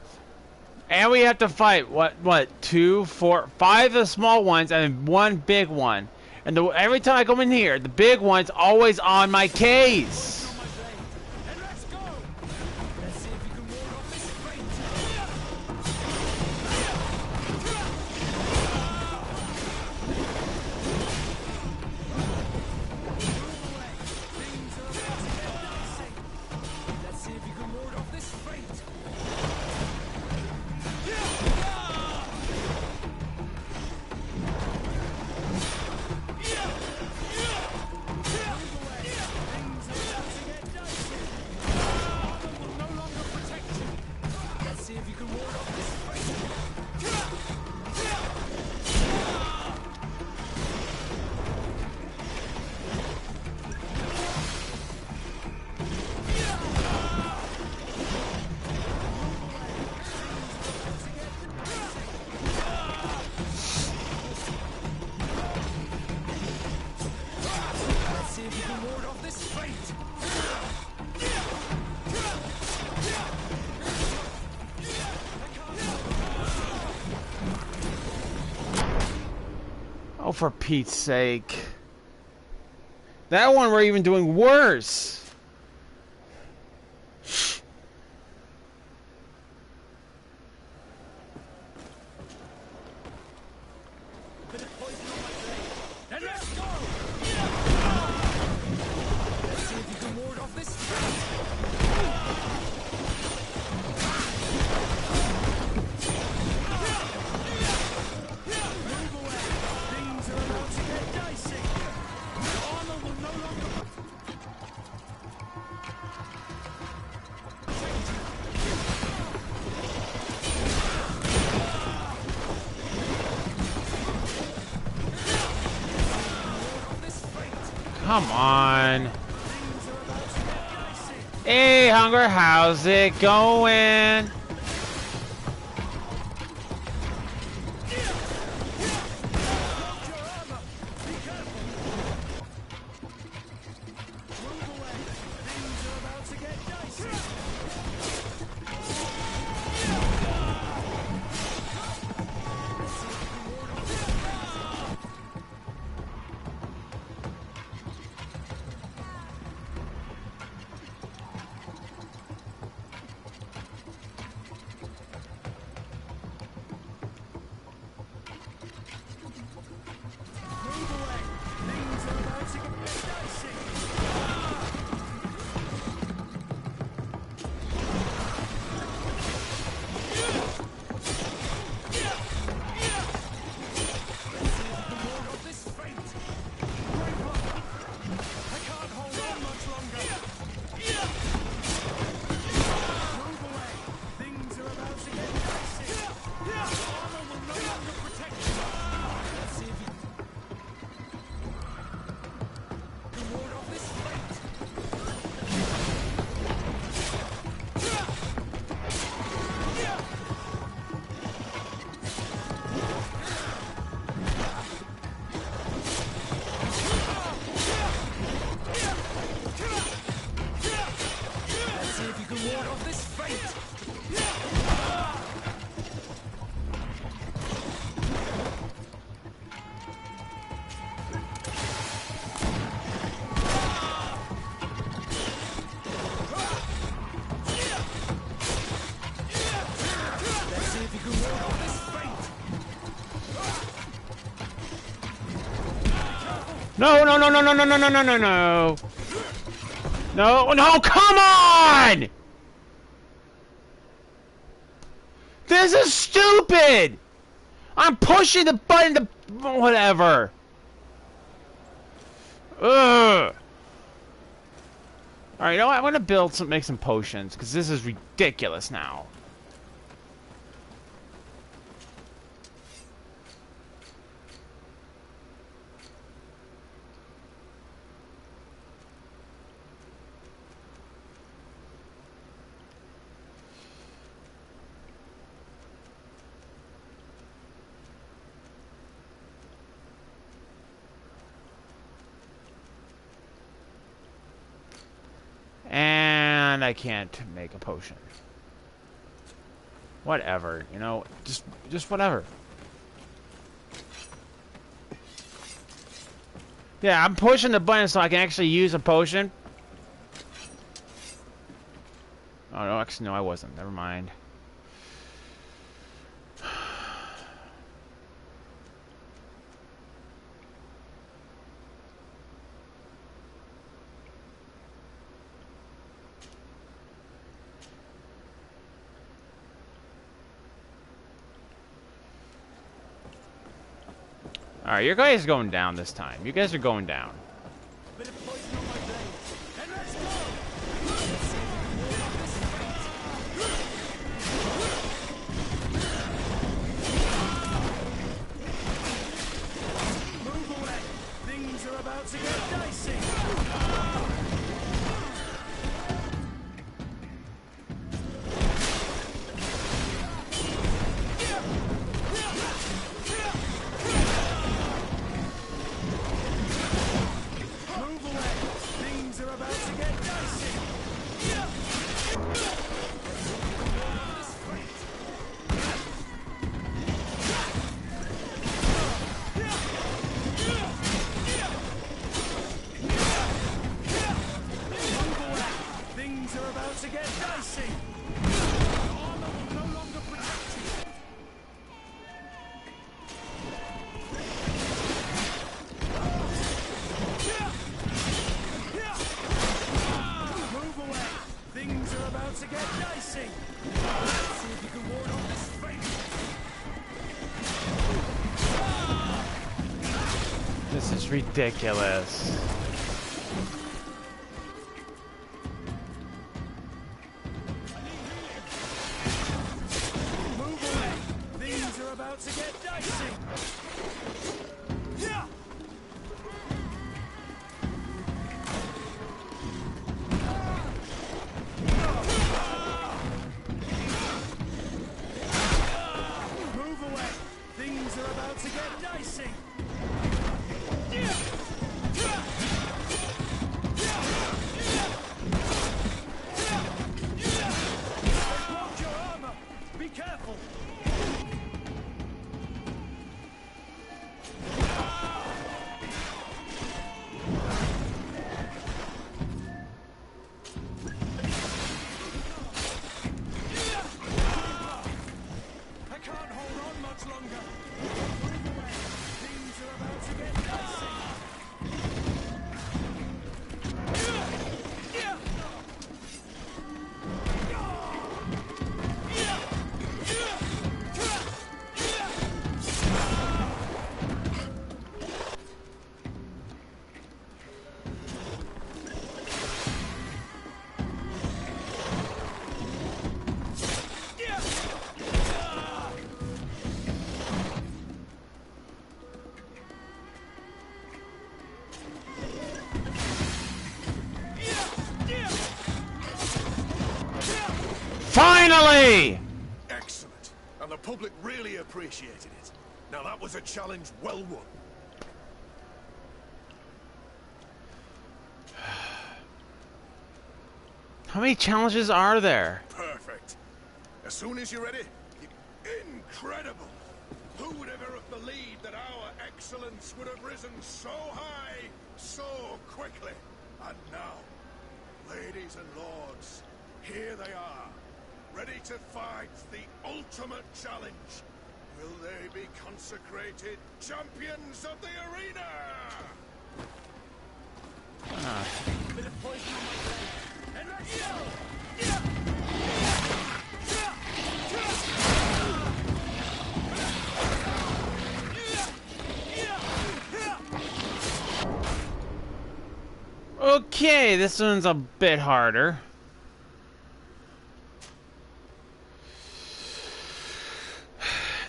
And we have to fight, what, 2, 4, 5 of the small ones and 1 big one. And every time I come in here, the big one's always on my case. Oh, for Pete's sake. That one we're even doing worse. Come on. Hey, Hunger, how's it going? No, no, no, no, no, no, no, no, no, no, no. No, no, come on! This is stupid! I'm pushing the button to... whatever. Ugh. Alright, you know what? I'm gonna make some potions, because this is ridiculous now. And I can't make a potion. Whatever, you know, just whatever. Yeah, I'm pushing the button so I can actually use a potion. Oh no, actually no, I wasn't. Never mind. Alright, your guys are going down this time. You guys are going down. Move away. Things are about to get dicey. This is ridiculous. Move away. Things are about to get dicey. Yeah. Move away. Things are about to get dicey. Block your armor. Be careful. I can't hold on much longer. Things are about to get dicey. Finally! Excellent. And the public really appreciated it. Now that was a challenge well won. How many challenges are there? Perfect. As soon as you're ready, incredible! Who would ever have believed that our excellence would have risen so high, so quickly? And now, ladies and lords, here they are, ready to fight the ultimate challenge. Will they be consecrated champions of the arena? Okay, this one's a bit harder.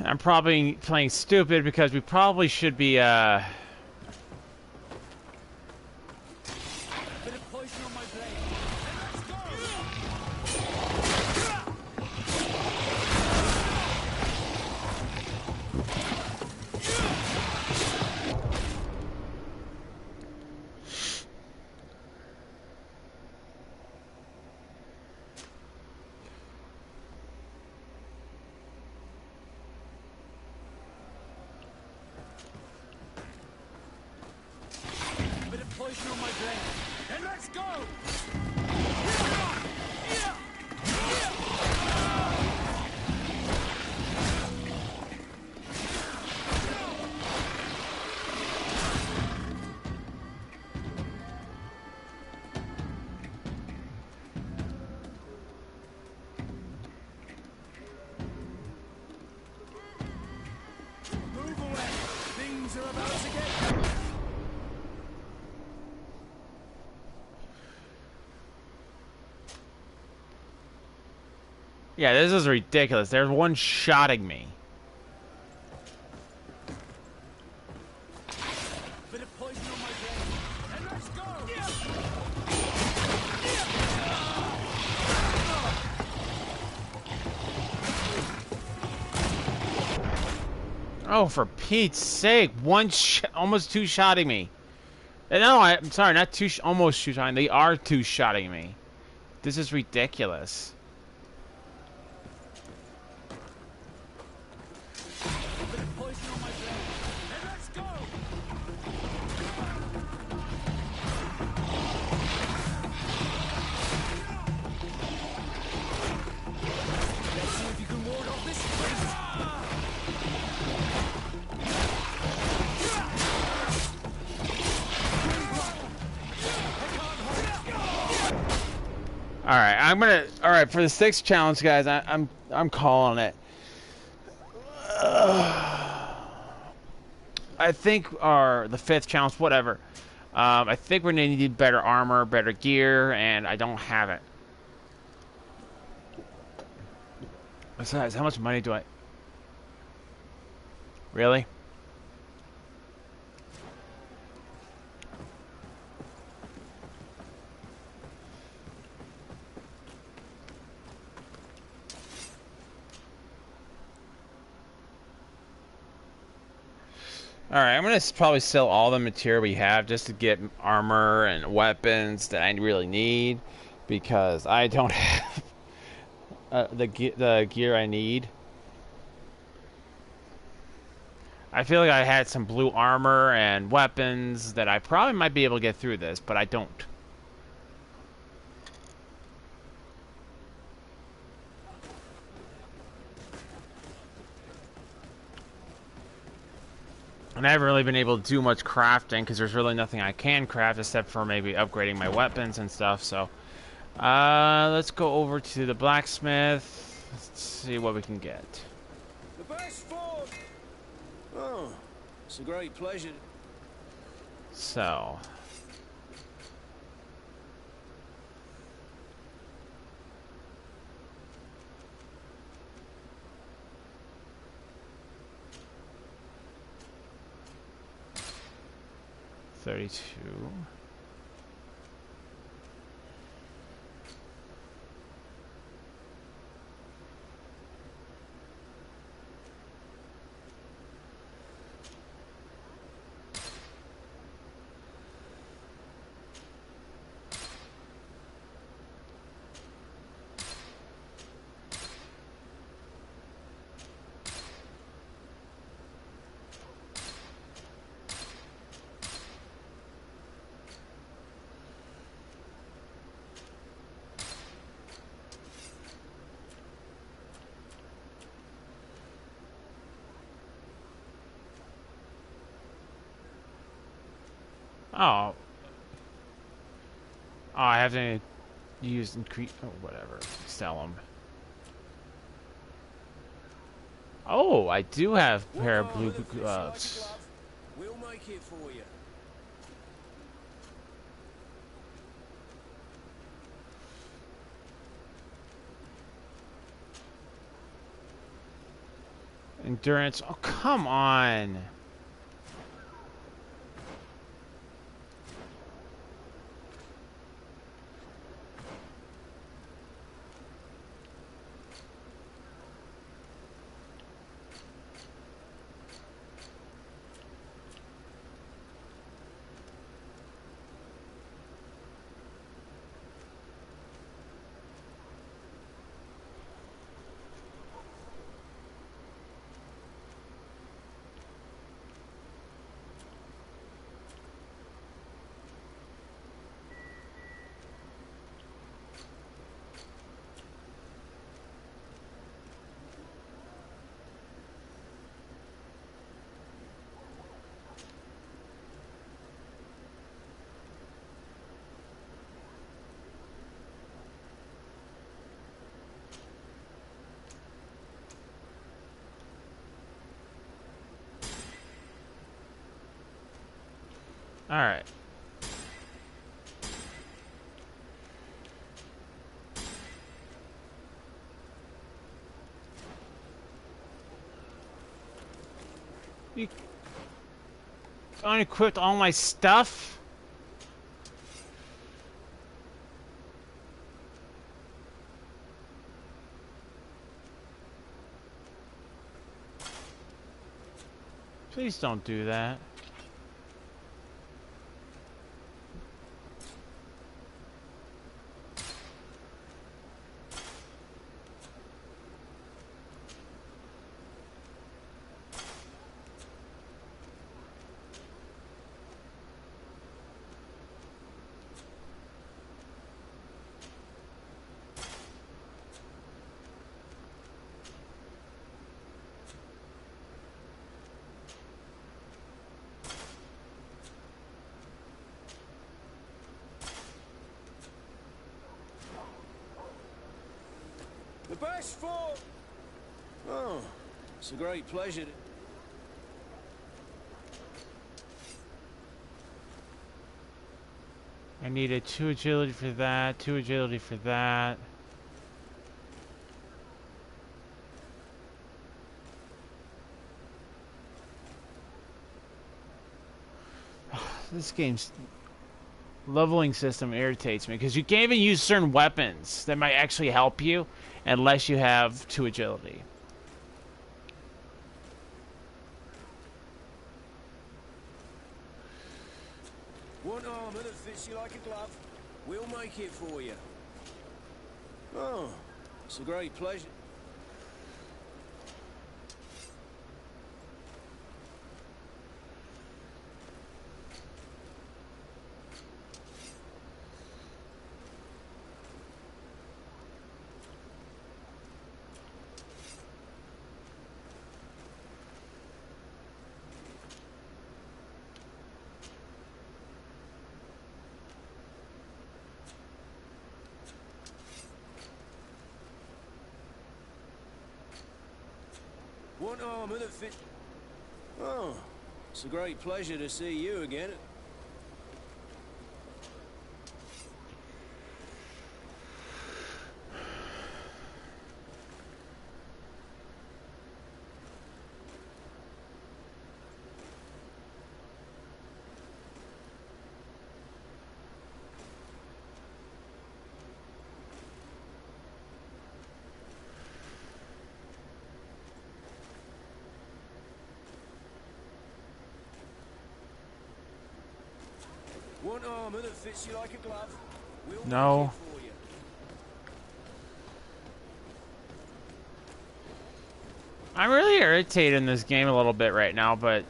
I'm probably playing stupid because we probably should be, yeah, this is ridiculous. There's one shotting me. Oh, for Pete's sake. Almost two-shotting me. No, I'm sorry, not almost two-shotting. They are two-shotting me. This is ridiculous. Alright, for the 6th challenge, guys, I'm calling it. I think, or the 5th challenge, whatever. I think we're gonna need better armor, better gear, and I don't have it. Besides, how much money do I... Really? Alright, I'm gonna probably sell all the material we have just to get armor and weapons that I really need, because I don't have the gear I need. I feel like I had some blue armor and weapons that I probably might be able to get through this, but I don't. And I haven't really been able to do much crafting because there's really nothing I can craft except for maybe upgrading my weapons and stuff. So, let's go over to the blacksmith. Let's see what we can get. The best sword! Oh, it's a great pleasure. So. $32. Oh. Oh, I have to use increase. Oh, whatever. Sell them. Oh, I do have a pair of blue gloves. We'll make it for you. Endurance. Oh, come on. All right. You unequipped all my stuff? Please don't do that. The best for... Oh, it's a great pleasure to... I needed 2 agility for that, 2 agility for that. This game's leveling system irritates me because you can't even use certain weapons that might actually help you unless you have 2 agility. Want armor that fits you like a glove? We'll make it for you. Oh, it's a great pleasure. Want armor that fits... Oh, it's a great pleasure to see you again. Want armor that fits you like a glove? We'll No. make it for you. I'm really irritated in this game a little bit right now, but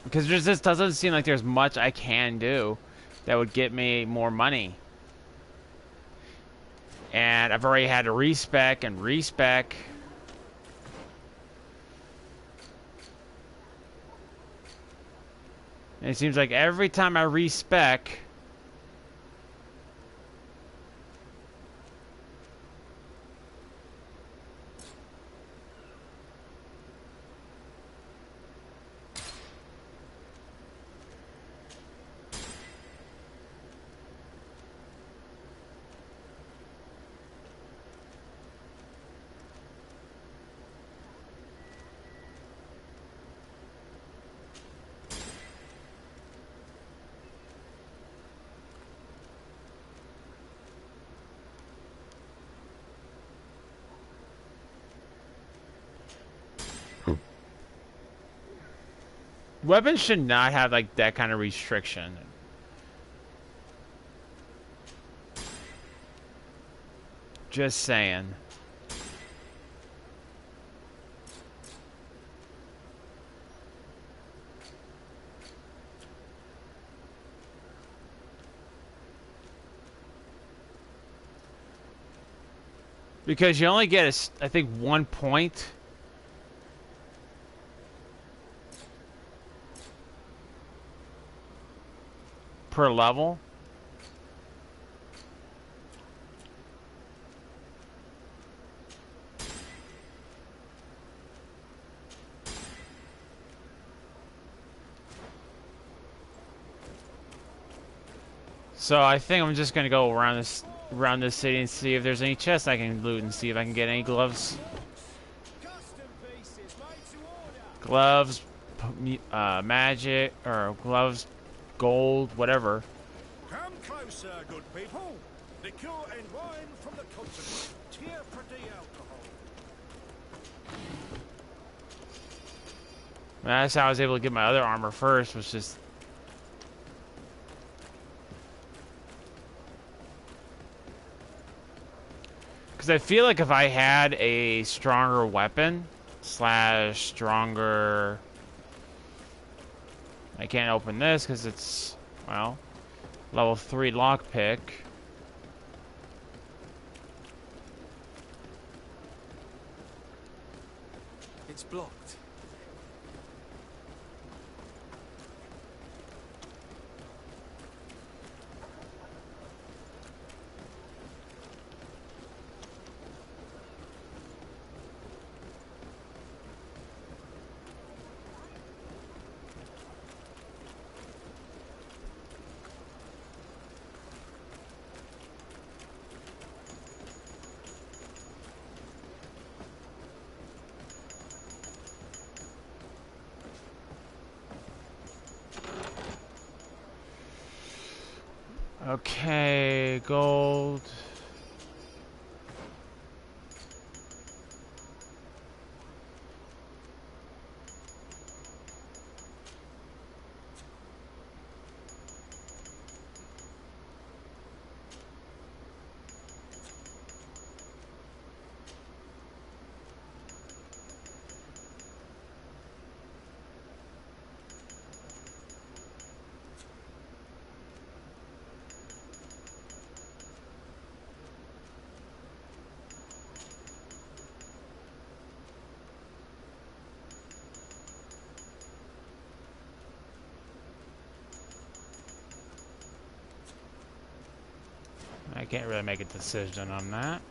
because there just doesn't seem like there's much I can do that would get me more money. And I've already had to respec and respec. And it seems like every time I respec, Weapons should not have like that kind of restriction. Just saying. Because you only get, I think, 1 point per level. So I think I'm just gonna go around this city and see if there's any chests I can loot and see if I can get any gloves. Gloves, magic, or gloves, gold, whatever. Come closer, good people. Liqueur and wine from the continent. Tier pretty alcohol. That's how I was able to get my other armor first, was just... Because I feel like if I had a stronger weapon, slash stronger... I can't open this because it's, well, level 3 lockpick. It's blocked. Okay, gold. I can't really make a decision on that.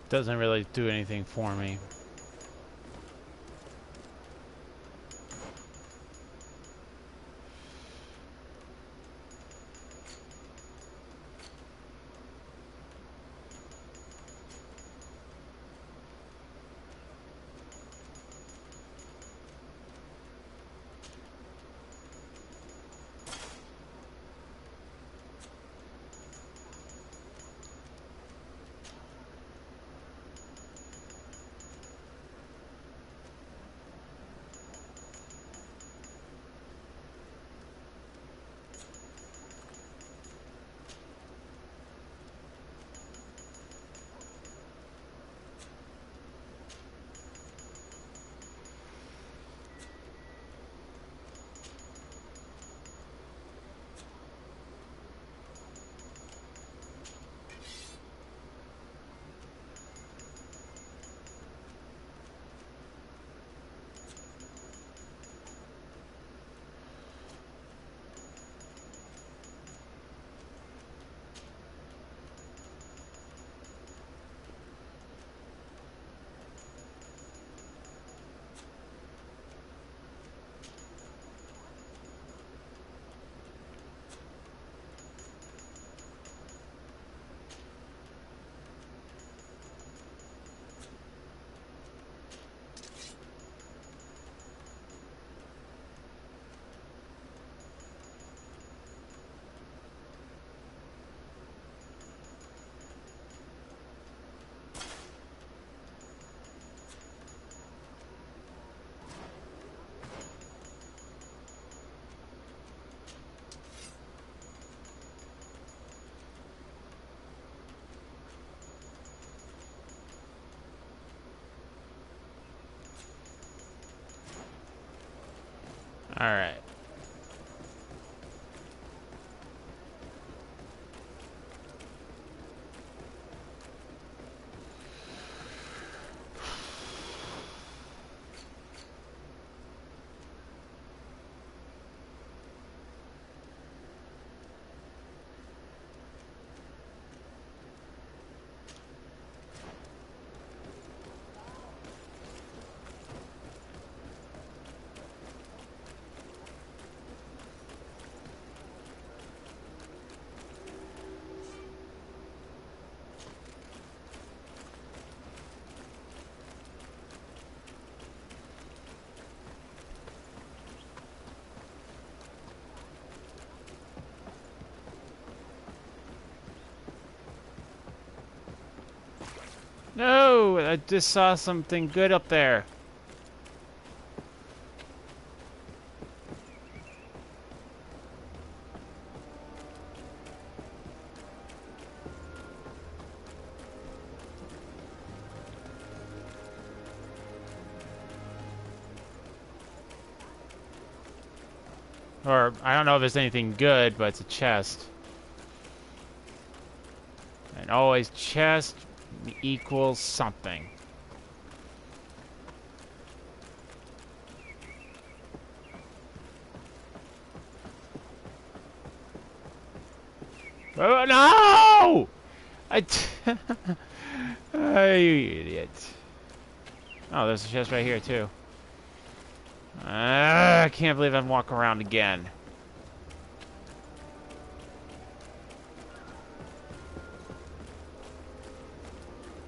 Doesn't really do anything for me. Alright. No, I just saw something good up there. Or, I don't know if there's anything good, but it's a chest. And always chest equals something. Oh, no! Oh, you idiot. Oh, there's a chest right here, too. I can't believe I'm walking around again.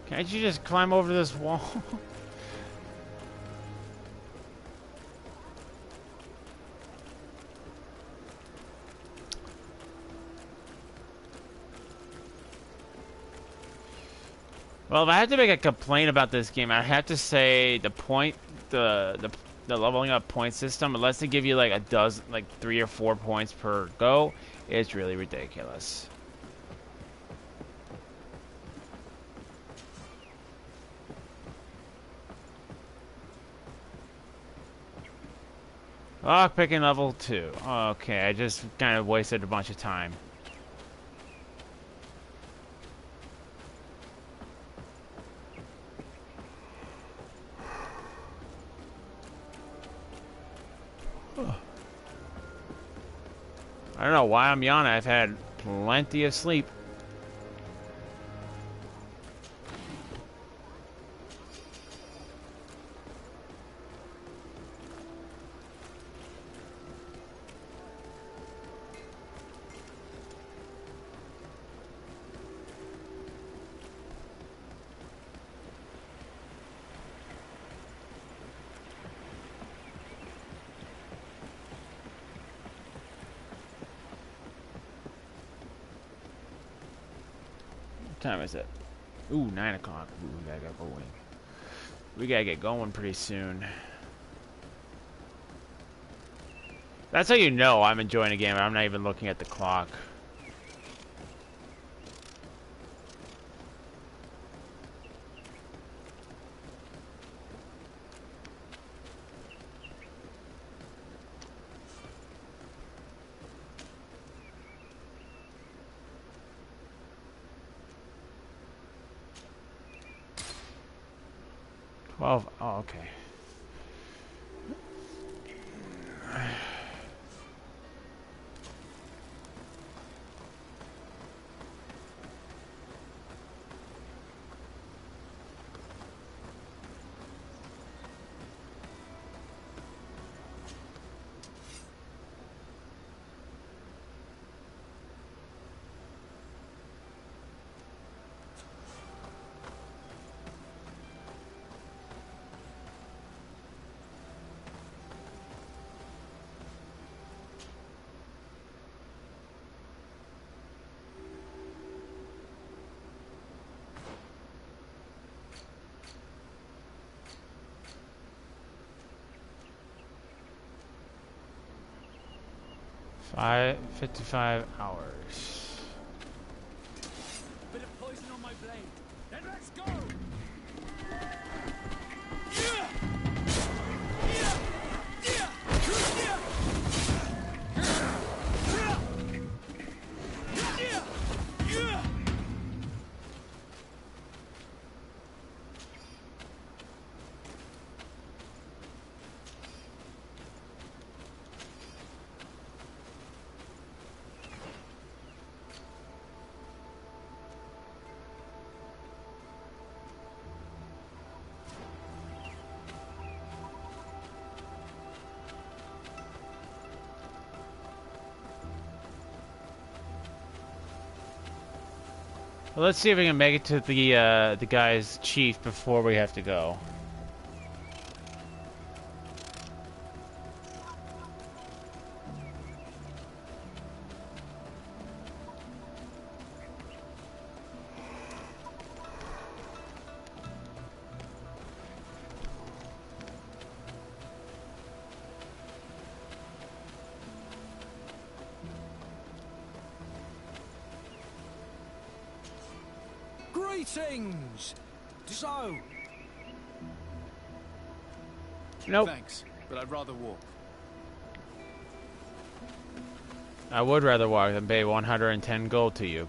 Can't you just climb over this wall? Well, if I had to make a complaint about this game, I have to say the leveling up point system, unless they give you like a dozen, like 3 or 4 points per go, it's really ridiculous. Lockpicking level 2. Okay, I just kind of wasted a bunch of time. I don't know why I'm yawning. I've had plenty of sleep. What time is it? Ooh, 9 o'clock. Ooh, we gotta get going. We gotta get going pretty soon. That's how you know I'm enjoying the game. I'm not even looking at the clock. Oh, okay. Five 55 hours. Bit of poison on my blade. Then let's go! Well, let's see if we can make it to the guy's chief before we have to go. Greetings! So... Nope. Thanks, but I'd rather walk. I would rather walk than pay 110 gold to you.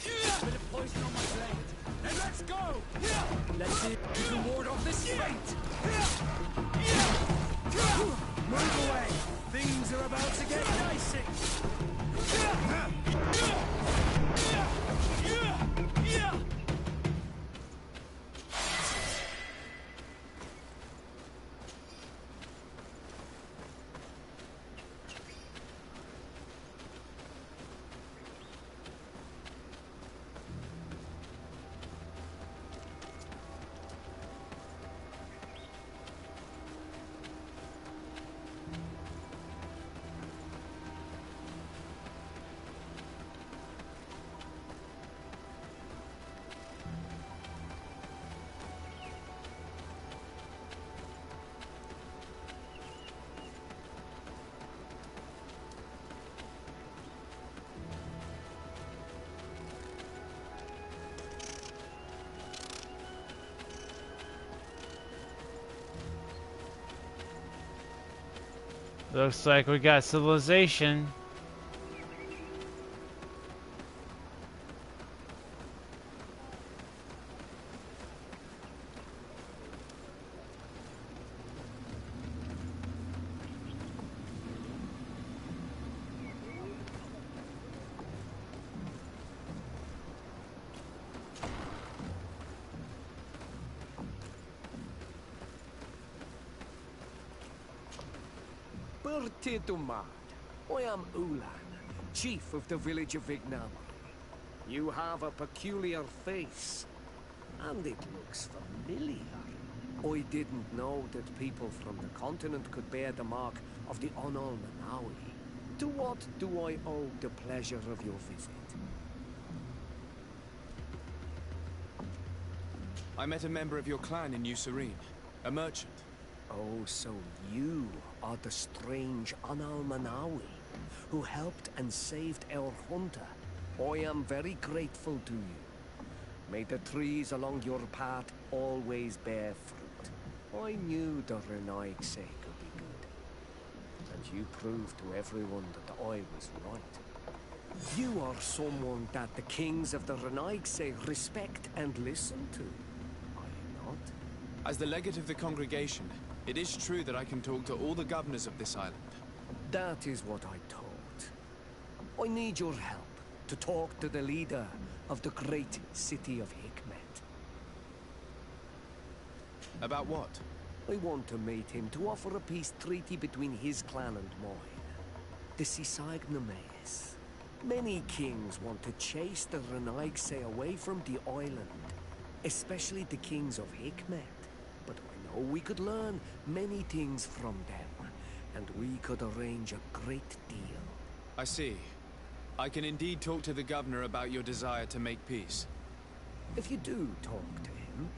Bit of poison on my blade. Then let's go! Let's see if we can ward off this fate! Move away! Things are about to get dicey! Looks like we got civilization. Bertitumad, I am Ulan, chief of the village of Vignama. You have a peculiar face, and it looks familiar. I didn't know that people from the continent could bear the mark of the Onol Manawi. To what do I owe the pleasure of your visit? I met a member of your clan in New Serene, a merchant. Oh, so you are the strange Onol Manawi who helped and saved our hunter. I am very grateful to you. May the trees along your path always bear fruit. I knew the Renaigse could be good, and you proved to everyone that I was right. You are someone that the kings of the Renaigse respect and listen to, are you not? As the legate of the congregation, it is true that I can talk to all the governors of this island. That is what I thought. I need your help to talk to the leader of the great city of Hikmet. About what? I want to meet him to offer a peace treaty between his clan and mine. The Sisagnames. Many kings want to chase the Renaigse away from the island, especially the kings of Hikmet. But I know we could learn many things from them, and we could arrange a great deal. I see. I can indeed talk to the governor about your desire to make peace. If you do talk to him,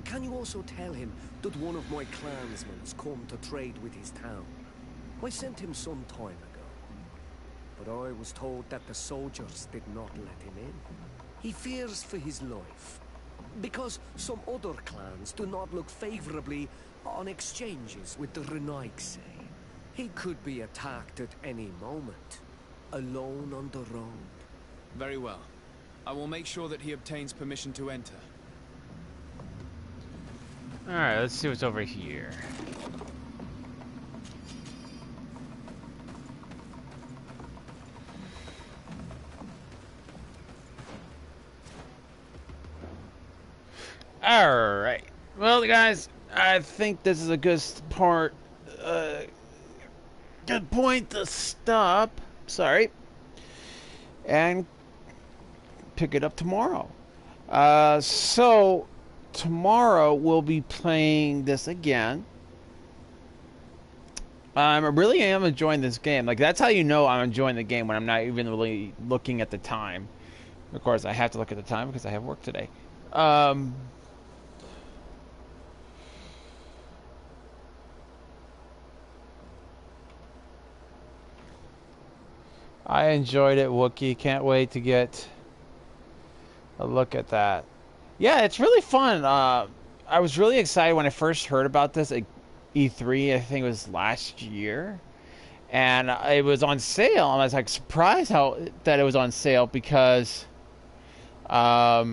can you also tell him that one of my clansmen has come to trade with his town? I sent him some time ago, but I was told that the soldiers did not let him in. He fears for his life, because some other clans do not look favorably on exchanges with the Renaigse. He could be attacked at any moment, alone on the road. Very well. I will make sure that he obtains permission to enter. Alright, let's see what's over here. Alright. Well, guys, I think this is a good part. good point to stop. Sorry. And pick it up tomorrow. So tomorrow we'll be playing this again. I really am enjoying this game. Like, that's how you know I'm enjoying the game, when I'm not even really looking at the time. Of course, I have to look at the time because I have work today. I enjoyed it, Wookiee. Can't wait to get a look at that. Yeah, it's really fun. I was really excited when I first heard about this at E3. I think it was last year. And it was on sale. I was like surprised that it was on sale, because how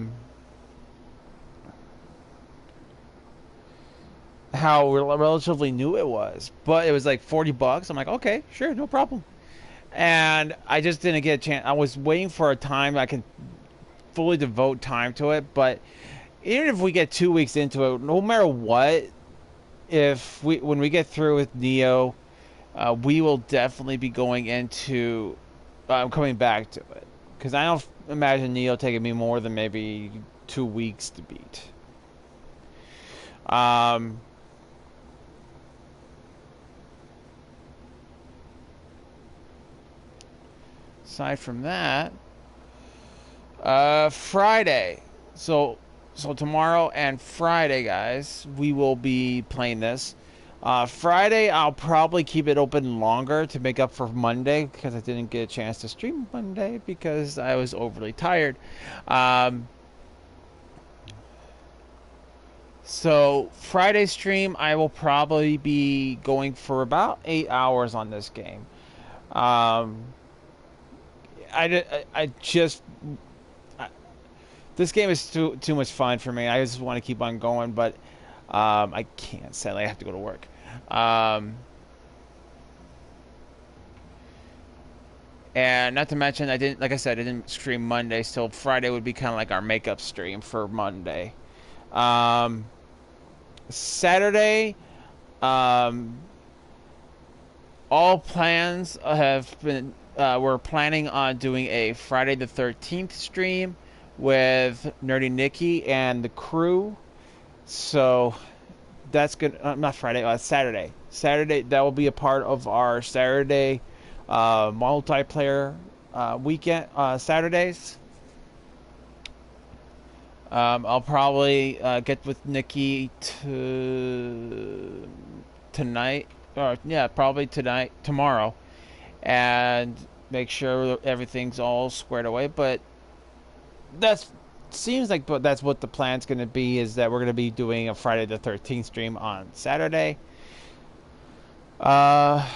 relatively new it was. But it was like $40. I'm like, okay, sure, no problem. And I just didn't get a chance. I was waiting for a time I can fully devote time to it. But even if we get 2 weeks into it, no matter what, when we get through with Neo, we will definitely be going into coming back to it, because I don't imagine Neo taking me more than maybe 2 weeks to beat. Aside from that, Friday. So tomorrow and Friday, guys, we will be playing this. Friday, I'll probably keep it open longer to make up for Monday, because I didn't get a chance to stream Monday because I was overly tired. So Friday stream, I will probably be going for about 8 hours on this game. This game is too much fun for me. I just want to keep on going, but I can't. Sadly, I have to go to work. And not to mention, like I said, I didn't stream Monday, so Friday would be kind of like our makeup stream for Monday. Saturday, all plans have been. We're planning on doing a Friday the 13th stream with Nerdy Nikki and the crew. So that's good. Not Friday, Saturday. Saturday, that will be a part of our Saturday multiplayer weekend, Saturdays. I'll probably get with Nikki tonight, or yeah, probably tomorrow, and make sure everything's all squared away. But seems like that's what the plan's going to be, is that we're going to be doing a Friday the 13th stream on Saturday. That's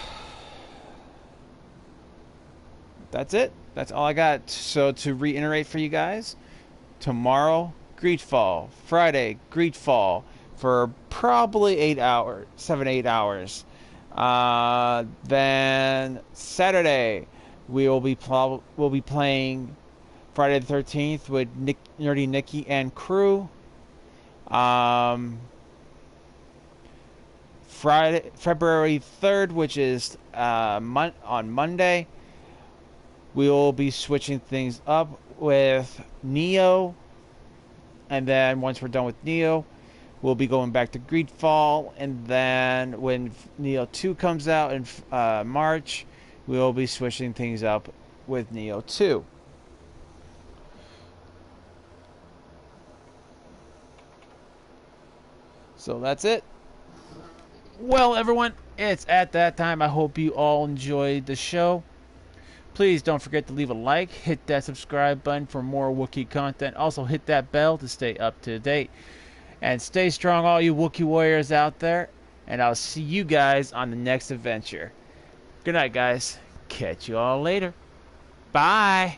it. That's all I got. So to reiterate for you guys, tomorrow, Greedfall. Friday, Greedfall for probably 7-8 hours. Then Saturday, we'll be playing Friday the 13th with Nerdy Nikki and crew. Friday, February 3rd, which is on Monday, we will be switching things up with Neo. And then once we're done with Neo, we'll be going back to Greedfall. And then when Neo 2 comes out in March, we'll be switching things up with Neo 2. So that's it. Well, everyone, it's at that time. I hope you all enjoyed the show. Please don't forget to leave a like, hit that subscribe button for more Wookiee content. Also hit that bell to stay up to date. And stay strong, all you Wookiee warriors out there. And I'll see you guys on the next adventure. Good night, guys. Catch you all later. Bye.